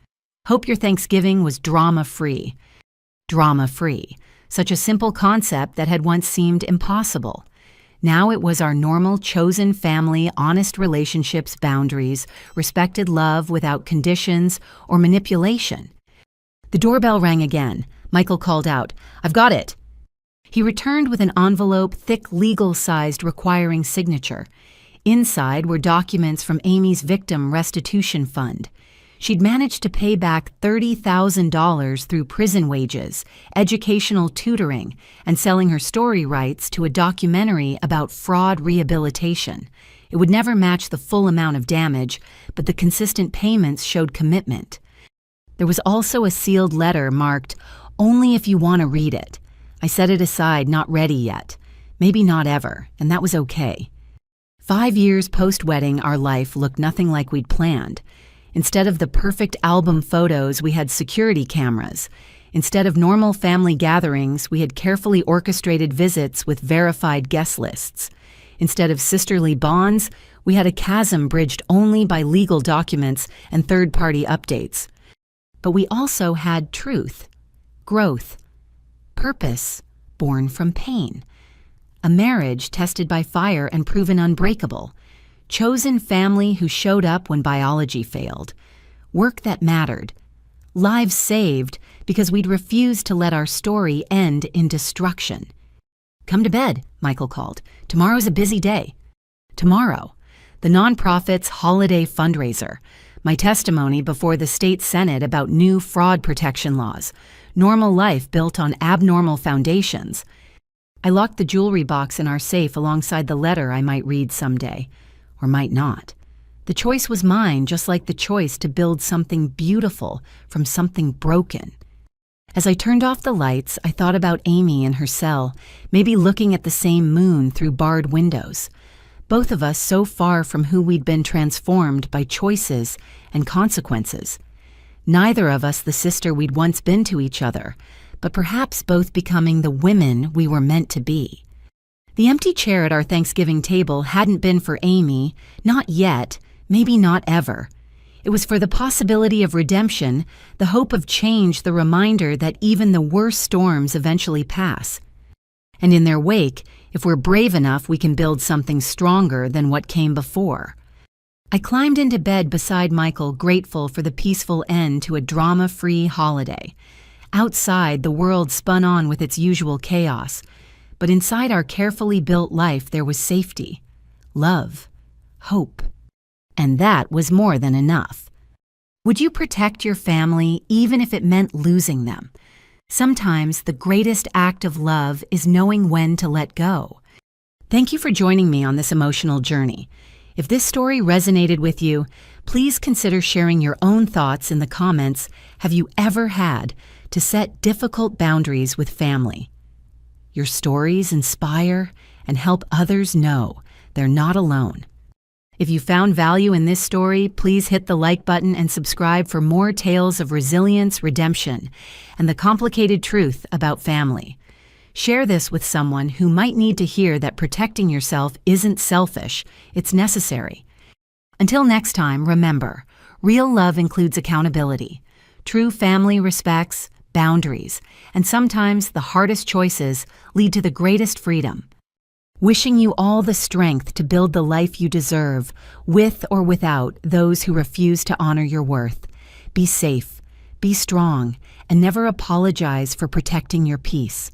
Hope your Thanksgiving was drama-free. Drama-free. Such a simple concept that had once seemed impossible. Now it was our normal, chosen family, honest relationships, boundaries, respected love without conditions or manipulation. The doorbell rang again. Michael called out, "I've got it." He returned with an envelope, thick, legal-sized, requiring signature. Inside were documents from Amy's victim restitution fund. She'd managed to pay back $30,000 through prison wages, educational tutoring, and selling her story rights to a documentary about fraud rehabilitation. It would never match the full amount of damage, but the consistent payments showed commitment. There was also a sealed letter marked, "Only if you want to read it." I set it aside, not ready yet. Maybe not ever, and that was okay. 5 years post-wedding, our life looked nothing like we'd planned. Instead of the perfect album photos, we had security cameras. Instead of normal family gatherings, we had carefully orchestrated visits with verified guest lists. Instead of sisterly bonds, we had a chasm bridged only by legal documents and third-party updates. But we also had truth, growth, purpose born from pain. A marriage tested by fire and proven unbreakable. Chosen family who showed up when biology failed. Work that mattered. Lives saved because we'd refused to let our story end in destruction. "Come to bed," Michael called. "Tomorrow's a busy day." Tomorrow, the nonprofit's holiday fundraiser. My testimony before the state senate about new fraud protection laws. Normal life built on abnormal foundations. I locked the jewelry box in our safe alongside the letter I might read someday, or might not. The choice was mine, just like the choice to build something beautiful from something broken. As I turned off the lights, I thought about Amy in her cell, maybe looking at the same moon through barred windows. Both of us so far from who we'd been transformed by choices and consequences. Neither of us the sister we'd once been to each other, but perhaps both becoming the women we were meant to be. The empty chair at our Thanksgiving table hadn't been for Amy, not yet, maybe not ever. It was for the possibility of redemption, the hope of change, the reminder that even the worst storms eventually pass. And in their wake, if we're brave enough, we can build something stronger than what came before. I climbed into bed beside Michael, grateful for the peaceful end to a drama-free holiday. Outside, the world spun on with its usual chaos, but inside our carefully built life there was safety, love, hope, and that was more than enough. Would you protect your family even if it meant losing them? Sometimes the greatest act of love is knowing when to let go. Thank you for joining me on this emotional journey. If this story resonated with you, please consider sharing your own thoughts in the comments. Have you ever had to set difficult boundaries with family? Your stories inspire and help others know they're not alone. If you found value in this story, please hit the like button and subscribe for more tales of resilience, redemption, and the complicated truth about family. Share this with someone who might need to hear that protecting yourself isn't selfish, it's necessary. Until next time, remember, real love includes accountability. True family respects boundaries, and sometimes the hardest choices lead to the greatest freedom. Wishing you all the strength to build the life you deserve, with or without those who refuse to honor your worth. Be safe, be strong, and never apologize for protecting your peace.